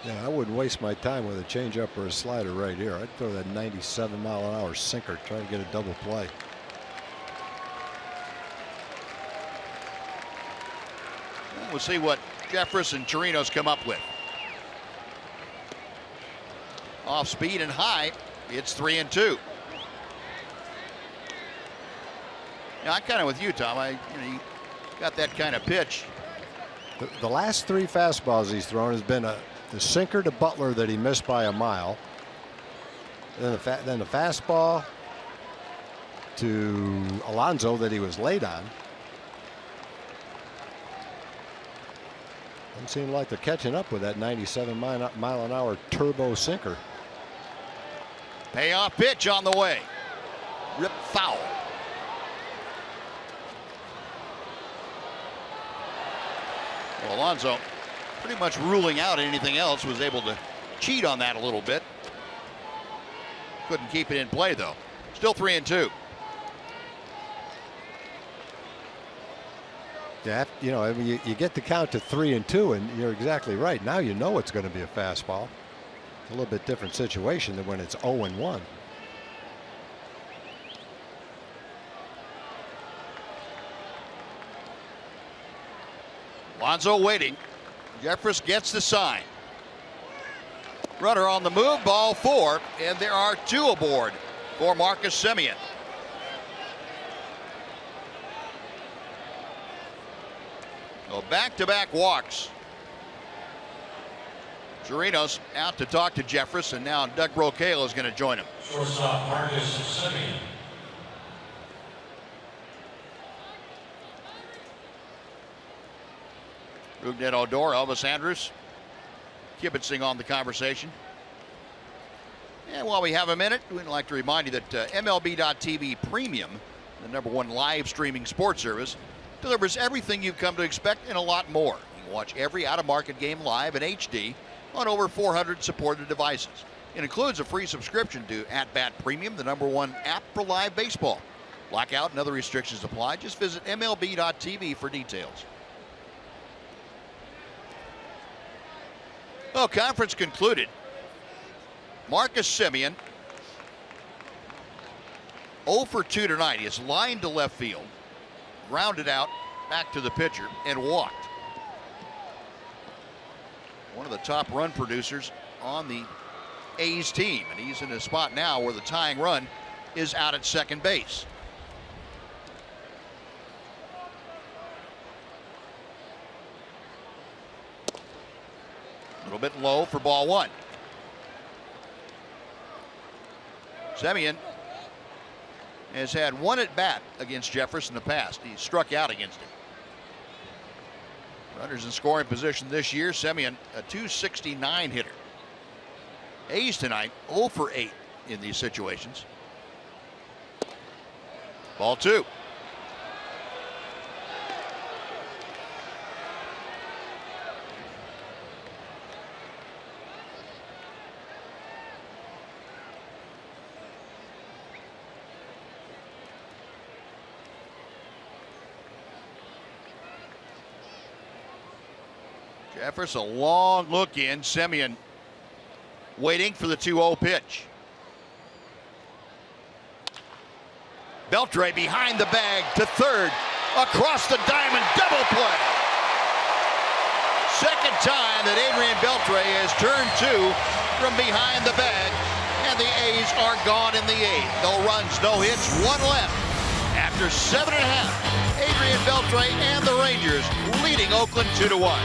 Yeah, I wouldn't waste my time with a changeup or a slider right here. I'd throw that 97-mile-an-hour sinker, try to get a double play. We'll see what Jeffress and Chirinos come up with. Off speed and high, it's 3 and 2. Yeah, I'm kind of with you, Tom. He got that kind of pitch. The last 3 fastballs he's thrown has been the sinker to Butler that he missed by a mile. Then the fastball to Alonso that he was late on. Doesn't seem like they're catching up with that 97-mile-an-hour turbo sinker. Payoff pitch on the way. Rip foul. Well, Alonso pretty much ruling out anything else, was able to cheat on that a little bit. Couldn't keep it in play though. Still 3 and 2. Yeah, you know, I mean, you get the count to 3 and 2, and you're exactly right. Now you know it's going to be a fastball. It's a little bit different situation than when it's 0 and 1. Alonso waiting. Jeffress gets the sign. Runner on the move, ball 4, and there are 2 aboard for Marcus Semien. So back-to-back walks. Chirinos out to talk to Jeffress, and now Doug Brocail is going to join him. Shortstop Marcus Semien. Rougned Odor, Elvis Andrus kibitzing on the conversation. And while we have a minute, we'd like to remind you that MLB.TV Premium, the #1 live streaming sports service, delivers everything you've come to expect and a lot more. You can watch every out-of-market game live in HD on over 400 supported devices. It includes a free subscription to At Bat Premium, the #1 app for live baseball. Blackout and other restrictions apply. Just visit MLB.tv for details. Well, conference concluded. Marcus Semien, 0 for 2 tonight. He is lined to left field, grounded out back to the pitcher, and walked. One of the top run producers on the A's team, and he's in a spot now where the tying run is out at second base. A little bit low for ball one. Semien has had one at bat against Jeffress in the past. He struck out against him. Runners in scoring position this year. Semien, a .269 hitter. A's tonight 0 for 8 in these situations. Ball two. Jeffress, a long look in. Semien waiting for the 2-0 pitch. Beltre behind the bag to third, across the diamond, double play. Second time that Adrian Beltre has turned two from behind the bag, and the A's are gone in the eighth. No runs, no hits, one left. After 7.5, Adrian Beltre and the Rangers leading Oakland 2-1.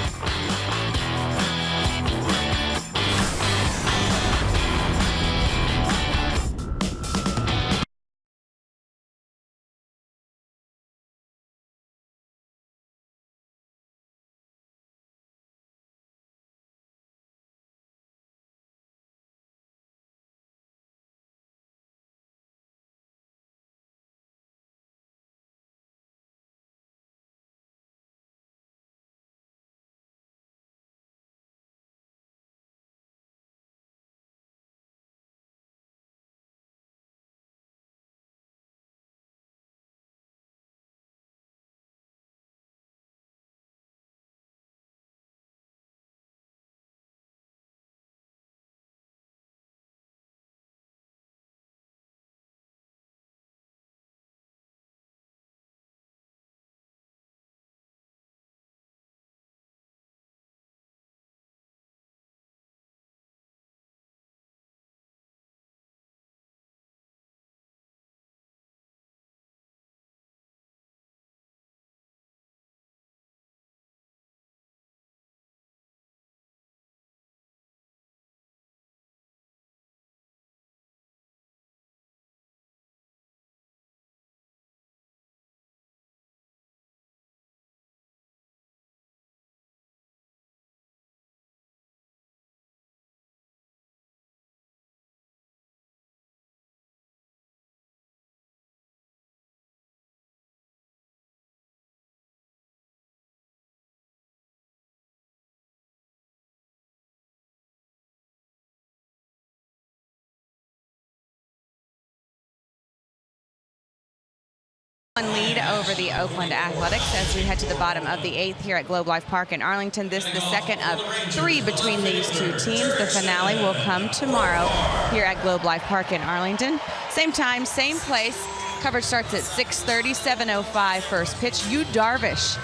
Lead over the Oakland Athletics as we head to the bottom of the eighth here at Globe Life Park in Arlington. This is the second of 3 between these two teams. The finale will come tomorrow here at Globe Life Park in Arlington. Same time, same place. Coverage starts at 6:30, 7:05 first pitch. Yu Darvish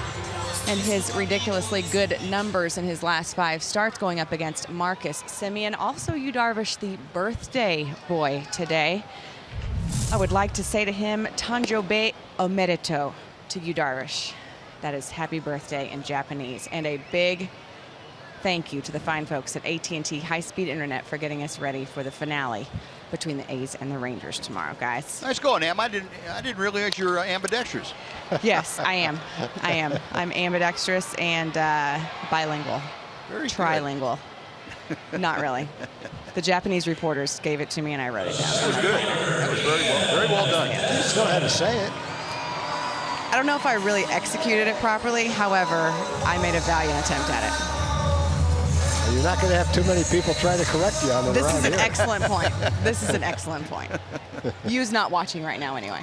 and his ridiculously good numbers in his last 5 starts going up against Marcus Semien. Also Yu Darvish, the birthday boy today. I would like to say to him, Tanjobe Omerito to Yu Darvish. That is happy birthday in Japanese. And a big thank you to the fine folks at AT High-Speed Internet for getting us ready for the finale between the A's and the Rangers tomorrow, guys. Nice going, Am. I didn't realize you were ambidextrous. Yes, I am. I'm ambidextrous and bilingual. Very trilingual. Not really. The Japanese reporters gave it to me and I wrote it down. That was good. That was very well done. You just don't have to say it. I don't know if I really executed it properly. However, I made a valiant attempt at it. Well, you're not going to have too many people try to correct you on it. This is an excellent point. This is an excellent point. You's not watching right now anyway.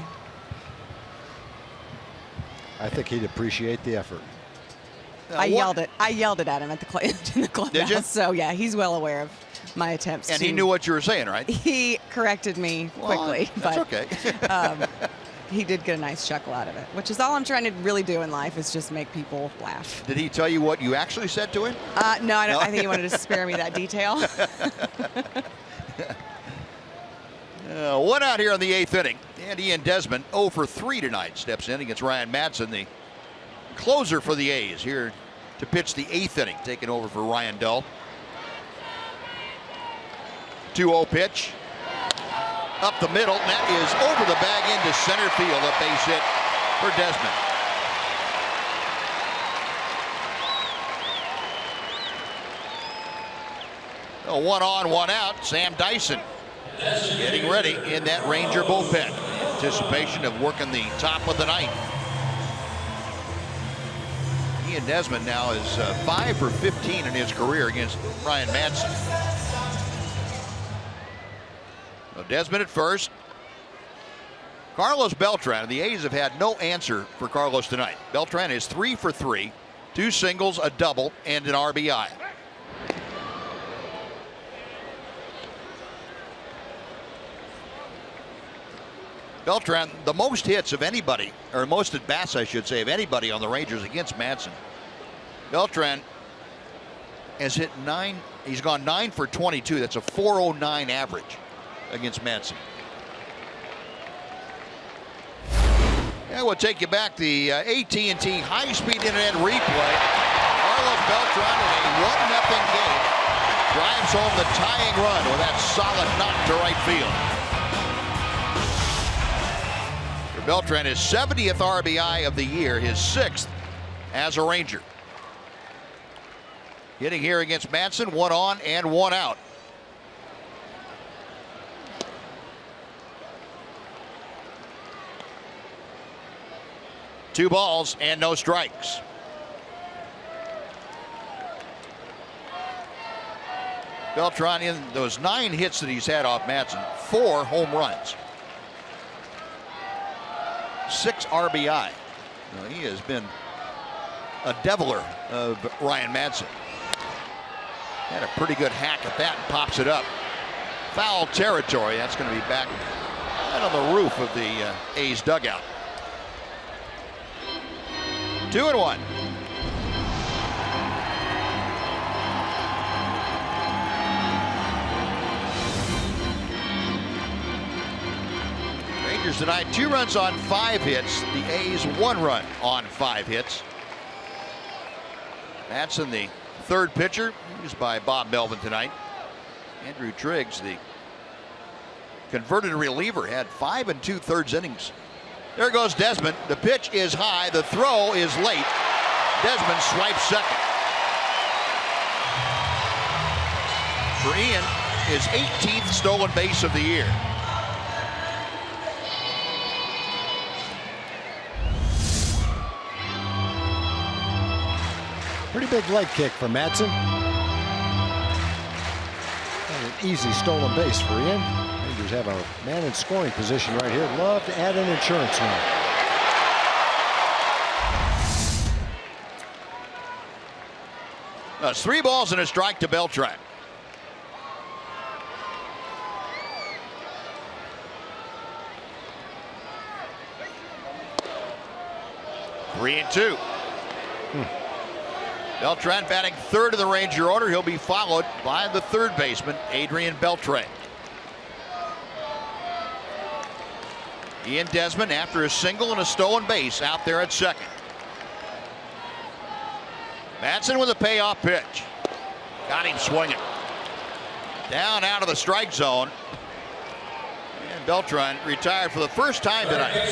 I think he'd appreciate the effort. I yelled it at him at in the clubhouse. Did you? So yeah, he's well aware of my attempts. And he knew what you were saying, right? He corrected me quickly. That's but, okay. He did get a nice chuckle out of it, which is all I'm trying to really do in life, is just make people laugh. Did he tell you what you actually said to him? No, I don't. I think he wanted to spare me that detail. One out here in the 8th inning. And Ian Desmond 0 for 3 tonight. Steps in against Ryan Madsen, the closer for the A's, here to pitch the 8th inning, taking over for Ryan Dull. 2-0 pitch. Up the middle, and that is over the bag into center field. A base hit for Desmond. A 1 on, 1 out. Sam Dyson getting ready in that Ranger bullpen. Anticipation of working the top of the ninth. Ian Desmond now is 5 for 15 in his career against Ryan Madsen. So Desmond at first. Carlos Beltran. The A's have had no answer for Carlos tonight. Beltran is 3 for 3, 2 singles, a double, and an RBI. Beltran, the most hits of anybody, or most at bats, I should say, of anybody on the Rangers against Madsen. Beltran has hit 9. He's gone 9 for 22. That's a .409 average against Madsen. Yeah, we'll take you back to the AT&T high-speed internet replay. Carlos Beltran in a 1-0 game drives home the tying run with that solid knock to right field. For Beltran, his 70th RBI of the year, his 6th as a Ranger. Hitting here against Madsen, 1 on and 1 out. Two balls and no strikes. Beltran, in those 9 hits that he's had off Madsen, 4 home runs, 6 RBI. Well, he has been a deviler of Ryan Madsen. Had a pretty good hack at that and pops it up. Foul territory. That's going to be back right on the roof of the A's dugout. 2-1. Rangers tonight 2 runs on 5 hits. The A's 1 run on 5 hits. Madsen, the 3rd pitcher, used by Bob Melvin tonight. Andrew Triggs, the converted reliever, had 5 2/3 innings. There goes Desmond. The pitch is high. The throw is late. Desmond swipes second. For Ian, his 18th stolen base of the year. Pretty big leg kick for Madsen. And an easy stolen base for Ian. Rangers have a man in scoring position right here. Love to add an insurance now. That's 3 balls and a strike to Beltran. Three and 2. Beltran batting 3rd of the Ranger order. He'll be followed by the 3rd baseman, Adrian Beltre. Ian Desmond, after a single and a stolen base, out there at second. Madsen with a payoff pitch. Got him swinging. Down out of the strike zone. And Beltran retired for the first time tonight.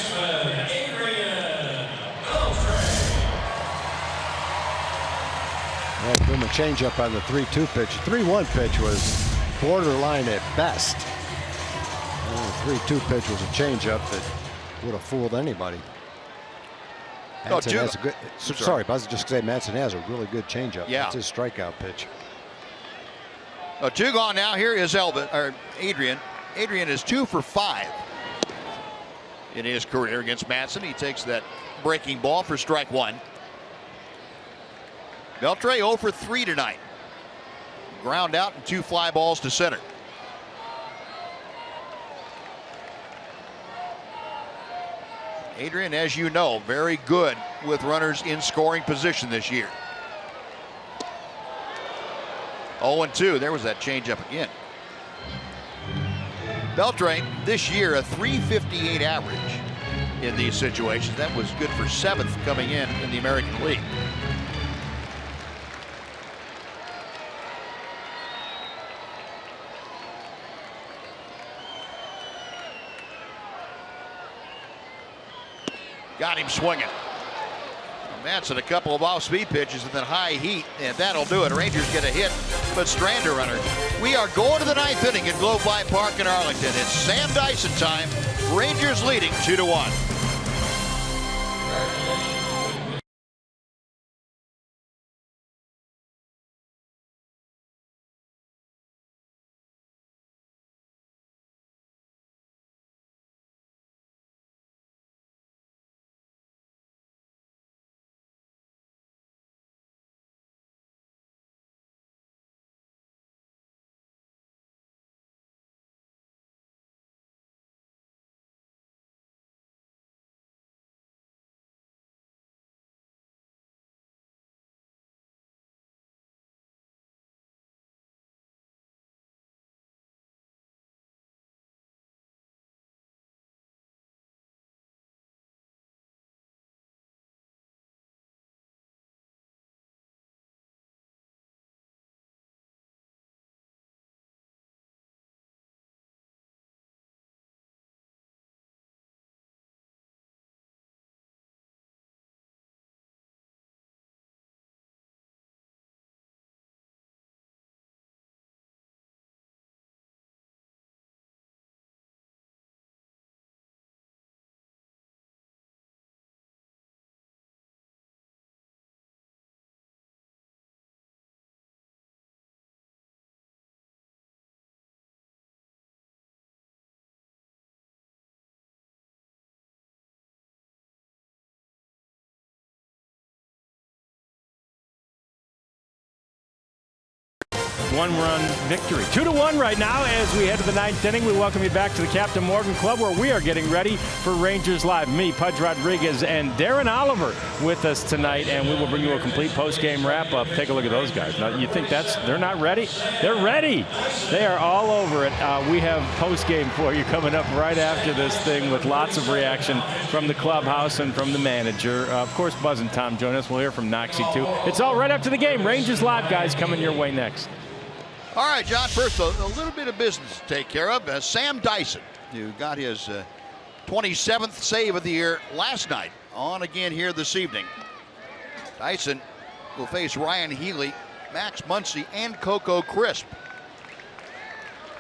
Well, threw him a changeup on the 3-2 pitch. 3-1 pitch was borderline at best. And the 3-2 pitch was a changeup that would have fooled anybody. Manson has a good. Sorry, I was just going to say Manson has a really good changeup. Yeah. That's his strikeout pitch. 2 gone now. Here is Adrian. Adrian is 2 for 5 in his career against Manson. He takes that breaking ball for strike 1. Beltre 0 for 3 tonight. Ground out and 2 fly balls to center. Adrian, as you know, very good with runners in scoring position this year. 0-2. There was that changeup again. Beltre this year a .358 average in these situations. That was good for 7th coming in the American League. Got him swinging. Manson a couple of off-speed pitches and then high heat, and that'll do it. Rangers get a hit, but strand a runner. We are going to the 9th inning at Globe Life Park in Arlington. It's Sam Dyson time. Rangers leading 2-1. One-run victory. 2-1 right now as we head to the 9th inning. We welcome you back to the Captain Morgan Club where we are getting ready for Rangers Live. Me, Pudge Rodriguez, and Darren Oliver with us tonight, and we will bring you a complete post-game wrap-up. Take a look at those guys. Now, you think they're not ready? They're ready. They are all over it. We have post-game for you coming up right after this thing with lots of reaction from the clubhouse and from the manager. Of course, Buzz and Tom join us. We'll hear from Noxie, too. It's all right after the game. Rangers Live, guys, coming your way next. All right, John, first a little bit of business to take care of. Sam Dyson, who got his 27th save of the year last night, on again here this evening. Dyson will face Ryan Healy, Max Muncy, and Coco Crisp.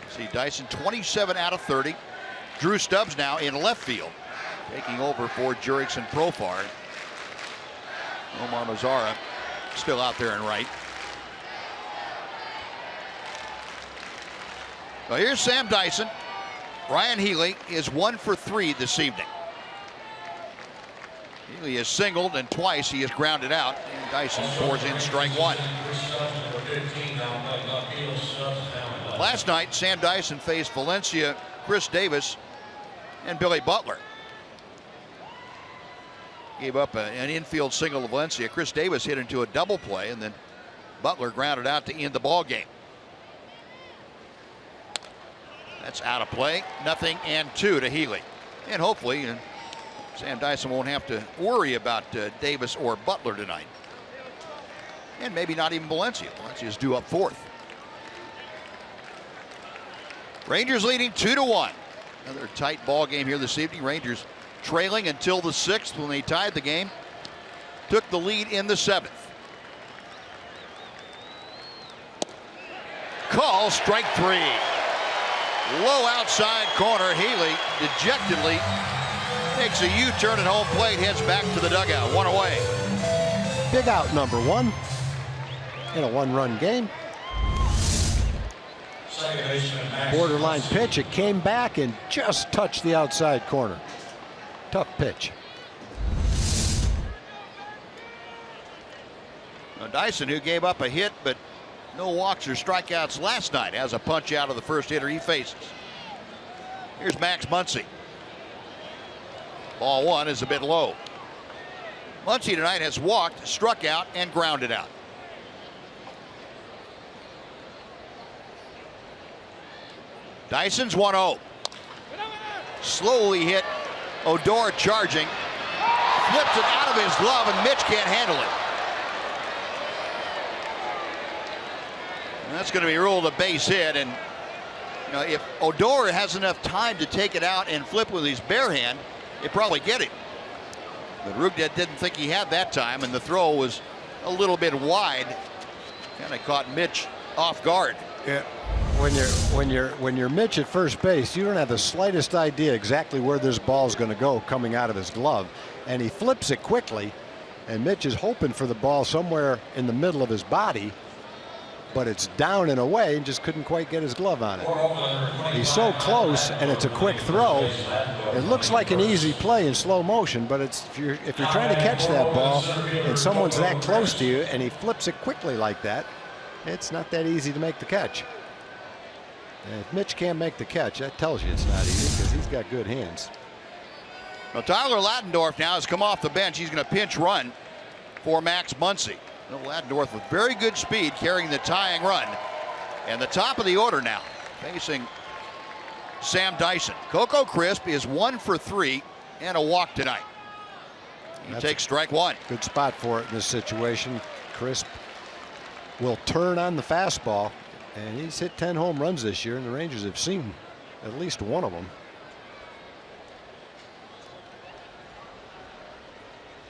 See Dyson 27 out of 30. Drew Stubbs now in left field, taking over for Jurickson Profar. Omar Mazara still out there in right. Well, here's Sam Dyson. Ryan Healy is 1 for 3 this evening. Healy has singled and twice he has grounded out, and Dyson pours in strike 1. Last night, Sam Dyson faced Valencia, Chris Davis, and Billy Butler. Gave up an infield single to Valencia. Chris Davis hit into a double play, and then Butler grounded out to end the ball game. That's out of play. 0-2 to Healy. And hopefully Sam Dyson won't have to worry about Davis or Butler tonight. And maybe not even Valencia. Valencia's due up 4th. Rangers leading 2-1. Another tight ball game here this evening. Rangers trailing until the 6th when they tied the game. Took the lead in the 7th. Call strike 3. Low outside corner. Healy dejectedly Takes a U-turn at home plate, heads back to the dugout. 1 away. Big out number 1 in a 1-run game. Borderline pitch. It came back and just touched the outside corner. Tough pitch. Now Dyson, who gave up a hit but no walks or strikeouts last night, has a punch out of the first hitter he faces. Here's Max Muncy. Ball 1 is a bit low. Muncy tonight has walked, struck out, and grounded out. Dyson's 1-0. Slowly hit. Odor charging. Flips it out of his glove, and Mitch can't handle it. And that's going to be ruled a base hit. And you know, if Odor has enough time to take it out and flip with his bare hand, he'd probably get it. But Rugdet didn't think he had that time, and the throw was a little bit wide. Kind of caught Mitch off guard. Yeah. When you're Mitch at first base, you don't have the slightest idea exactly where this ball is going to go coming out of his glove, and he flips it quickly, and Mitch is hoping for the ball somewhere in the middle of his body, but it's down and away and just couldn't quite get his glove on it. He's so close, and it's a quick throw. It looks like an easy play in slow motion, but it's if you're trying to catch that ball and someone's that close to you and he flips it quickly like that, it's not that easy to make the catch. And if Mitch can't make the catch, that tells you it's not easy, because he's got good hands. Well, Tyler Ladendorf now has come off the bench. He's going to pinch run for Max Muncy. Ladendorf with very good speed carrying the tying run. And the top of the order now facing Sam Dyson. Coco Crisp is 1 for 3 and a walk tonight. He takes strike 1. Good spot for it in this situation. Crisp will turn on the fastball, and he's hit 10 home runs this year, and the Rangers have seen at least one of them.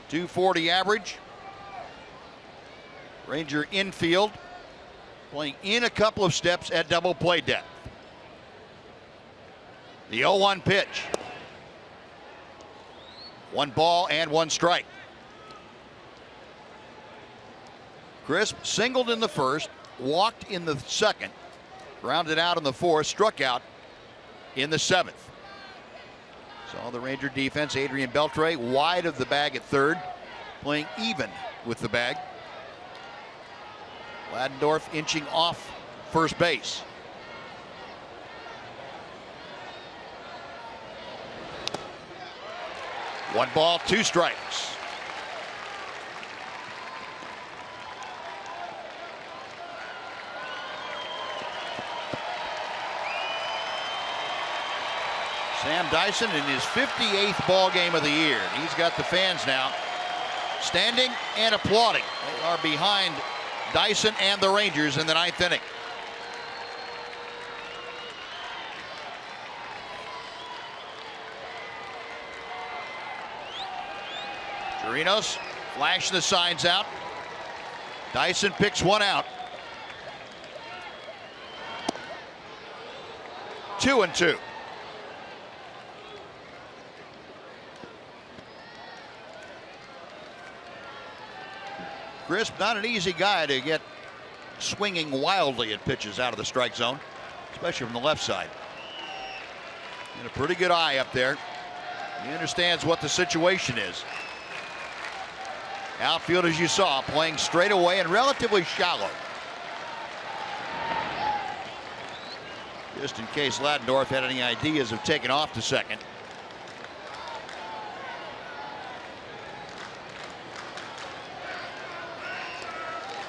.240 average. Ranger infield playing in a couple of steps at double play depth. The 0-1 pitch. 1 ball and 1 strike. Crisp singled in the first, walked in the second, grounded out in the fourth, struck out in the 7th. Saw the Ranger defense. Adrian Beltre wide of the bag at third, playing even with the bag. Ladendorf inching off first base. One ball, 2 strikes. Sam Dyson in his 58th ball game of the year. He's got the fans now standing and applauding. They are behind Dyson and the Rangers in the 9th inning. Chirinos flashing the signs out. Dyson picks 1 out. 2-2. Crisp, not an easy guy to get swinging wildly at pitches out of the strike zone, especially from the left side. And a pretty good eye up there. He understands what the situation is. Outfield, as you saw, playing straight away and relatively shallow. Just in case Ladendorf had any ideas of taking off to second.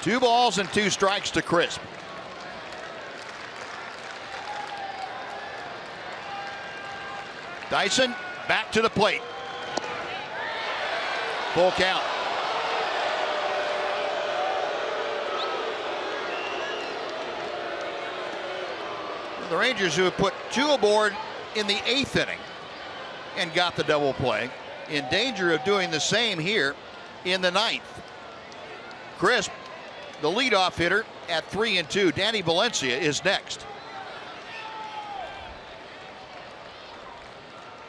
Two balls and 2 strikes to Crisp. Dyson back to the plate. Full count. The Rangers, who have put 2 aboard in the 8th inning and got the double play, in danger of doing the same here in the 9th. Crisp, the leadoff hitter, at 3-2. Danny Valencia is next.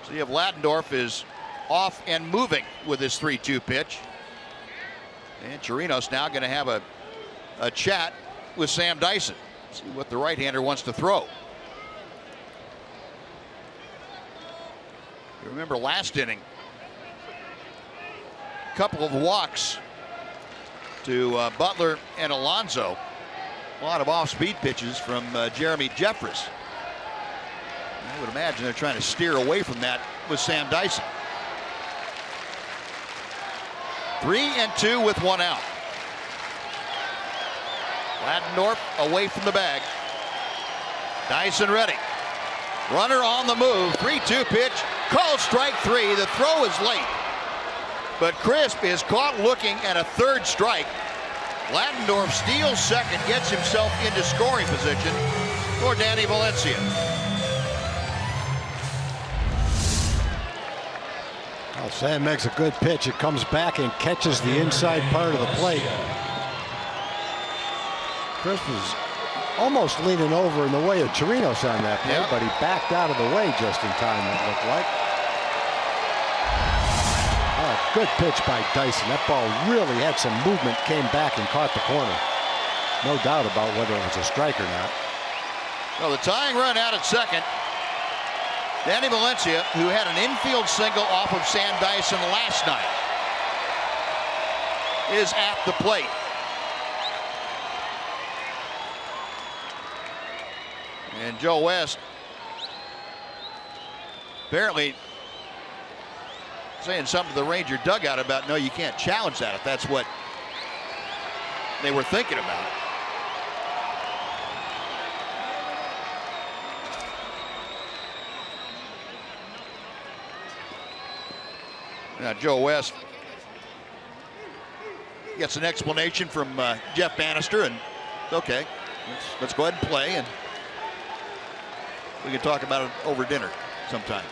So you have Ladendorf is off and moving with his 3-2 pitch. And Chirinos now going to have a chat with Sam Dyson. See what the right-hander wants to throw. You remember last inning, a couple of walks to Butler and Alonso. A lot of off-speed pitches from Jeremy Jeffress. I would imagine they're trying to steer away from that with Sam Dyson. 3-2 with 1 out. Ladendorf away from the bag. Dyson ready. Runner on the move. 3-2 pitch. Called strike 3. The throw is late. But Crisp is caught looking at a 3rd strike. Ladendorf steals 2nd, gets himself into scoring position for Danny Valencia. Well, Sam makes a good pitch. It comes back and catches the inside part of the plate. Crisp was almost leaning over in the way of Chirinos on that play, but he backed out of the way just in time, it looked like. Oh, good pitch by Dyson. That ball really had some movement, came back and caught the corner. No doubt about whether it was a strike or not. Well, the tying run out at 2nd. Danny Valencia, who had an infield single off of Sam Dyson last night, is at the plate. And Joe West apparently saying something to the Ranger dugout about, no, you can't challenge that if that's what they were thinking about. Now Joe West gets an explanation from Jeff Bannister, and okay, let's go ahead and play, and we can talk about it over dinner sometime.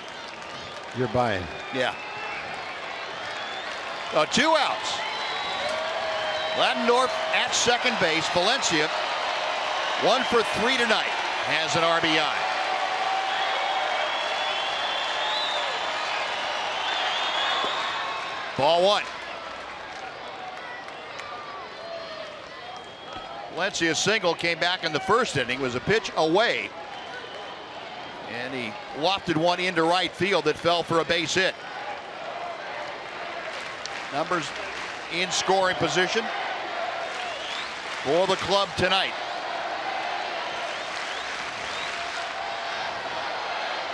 You're buying. Yeah. 2 outs. Ladendorf at 2nd base. Valencia 1 for 3 tonight. Has an RBI. Ball 1. Valencia's single came back in the 1st inning. Was a pitch away. And he lofted one into right field that fell for a base hit. Numbers in scoring position for the club tonight.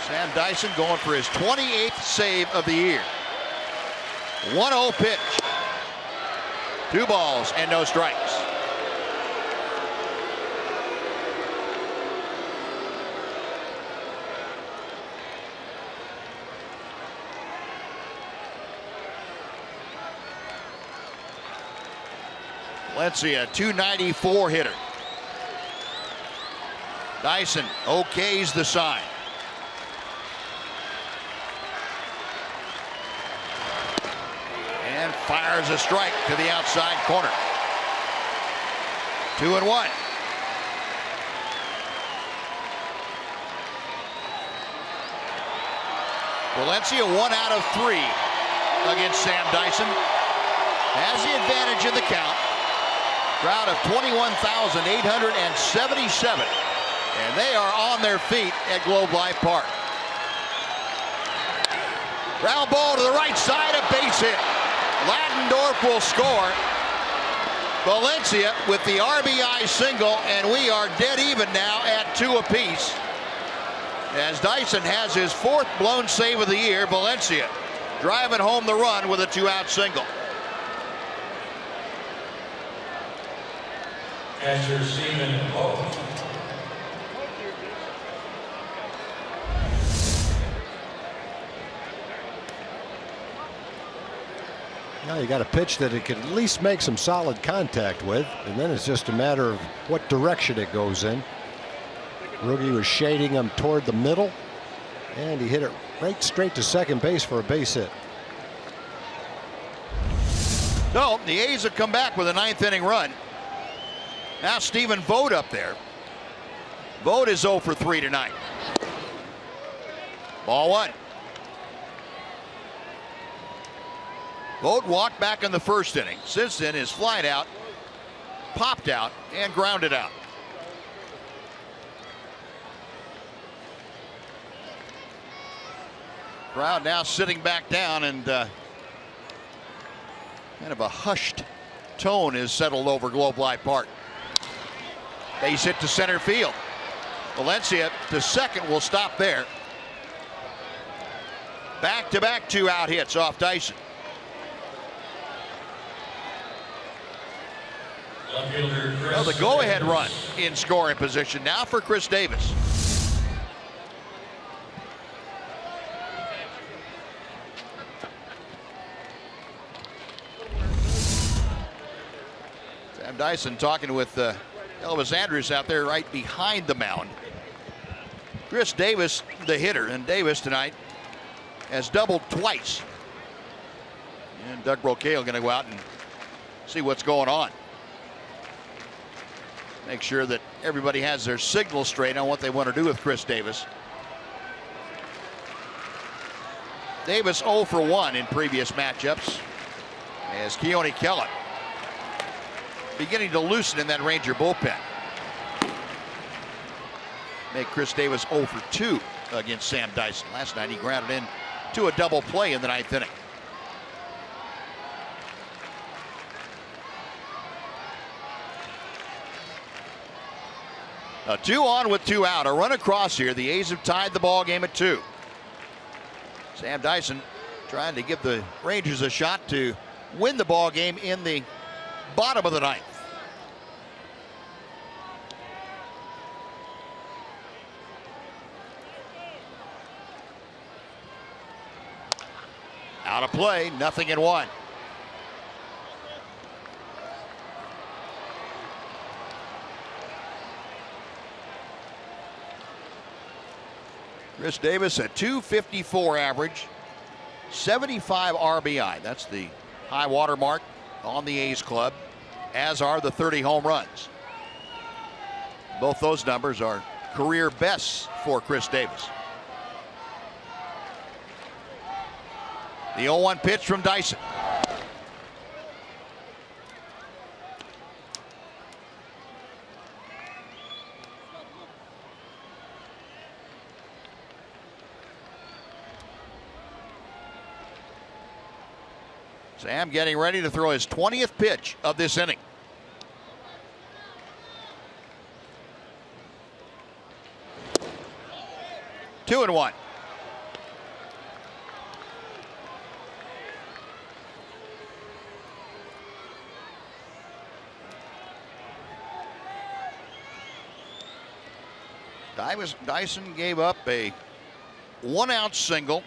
Sam Dyson going for his 28th save of the year. 1-0 pitch. 2 balls and no strikes. Valencia, 294 hitter. Dyson okays the sign. And fires a strike to the outside corner. 2-1. Valencia 1 out of 3 against Sam Dyson. Has the advantage in the count. Crowd of 21,877. And they are on their feet at Globe Life Park. Ground ball to the right side, a base hit. Ladendorf will score. Valencia with the RBI single, and we are dead even now at 2 apiece. As Dyson has his 4th blown save of the year, Valencia driving home the run with a 2-out single. Catcher Stephen Pope. Now you got a pitch that it can at least make some solid contact with, and then it's just a matter of what direction it goes in. Roogie was shading him toward the middle, and he hit it right straight to 2nd base for a base hit. No, the A's have come back with a 9th inning run. Now Stephen Vogt up there. Vogt is 0 for 3 tonight. Ball 1. Vogt walked back in the first inning. Since then, his flight out, popped out, and grounded out. Crowd now sitting back down, and kind of a hushed tone is settled over Globe Life Park. Base hit to center field. Valencia to second will stop there. Back-to-back 2-out hits off Dyson. Well, the go-ahead run in scoring position now for Chris Davis. Sam Dyson talking with Elvis Andrus out there right behind the mound. Chris Davis, the hitter, and Davis tonight has doubled twice. And Doug Brocail going to go out and see what's going on. Make sure that everybody has their signal straight on what they want to do with Chris Davis. Davis 0 for 1 in previous matchups as Keone Kellett beginning to loosen in that Ranger bullpen. Make Chris Davis 0 for 2 against Sam Dyson. Last night he grounded in to a double play in the 9th inning. A 2 on with 2 out. A run across here. The A's have tied the ball game at 2. Sam Dyson trying to give the Rangers a shot to win the ball game in the bottom of the 9th. Out of play, 0-1. Chris Davis at .254 average, 75 RBI. That's the high water mark on the A's club, as are the 30 home runs. Both those numbers are career bests for Chris Davis. The 0-1 pitch from Dyson. Sam getting ready to throw his 20th pitch of this inning. Two and one. Dyson gave up a 1-out single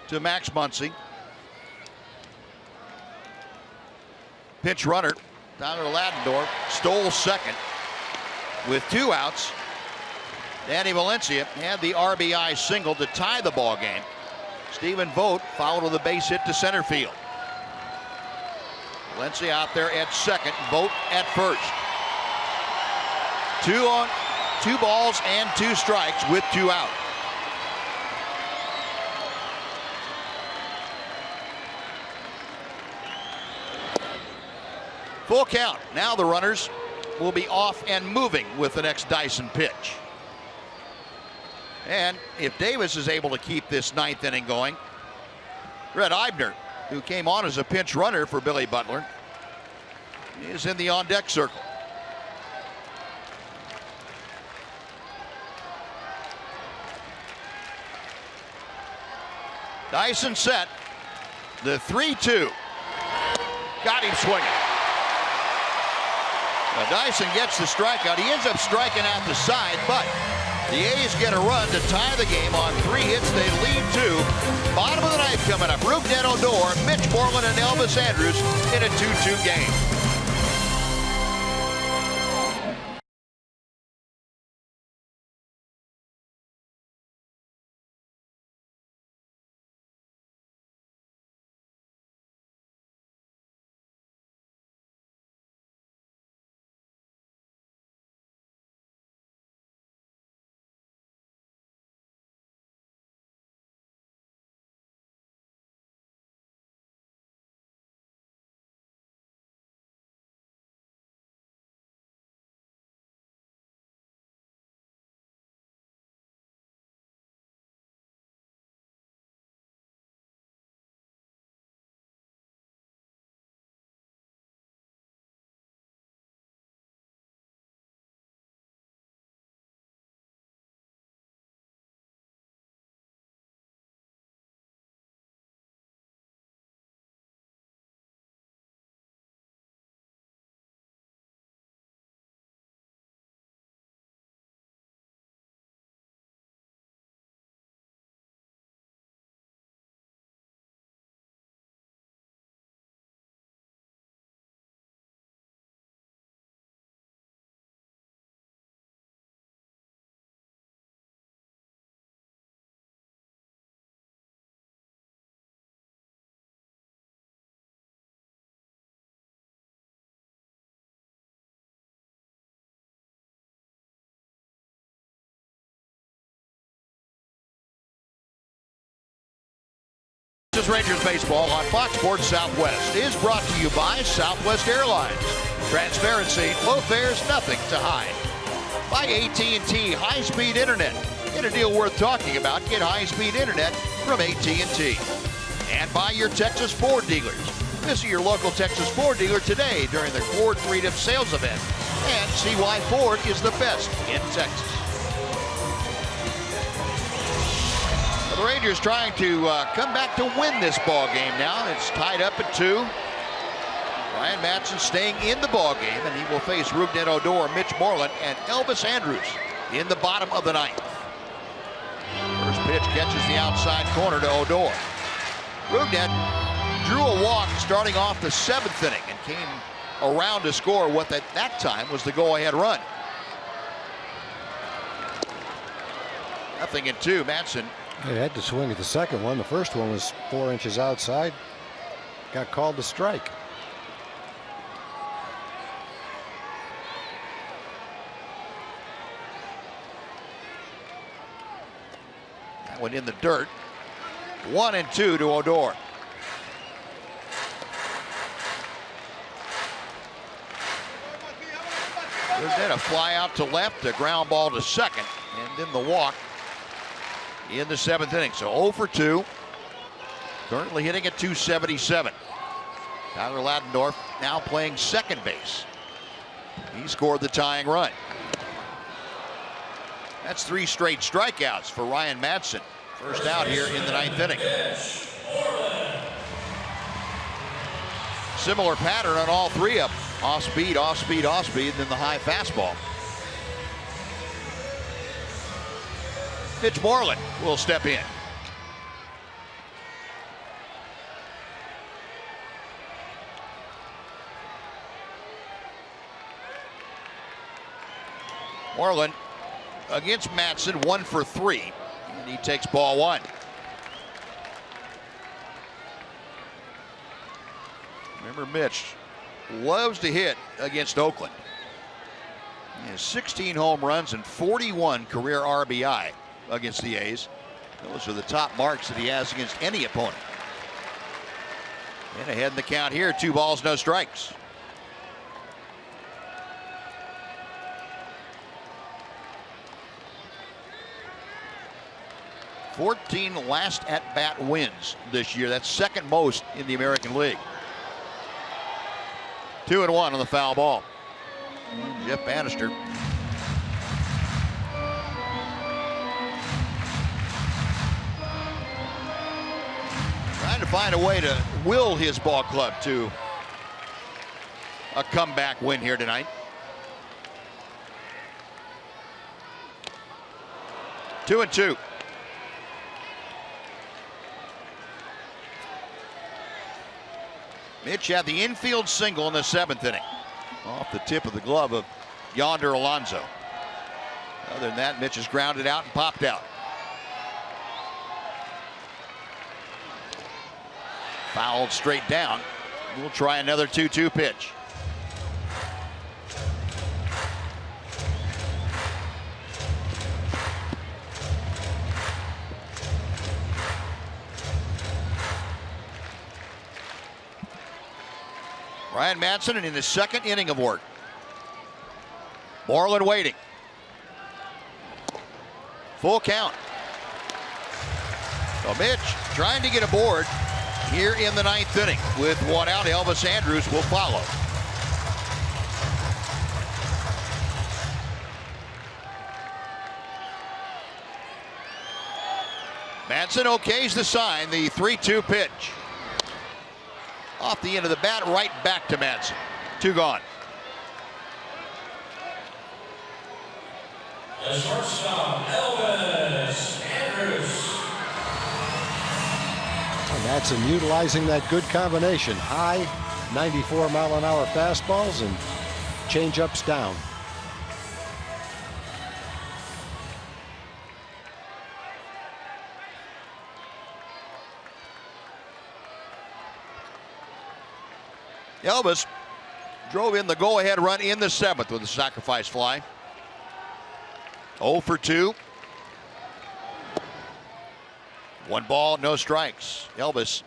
to Max Muncy. Pitch runner down to Ladendorf, stole second with 2 outs. Danny Valencia had the RBI single to tie the ball game. Stephen Vogt followed with a base hit to center field. Valencia out there at second, Vogt at first. 2 balls and 2 strikes with 2 out. Full count. Now the runners will be off and moving with the next Dyson pitch. And if Davis is able to keep this 9th inning going, Red Eibner, who came on as a pinch runner for Billy Butler, is in the on-deck circle. Dyson set. The 3-2. Got him swinging. Now Dyson gets the strikeout. He ends up striking out the side, but the A's get a run to tie the game on 3 hits. They lead 2. Bottom of the 9th coming up. Rougned Odor, Mitch Moreland, and Elvis Andrus in a 2-2 game. Tonight's Rangers baseball on Fox Sports Southwest is brought to you by Southwest Airlines. Transparency, low fares, nothing to hide. By AT high-speed internet. Get a deal worth talking about. Get high-speed internet from AT&T. And by your Texas Ford dealers. Visit your local Texas Ford dealer today during the Ford Freedom Sales Event and see why Ford is the best in Texas. The Rangers trying to come back to win this ball game now. It's tied up at 2. Ryan Madson staying in the ball game, and he will face Rougned Odor, Mitch Moreland, and Elvis Andrus in the bottom of the 9th. First pitch catches the outside corner to Odor. Rougned drew a walk starting off the 7th inning and came around to score what at that time was the go-ahead run. 0-2. Madson. They had to swing at the second one. The first one was 4 inches outside. Got called to strike. That one in the dirt. 1-2 to Odor. Then a fly out to left, a ground ball to second, and then the walk in the 7th inning. So 0 for 2. Currently hitting at .277. Tyler Ladendorf now playing second base. He scored the tying run. That's 3 straight strikeouts for Ryan Madson. First out here in the 9th inning. Similar pattern on all 3 of them. Off speed, off speed, off speed, and then the high fastball. Mitch Moreland will step in. Moreland against Madson, 1 for 3, and he takes ball 1. Remember, Mitch loves to hit against Oakland. He has 16 home runs and 41 career RBI against the A's. Those are the top marks that he has against any opponent. And ahead in the count here, 2 balls, no strikes. $14 last at-bat wins this year. That's second most in the American League. 2-1 on the foul ball. Jeff Bannister. Trying to find a way to will his ball club to a comeback win here tonight. Two and two. Mitch had the infield single in the 7th inning. Off the tip of the glove of Yonder Alonso. Other than that, Mitch has grounded out and popped out. Fouled straight down. We'll try another 2-2 pitch. Ryan Madson in his 2nd inning of work. Moreland waiting. Full count. So Mitch trying to get aboard here in the 9th inning. With 1 out, Elvis Andrus will follow. Madson okays the sign, the 3-2 pitch. Off the end of the bat, right back to Madson. 2 gone. The shortstop, Elvis Andrus. Madson utilizing that good combination. High 94-mile-an-hour fastballs and change-ups down. Elvis drove in the go-ahead run in the 7th with a sacrifice fly. 0 for 2. 1 ball, no strikes. Elvis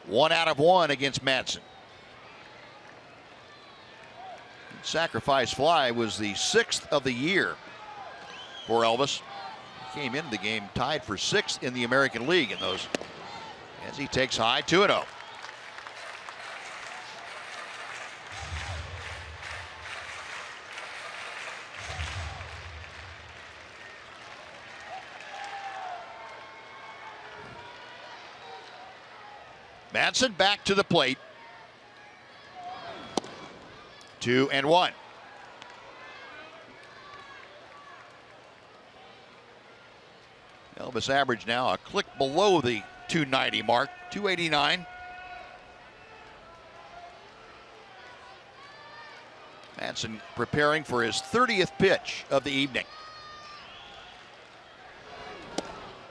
1 out of 1 against Madsen. Sacrifice fly was the 6th of the year for Elvis. Came into the game tied for 6th in the American League in those, as he takes high 2-0. Madsen back to the plate. 2-1. Elvis average now a click below the 290 mark, 289. Madsen preparing for his 30th pitch of the evening.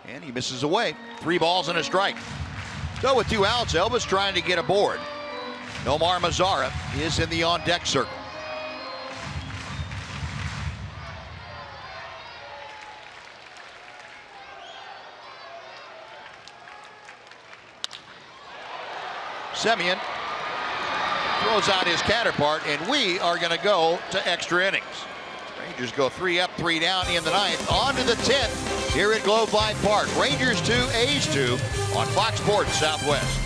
And he misses away. 3 balls and a strike. So with 2 outs, Elvis trying to get aboard. Nomar Mazara is in the on-deck circle. Semien throws out his counterpart, and we are going to go to extra innings. Rangers go 3 up, 3 down in the 9th. On to the 10th here at Globe Life Park. Rangers 2, A's 2 on Fox Sports Southwest.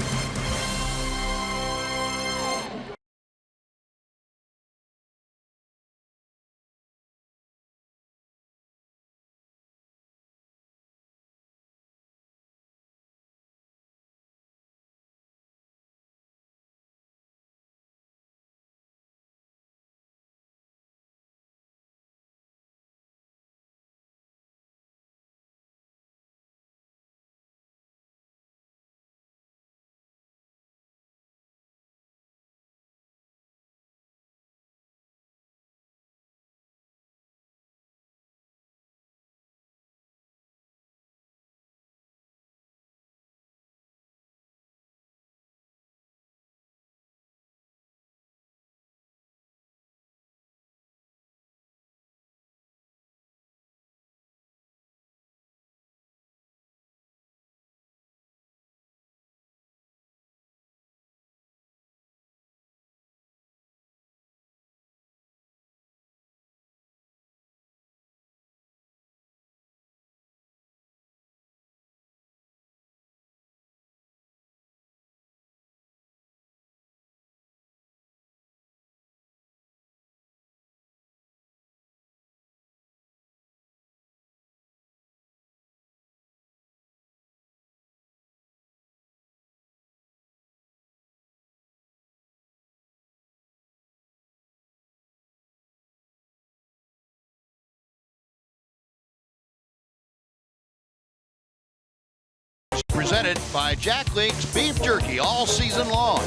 Presented by Jack Link's Beef Jerky all season long.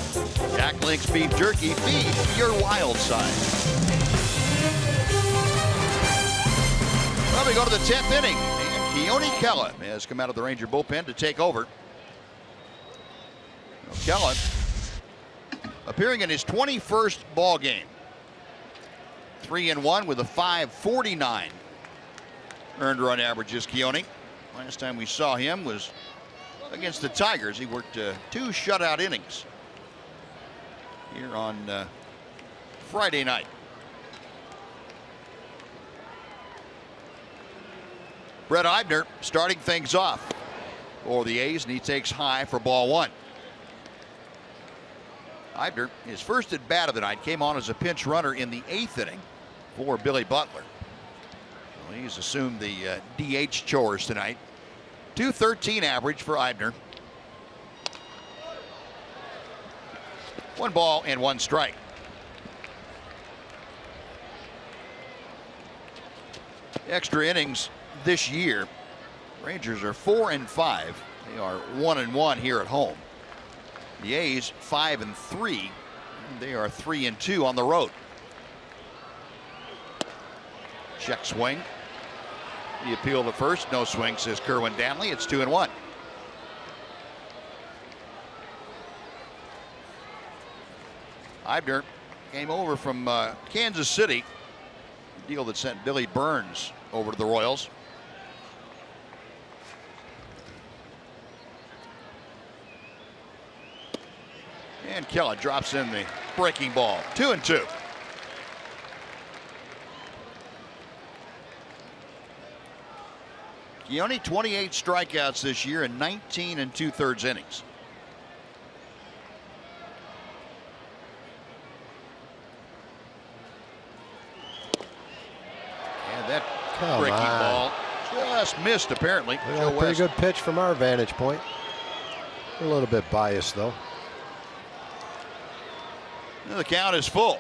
Jack Link's Beef Jerky, feed your wild side. Well, we go to the 10th inning, and Keone Kela has come out of the Ranger bullpen to take over. Kela appearing in his 21st ball game. 3-1 with a .549 earned run averages. Keone. Last time we saw him was against the Tigers. He worked 2 shutout innings here on Friday night. Brett Eibner starting things off for the A's, and he takes high for ball 1. Eibner, his first at bat of the night, came on as a pinch runner in the 8th inning for Billy Butler. So he's assumed the DH chores tonight. .213 average for Eibner. 1 ball and 1 strike. Extra innings this year. Rangers are 4-5. They are 1-1 here at home. The A's 5-3. They are 3-2 on the road. Check swing. The appeal to first. No swing, says Kerwin Danley. It's 2-1. Eibner came over from Kansas City. Deal that sent Billy Burns over to the Royals. And Keller drops in the breaking ball. 2-2. Keone, 28 strikeouts this year in 19 2/3 innings. And that breaking ball just missed, apparently. A pretty good pitch from our vantage point. We're a little bit biased, though. The count is full.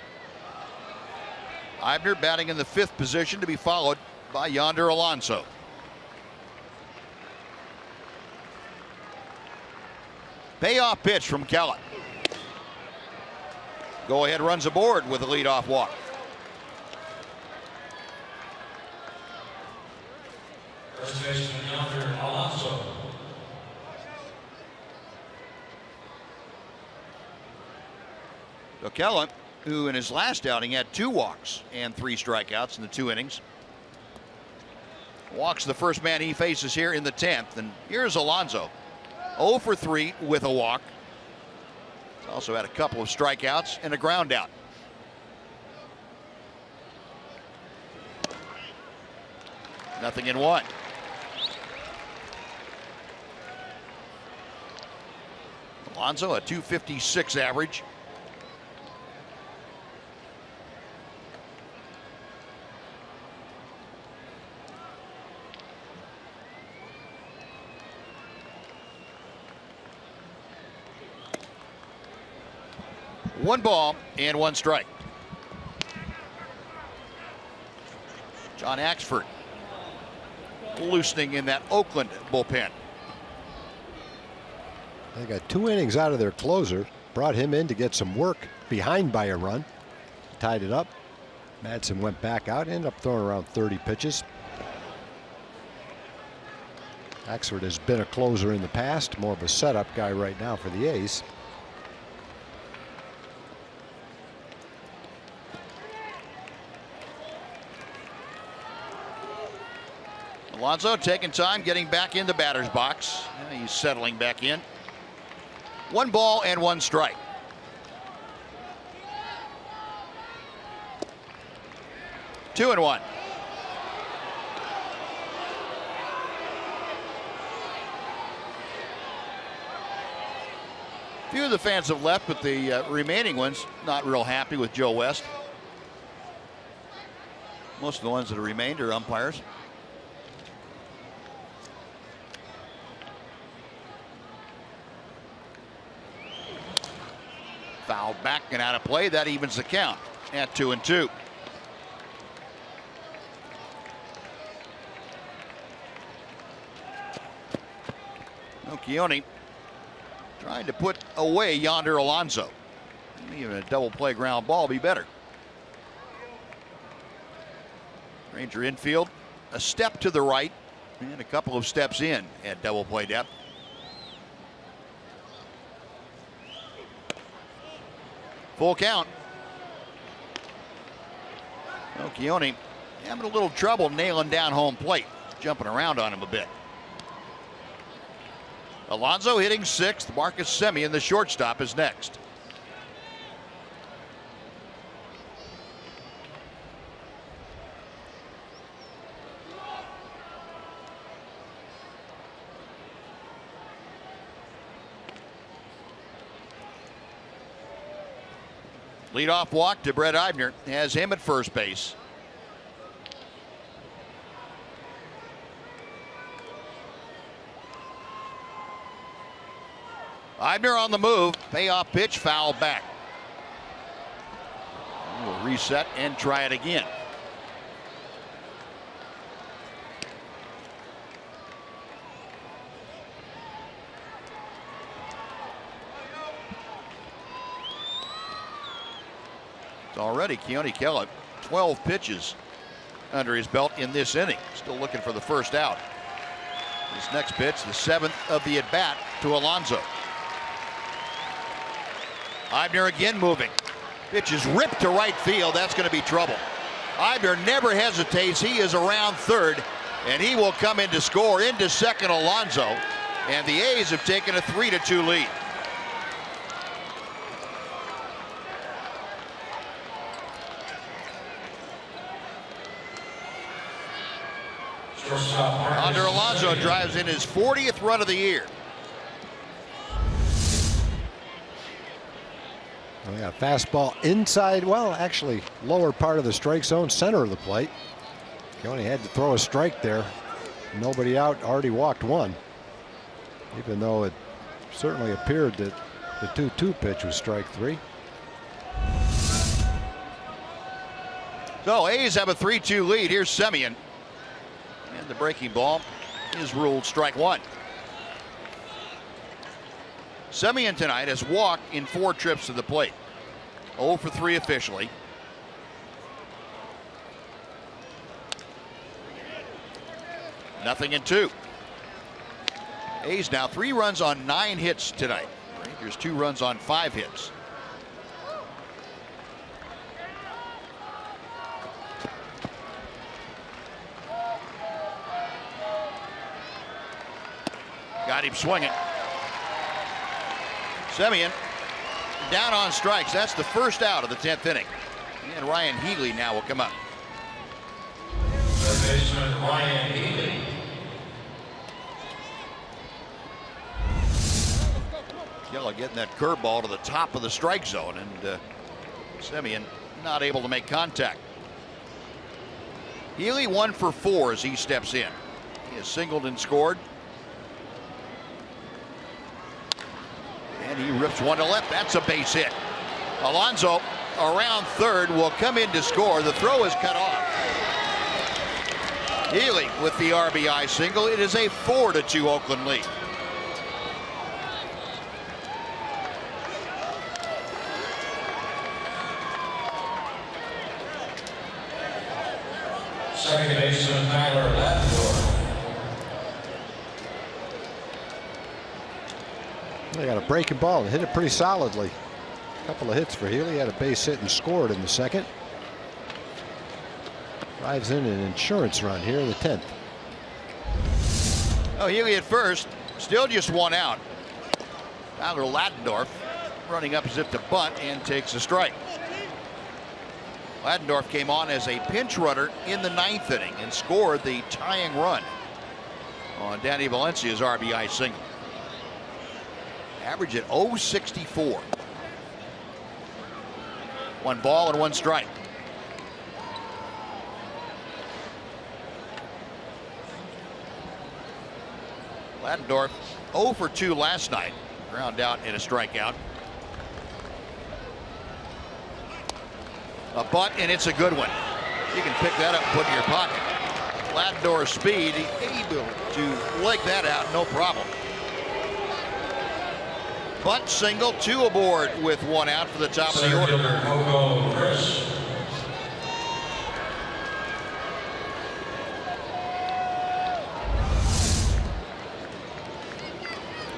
Eibner batting in the 5th position, to be followed by Yonder Alonso. Payoff pitch from Keller. Go ahead runs aboard with a leadoff walk. First baseman Yonder Alonso. So Keller, who in his last outing had 2 walks and 3 strikeouts in the 2 innings, walks the first man he faces here in the 10th. And here's Alonso, 0 for 3 with a walk. He's also had a couple of strikeouts and a ground out. Nothing in 1. Alonso, a .256 average. One ball and 1 strike. John Axford loosening in that Oakland bullpen. They got 2 innings out of their closer. Brought him in to get some work behind by a run. Tied it up. Madsen went back out. Ended up throwing around 30 pitches. Axford has been a closer in the past. More of a setup guy right now for the A's. Alonso taking time getting back in the batter's box. He's settling back in. 1 ball and 1 strike. Two and 1. Few of the fans have left, but the remaining ones not real happy with Joe West. Most of the ones that have remained are umpires. Fouled back and out of play. That evens the count at 2-2. Keone trying to put away Yonder Alonso. Even a double play ground ball be better. Ranger infield, a step to the right and a couple of steps in at double play depth. Full count. Keone having a little trouble nailing down home plate, jumping around on him a bit. Alonso hitting 6th. Marcus Semien, the shortstop, is next. Leadoff walk to Brett Eibner, has him at first base. Eibner on the move. Payoff pitch, foul back. We'll reset and try it again. Already Keone Keller, 12 pitches under his belt in this inning. Still looking for the first out. This next pitch, the 7th of the at bat to Alonso. Eibner again moving. Pitch is ripped to right field. That's going to be trouble. Eibner never hesitates. He is around third, and he will come in to score. Into second, Alonso, and the A's have taken a 3-2 lead. Under Alonso drives in his 40th run of the year. We got a fastball inside, well, actually lower part of the strike zone, center of the plate. He only had to throw a strike there. Nobody out, already walked one. Even though it certainly appeared that the 2-2 pitch was strike three. So A's have a 3-2 lead. Here's Semien. And the breaking ball is ruled strike one. Semien tonight has walked in 4 trips to the plate. 0 for 3 officially. Nothing in 2. A's now 3 runs on 9 hits tonight. Rangers 2 runs on 5 hits. Got him swinging. Semien down on strikes. That's the first out of the 10th inning. And Ryan Healy now will come up. Third baseman Ryan Healy. Killa getting that curveball to the top of the strike zone, and Semien not able to make contact. Healy 1 for 4 as he steps in. He has singled and scored. And he rips one to left. That's a base hit. Alonso around third will come in to score. The throw is cut off. Healy with the RBI single. It is a 4-2 Oakland lead. Second baseman Tyler Lattimore. They got a breaking ball and hit it pretty solidly. A couple of hits for Healy. Had a base hit and scored in the second. Drives in an insurance run here in the 10th. Oh, Healy at first, still just 1 out. Tyler Lattimore running up as if to bunt and takes a strike. Lattimore came on as a pinch runner in the 9th inning and scored the tying run on Danny Valencia's RBI single. Average at .064. 1 ball and 1 strike. Lattimore 0 for 2 last night. Ground out and a strikeout. A bunt, and it's a good one. You can pick that up and put in your pocket. Lattimer's speed, able to leg that out, no problem. Bunt single, 2 aboard with 1 out for the top of the order.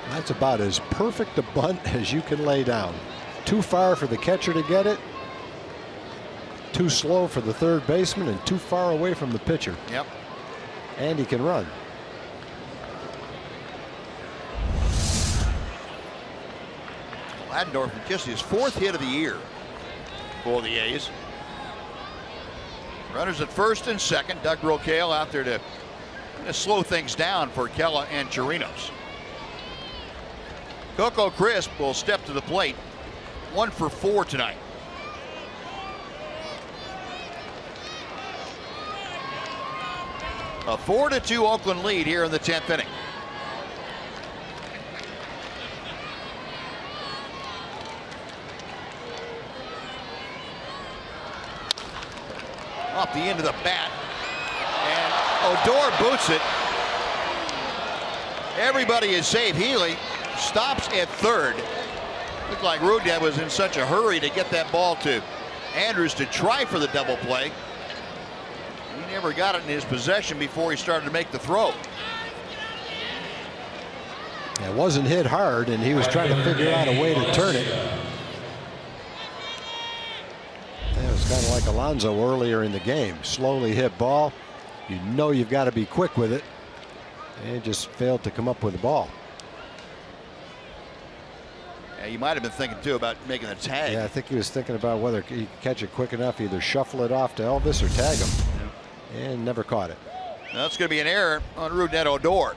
That's about as perfect a bunt as you can lay down. Too far for the catcher to get it. Too slow for the third baseman and too far away from the pitcher. Yep. And he can run. Lattimore just his 4th hit of the year for the A's. Runners at first and second. Doug Brocail out there to slow things down for Kella and Chirinos. Coco Crisp will step to the plate. 1 for 4 tonight. A 4-2 Oakland lead here in the 10th inning. Off the end of the bat. And Odor boots it. Everybody is safe. Healy stops at third. Looked like Rudad was in such a hurry to get that ball to Andrews to try for the double play. He never got it in his possession before he started to make the throw. It wasn't hit hard, and he was trying to figure out a way to turn it. It was kind of like Alonso earlier in the game. Slowly hit ball. You know you've got to be quick with it. And it just failed to come up with the ball. Yeah, you might have been thinking too about making the tag. Yeah, I think he was thinking about whether he could catch it quick enough, either shuffle it off to Elvis or tag him. Yeah. And never caught it. That's going to be an error on Rougned Odor.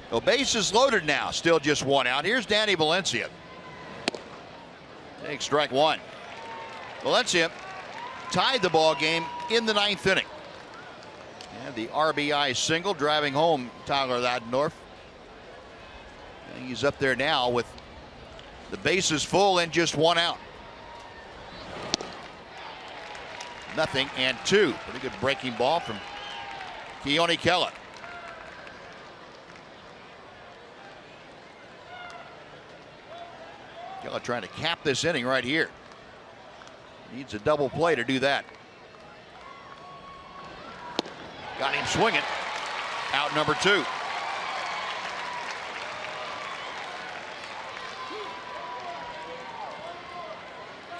The base is loaded now. Still just one out. Here's Danny Valencia. Takes strike one. Valencia tied the ball game in the 9th inning. And the RBI single driving home Tyler Ladendorf. And he's up there now with the bases full and just one out. 0-2. Pretty good breaking ball from Keone Kela. Kela trying to cap this inning right here. Needs a double play to do that. Got him swinging. Out number 2.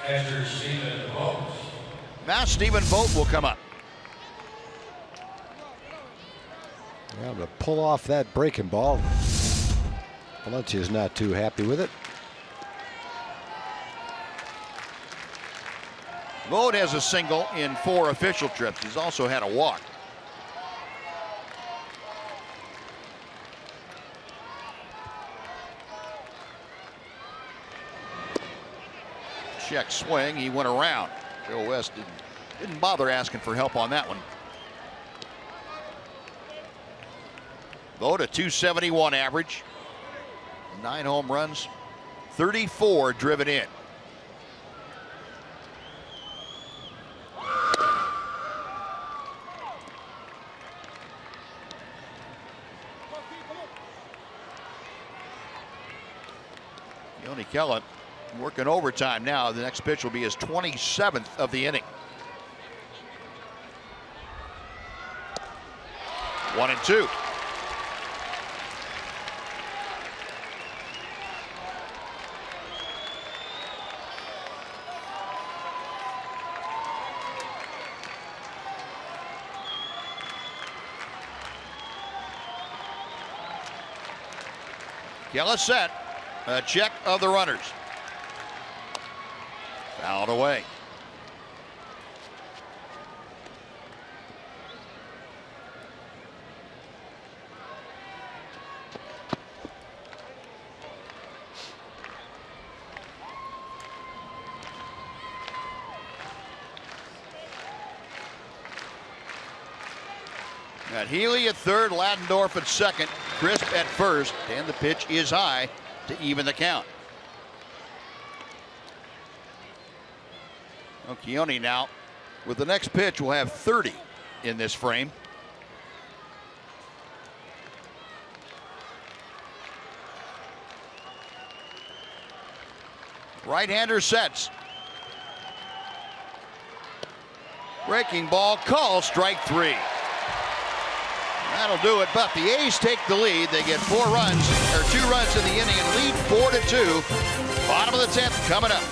Catcher Stephen Vogt. Now Stephen Vogt will come up. Well, to pull off that breaking ball, Valencia's not too happy with it. Vogt has a single in 4 official trips. He's also had a walk. Check swing. He went around. Joe West didn't bother asking for help on that one. Vogt a .271 average. 9 home runs. 34 driven in. Keone Kela working overtime now. The next pitch will be his 27th of the inning. 1-2. Kela set. A check of the runners. Fouled away. Got Healy at third, Ladendorf at second, Crisp at first, and the pitch is high to even the count. Well, Keone now, with the next pitch, will have 30 in this frame. Right-hander sets. Breaking ball, call, strike 3. That'll do it, but the A's take the lead. They get 2 runs in the inning and lead 4-2. Bottom of the 10th coming up.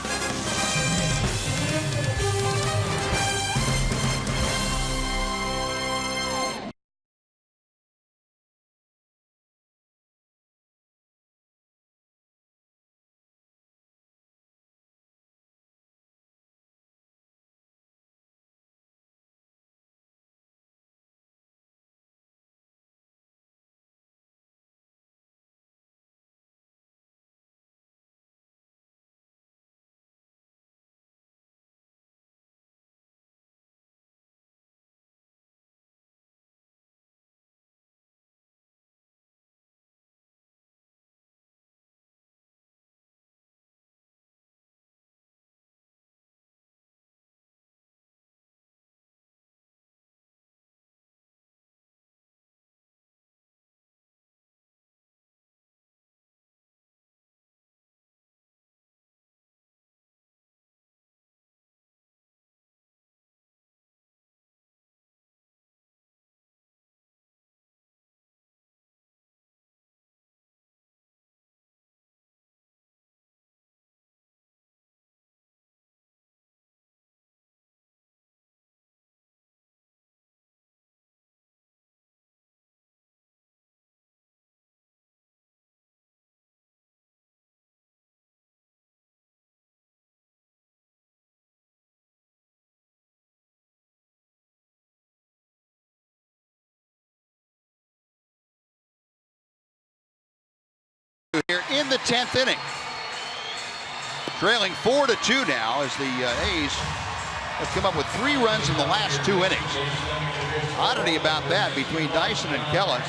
the 10th inning. Trailing 4-2 now as the A's have come up with 3 runs in the last 2 innings. Oddity about that, between Dyson and Kella,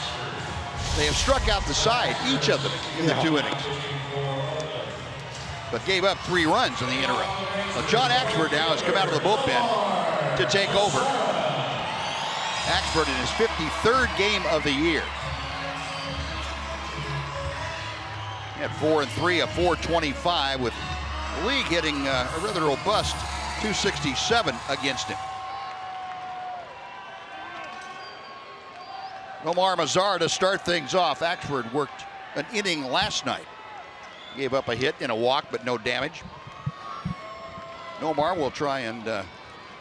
they have struck out the side, each of them, in the 2 innings. But gave up 3 runs in the interim. Well, John Axford now has come out of the bullpen to take over. Axford in his 53rd game of the year. He had 4-3, a .425, with the league hitting a rather robust .267 against him. Omar Mazar to start things off. Axford worked an inning last night. Gave up a hit and a walk, but no damage. Omar will try and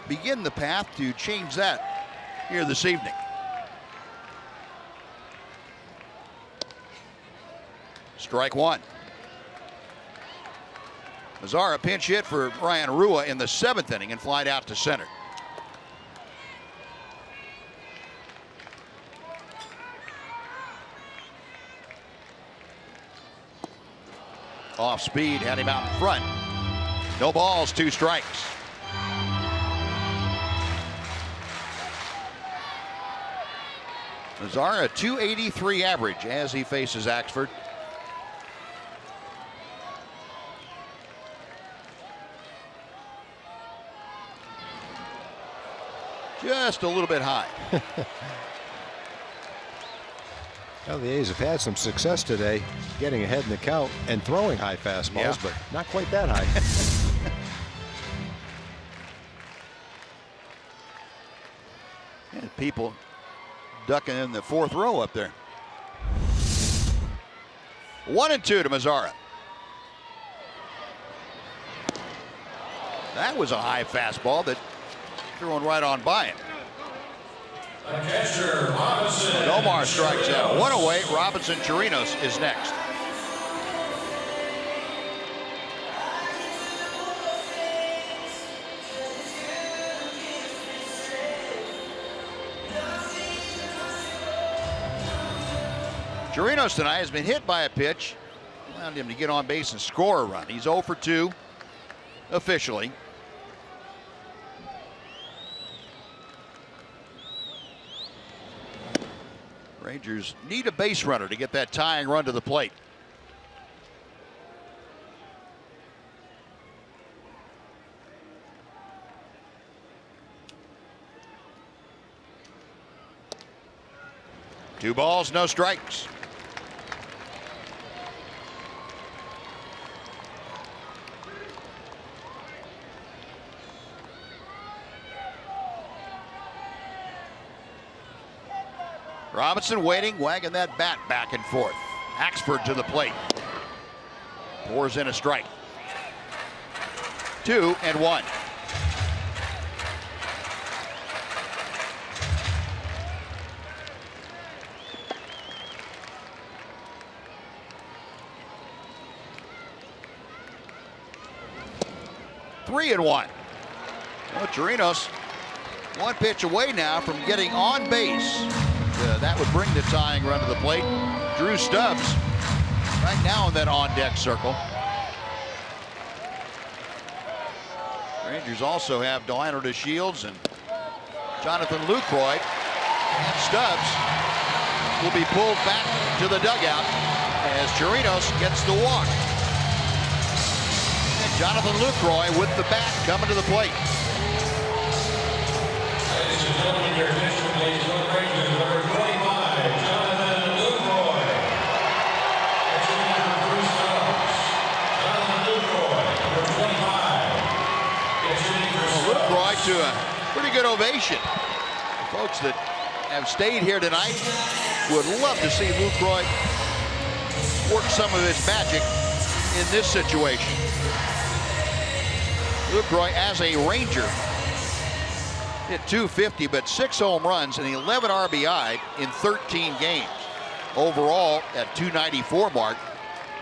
begin the path to change that here this evening. Strike 1. Mazar a pinch hit for Ryan Rua in the 7th inning and flied out to center. Off speed, had him out in front. No balls, 2 strikes. Mazar a .283 average as he faces Axford. Just a little bit high. Well, the A's have had some success today getting ahead in the count and throwing high fastballs, but not quite that high. And people ducking in the 4th row up there. 1-2 to Mazara. That was a high fastball that thrown right on by him. Omar strikes out. 1 away. Robinson Chirinos is next. Chirinos tonight has been hit by a pitch, allowed him to get on base and score a run. He's 0 for 2 officially. Rangers need a base runner to get that tying run to the plate. Two balls, no strikes. Robinson waiting, wagging that bat back and forth. Axford to the plate. Pours in a strike. 2-1. Three and one. Well, Chirinos, 1 pitch away now from getting on base. That would bring the tying run to the plate. Drew Stubbs right now in that on-deck circle. Rangers also have Delano DeShields and Jonathan Lucroy. And Stubbs will be pulled back to the dugout as Chirinos gets the walk. And Jonathan Lucroy with the bat coming to the plate. Ladies and gentlemen, your attention, please. Rangers, number 25, Jonathan Lucroy. Pitching number 3 Stubbs. Jonathan Lucroy, number 25. Pitching for Lucroy to a pretty good ovation. The folks that have stayed here tonight would love to see Lucroy work some of his magic in this situation. Lucroy as a Ranger hit .250, but 6 home runs and 11 RBI in 13 games. Overall, at .294 mark,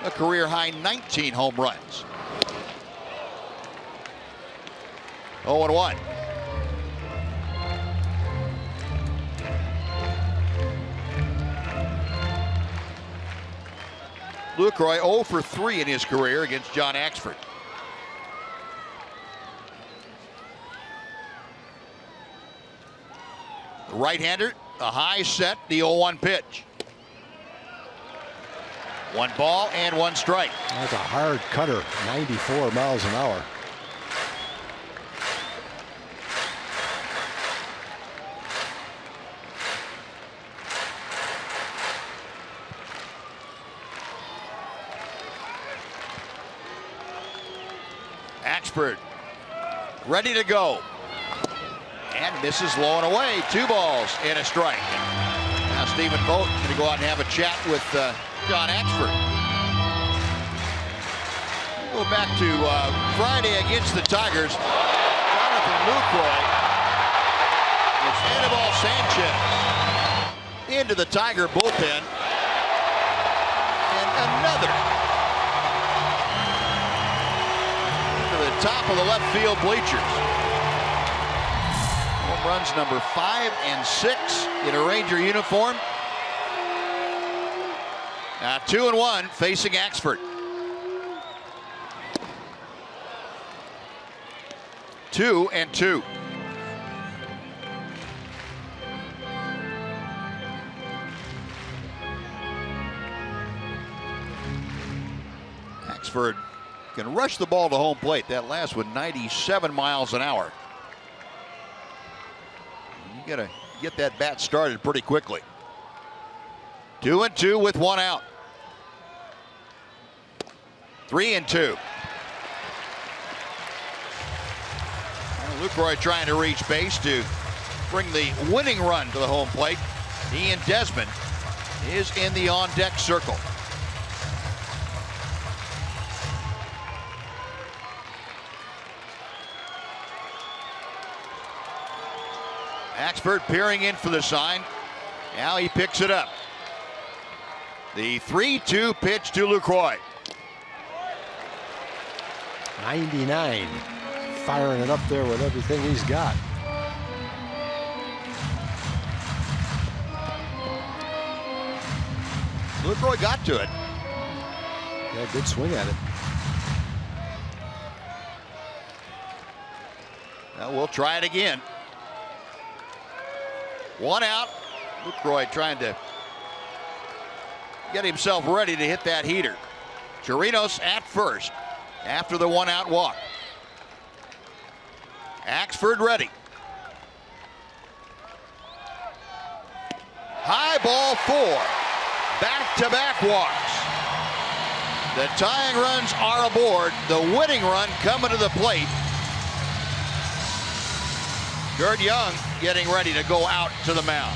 a career high 19 home runs. 0-1. Lucroy 0 for 3 in his career against John Axford. The right-hander, a high set, the 0-1 pitch. 1 ball and 1 strike. That's a hard cutter, 94 miles an hour. Axford ready to go. And misses low and away. 2 balls and a strike. Now Stephen Vogt going to go out and have a chat with John Axford. Go back to Friday against the Tigers. Jonathan Lucroy. It's Anibal Sanchez into the Tiger bullpen. And another into the top of the left field bleachers. Home runs number 5 and 6 in a Ranger uniform. Now 2-1 facing Axford. 2-2. Axford can rush the ball to home plate. That last one 97 miles an hour. You gotta get that bat started pretty quickly. 2-2 with 1 out. 3-2. Lucroy trying to reach base to bring the winning run to the home plate. Ian Desmond is in the on-deck circle. Axford peering in for the sign. Now he picks it up. The 3-2 pitch to Lucroy. 99. Firing it up there with everything he's got. Lucroy got to it. Yeah, good swing at it. Now we'll try it again. 1 out. Lucroy trying to get himself ready to hit that heater. Chirinos at first after the 1-out walk. Axford ready. High ball 4. Back-to-back walks. The tying runs are aboard. The winning run coming to the plate. Gerd Young getting ready to go out to the mound.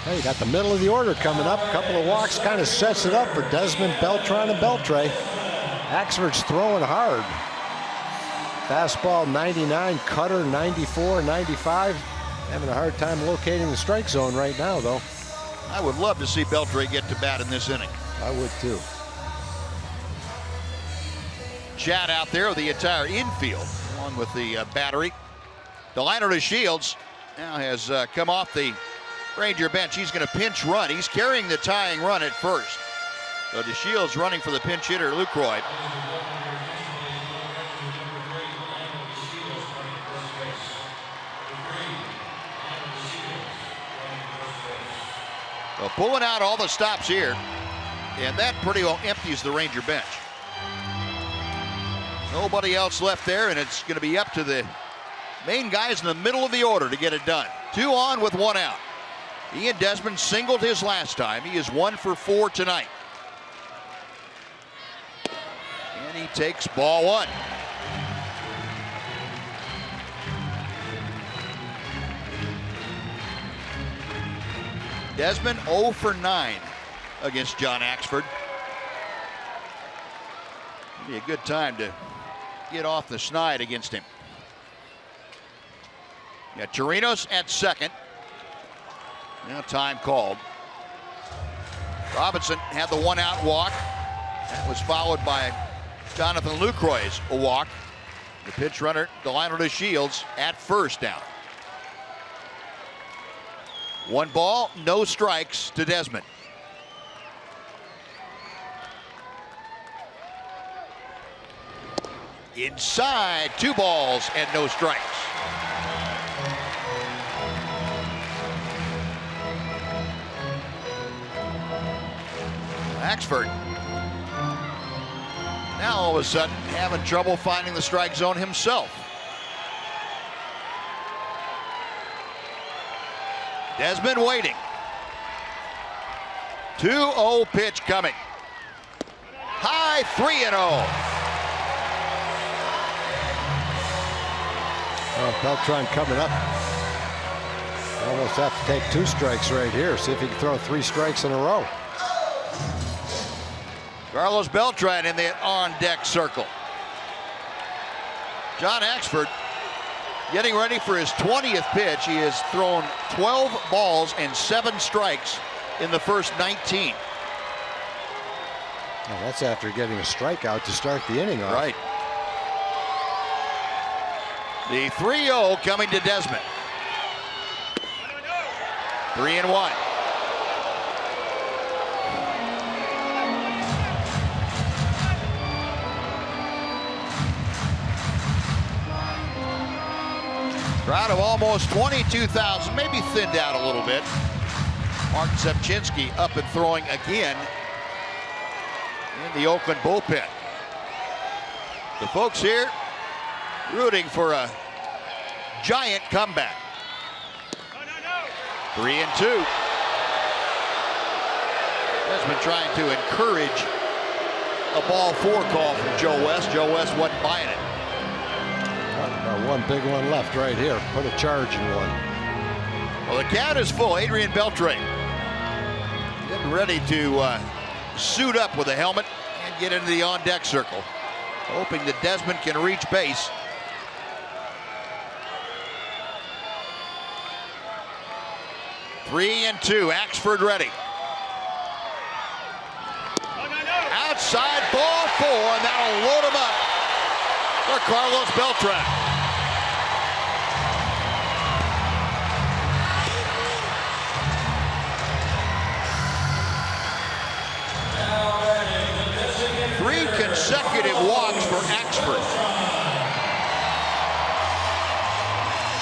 Hey, you got the middle of the order coming up. A couple of walks kind of sets it up for Desmond, Beltran, and Beltre. Axford's throwing hard. Fastball 99, cutter 94, 95. Having a hard time locating the strike zone right now, though. I would love to see Beltre get to bat in this inning. I would too. Chad out there with the entire infield, along with the battery. Delino DeShields now has come off the Ranger bench. He's going to pinch run. He's carrying the tying run at first. So DeShields running for the pinch hitter, Lucroy. So pulling out all the stops here, and that pretty well empties the Ranger bench. Nobody else left there, and it's going to be up to the main guys in the middle of the order to get it done. 2 on with 1 out. Ian Desmond singled his last time. He is 1 for 4 tonight. And he takes ball 1. Desmond 0 for 9 against John Axford. Be a good time to get off the snide against him. Got Chirinos at second. Now time called. Robinson had the 1-out walk. That was followed by Jonathan Lucroy's walk. The pitch runner, Delino DeShields, at first down. 1 ball, no strikes to Desmond. Inside, 2 balls and no strikes. Axford now all of a sudden having trouble finding the strike zone himself. Desmond waiting. 2-0 pitch coming. High 3-0. Well, Beltran coming up. Almost have to take 2 strikes right here. See if he can throw 3 strikes in a row. Carlos Beltran in the on-deck circle. John Axford getting ready for his 20th pitch. He has thrown 12 balls and 7 strikes in the first 19. Well, that's after getting a strikeout to start the inning off. Right. The 3-0 coming to Desmond. 3-1. Crowd of almost 22,000, maybe thinned out a little bit. Mark Zepchinski up and throwing again in the Oakland bullpen. The folks here rooting for a giant comeback. 3-2. Desmond trying to encourage a ball 4 call from Joe West. Joe West wasn't buying it. One big one left right here. Put a charge in one. Well, the count is full. Adrian Beltre getting ready to suit up with a helmet and get into the on-deck circle, hoping that Desmond can reach base. Three and 2. Axford ready. Outside ball 4, and that'll load him up for Carlos Beltran. Three consecutive walks for Axford.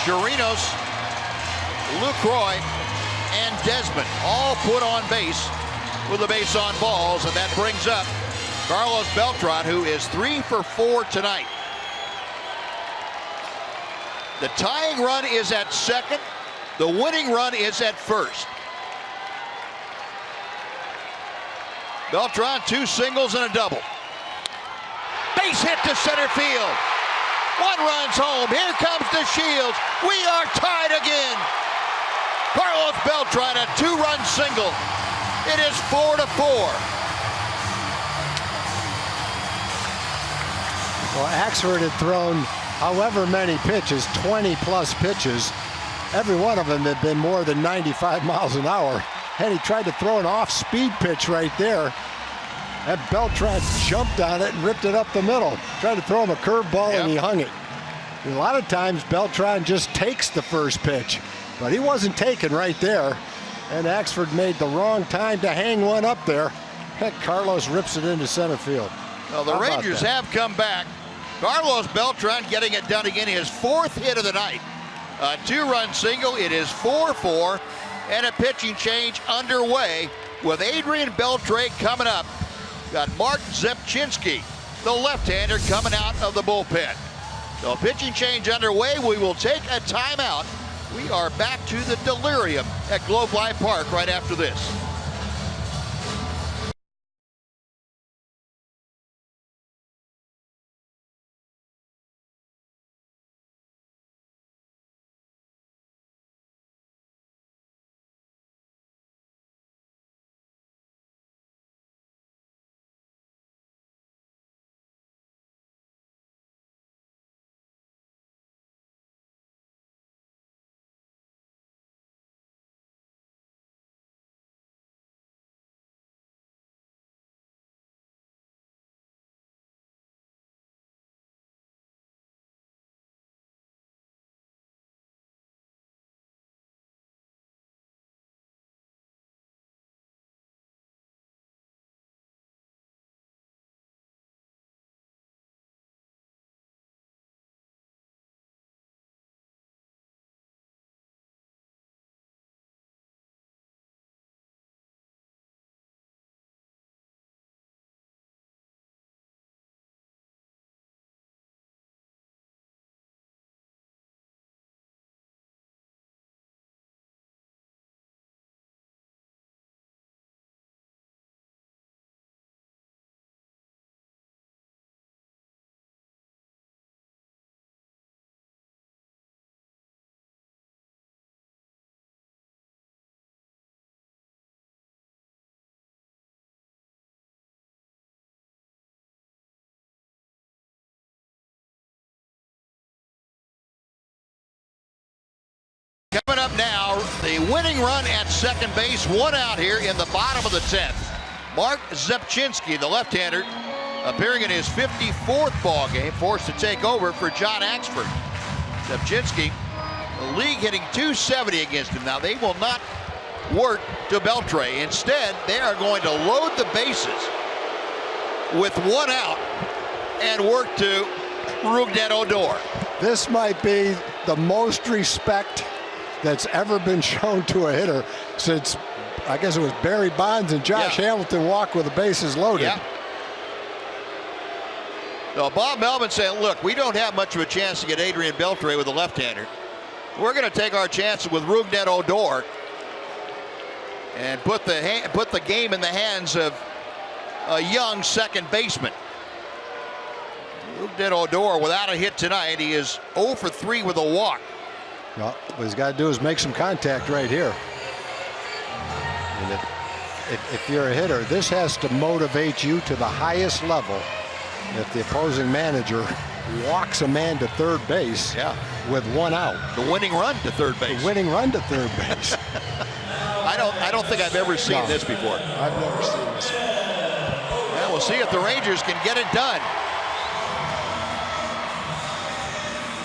Chirinos, Lucroy, and Desmond all put on base with a base on balls, and that brings up Carlos Beltran, who is 3 for 4 tonight. The tying run is at second. The winning run is at first. Beltran, 2 singles and a double. Base hit to center field. 1 run's home. Here comes the Shields. We are tied again. Carlos Beltran, a 2-run single. It is 4-4. Well, Axford had thrown however many pitches, 20-plus pitches. Every one of them had been more than 95 miles an hour. And he tried to throw an off-speed pitch right there. And Beltran jumped on it and ripped it up the middle. Tried to throw him a curveball, and he hung it. And a lot of times, Beltran just takes the first pitch. But he wasn't taken right there. And Axford made the wrong time to hang one up there. Heck, Carlos rips it into center field. Well, the Rangers have come back. Carlos Beltran getting it done again. His 4th hit of the night. A 2-run single. It is 4-4. And a pitching change underway with Adrian Beltre coming up. Got Mark Zepchinski, the left-hander, coming out of the bullpen. So a pitching change underway. We will take a timeout. We are back to the delirium at Globe Life Park right after this. Coming up now, the winning run at second base, one out here in the bottom of the 10th. Mark Zepchinski, the left-hander, appearing in his 54th ball game, forced to take over for John Axford. Zepchinski, the league hitting .270 against him. Now, they will not work to Beltre. Instead, they are going to load the bases with one out and work to Rougned Odor. This might be the most respect that's ever been shown to a hitter since, I guess it was Barry Bonds and Josh Hamilton walked with the bases loaded. Yeah. So Bob Melvin saying, look, we don't have much of a chance to get Adrian Beltre with a left-hander. We're going to take our chances with Rougned Odor and put the game in the hands of a young second baseman. Rougned Odor without a hit tonight. He is 0 for 3 with a walk. Well, what he's got to do is make some contact right here. And if you're a hitter, this has to motivate you to the highest level. If the opposing manager walks a man to third base with one out. The winning run to third base. The winning run to third base. I don't think I've ever seen this before. I've never seen this. Well, we'll see if the Rangers can get it done.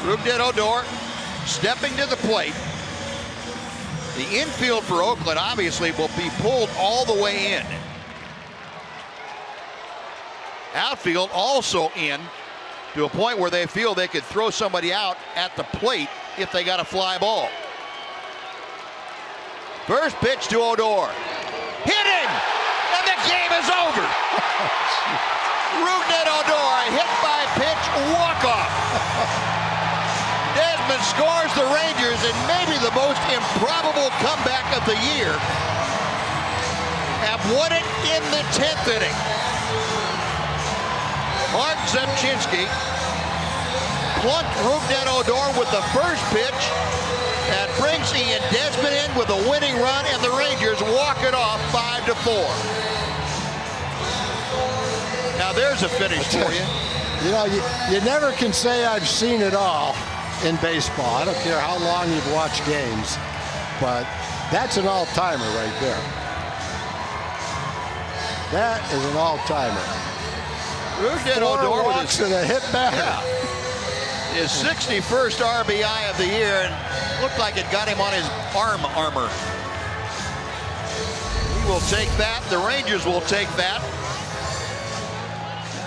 Rougned Odor stepping to the plate. The infield for Oakland obviously will be pulled all the way in. Outfield also in to a point where they feel they could throw somebody out at the plate if they got a fly ball. First pitch to Odor. Hit him! And the game is over! Rougned Odor, hit by pitch, walk-off. Desmond scores the Rangers in maybe the most improbable comeback of the year. Have won it in the 10th inning. Mark Zepchinski plunked Rougned Odor with the first pitch. That brings Ian Desmond in with a winning run, and the Rangers walk it off 5-4. Now there's a finish for you. You know, you never can say I've seen it all in baseball. I don't care how long you've watched games, but that's an all-timer right there. That is an all-timer. Rougned Odor with his a hit batter. Yeah. His 61st RBI of the year, and looked like it got him on his arm armor. He will take that. The Rangers will take that.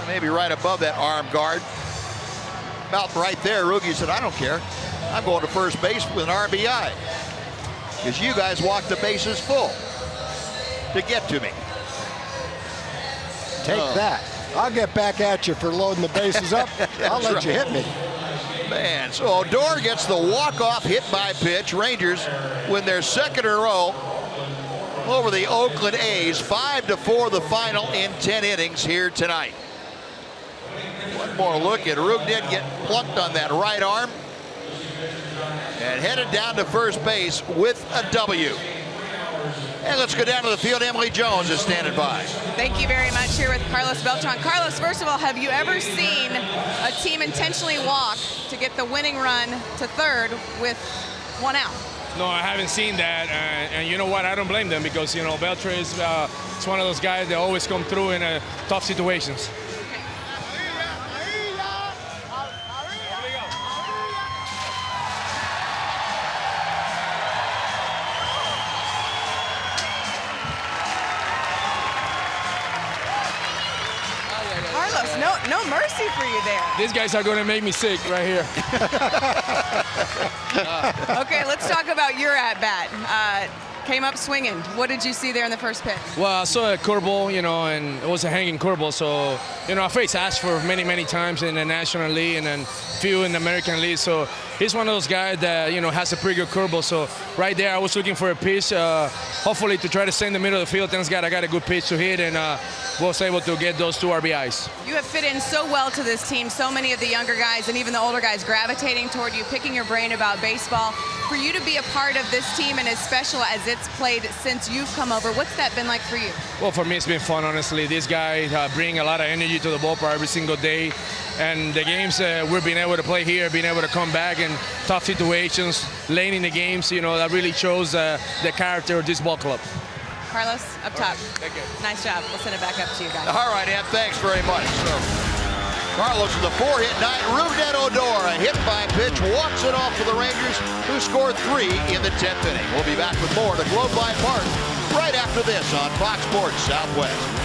Maybe right above that arm guard. About right there, Roogie said, I don't care. I'm going to first base with an RBI. Because you guys walked the bases full to get to me. Take that. I'll get back at you for loading the bases up. I'll let you hit me. Man, so Odor gets the walk-off hit by pitch. Rangers win their second in a row over the Oakland A's. 5-4 the final in 10 innings here tonight. One more look at Rougned get plunked on that right arm and headed down to first base with a W. And let's go down to the field. Emily Jones is standing by. Thank you very much. Here with Carlos Beltran. Carlos, first of all, have you ever seen a team intentionally walk to get the winning run to third with one out? No, I haven't seen that, and you know what? I don't blame them because, you know, Beltre is one of those guys that always come through in tough situations. No mercy for you there. These guys are going to make me sick right here. Okay, let's talk about your at-bat. Came up swinging. What did you see there in the first pitch? Well, I saw a curveball, you know, and it was a hanging curveball. So, you know, I faced Ashford many times in the National League and then few in the American League. So he's one of those guys that, you know, has a pretty good curveball. So right there, I was looking for a pitch, hopefully to try to stay in the middle of the field. Thanks God I got a good pitch to hit and was able to get those 2 RBIs. You have fit in so well to this team. So many of the younger guys and even the older guys gravitating toward you, picking your brain about baseball. For you to be a part of this team and as special as it's played since you've come over, what's that been like for you? Well, for me, it's been fun, honestly. These guys bring a lot of energy to the ballpark every single day. And the games we're being able to play here, being able to come back in tough situations, late in the games, you know, that really shows the character of this ball club. Carlos, up top. Thank you. Nice job. We'll send it back up to you guys. All right, Ed, thanks very much. Carlos with a 4-hit night. Rougned Odor, a hit by pitch, walks it off for the Rangers, who scored 3 in the 10th inning. We'll be back with more to Globe Life Park right after this on Fox Sports Southwest.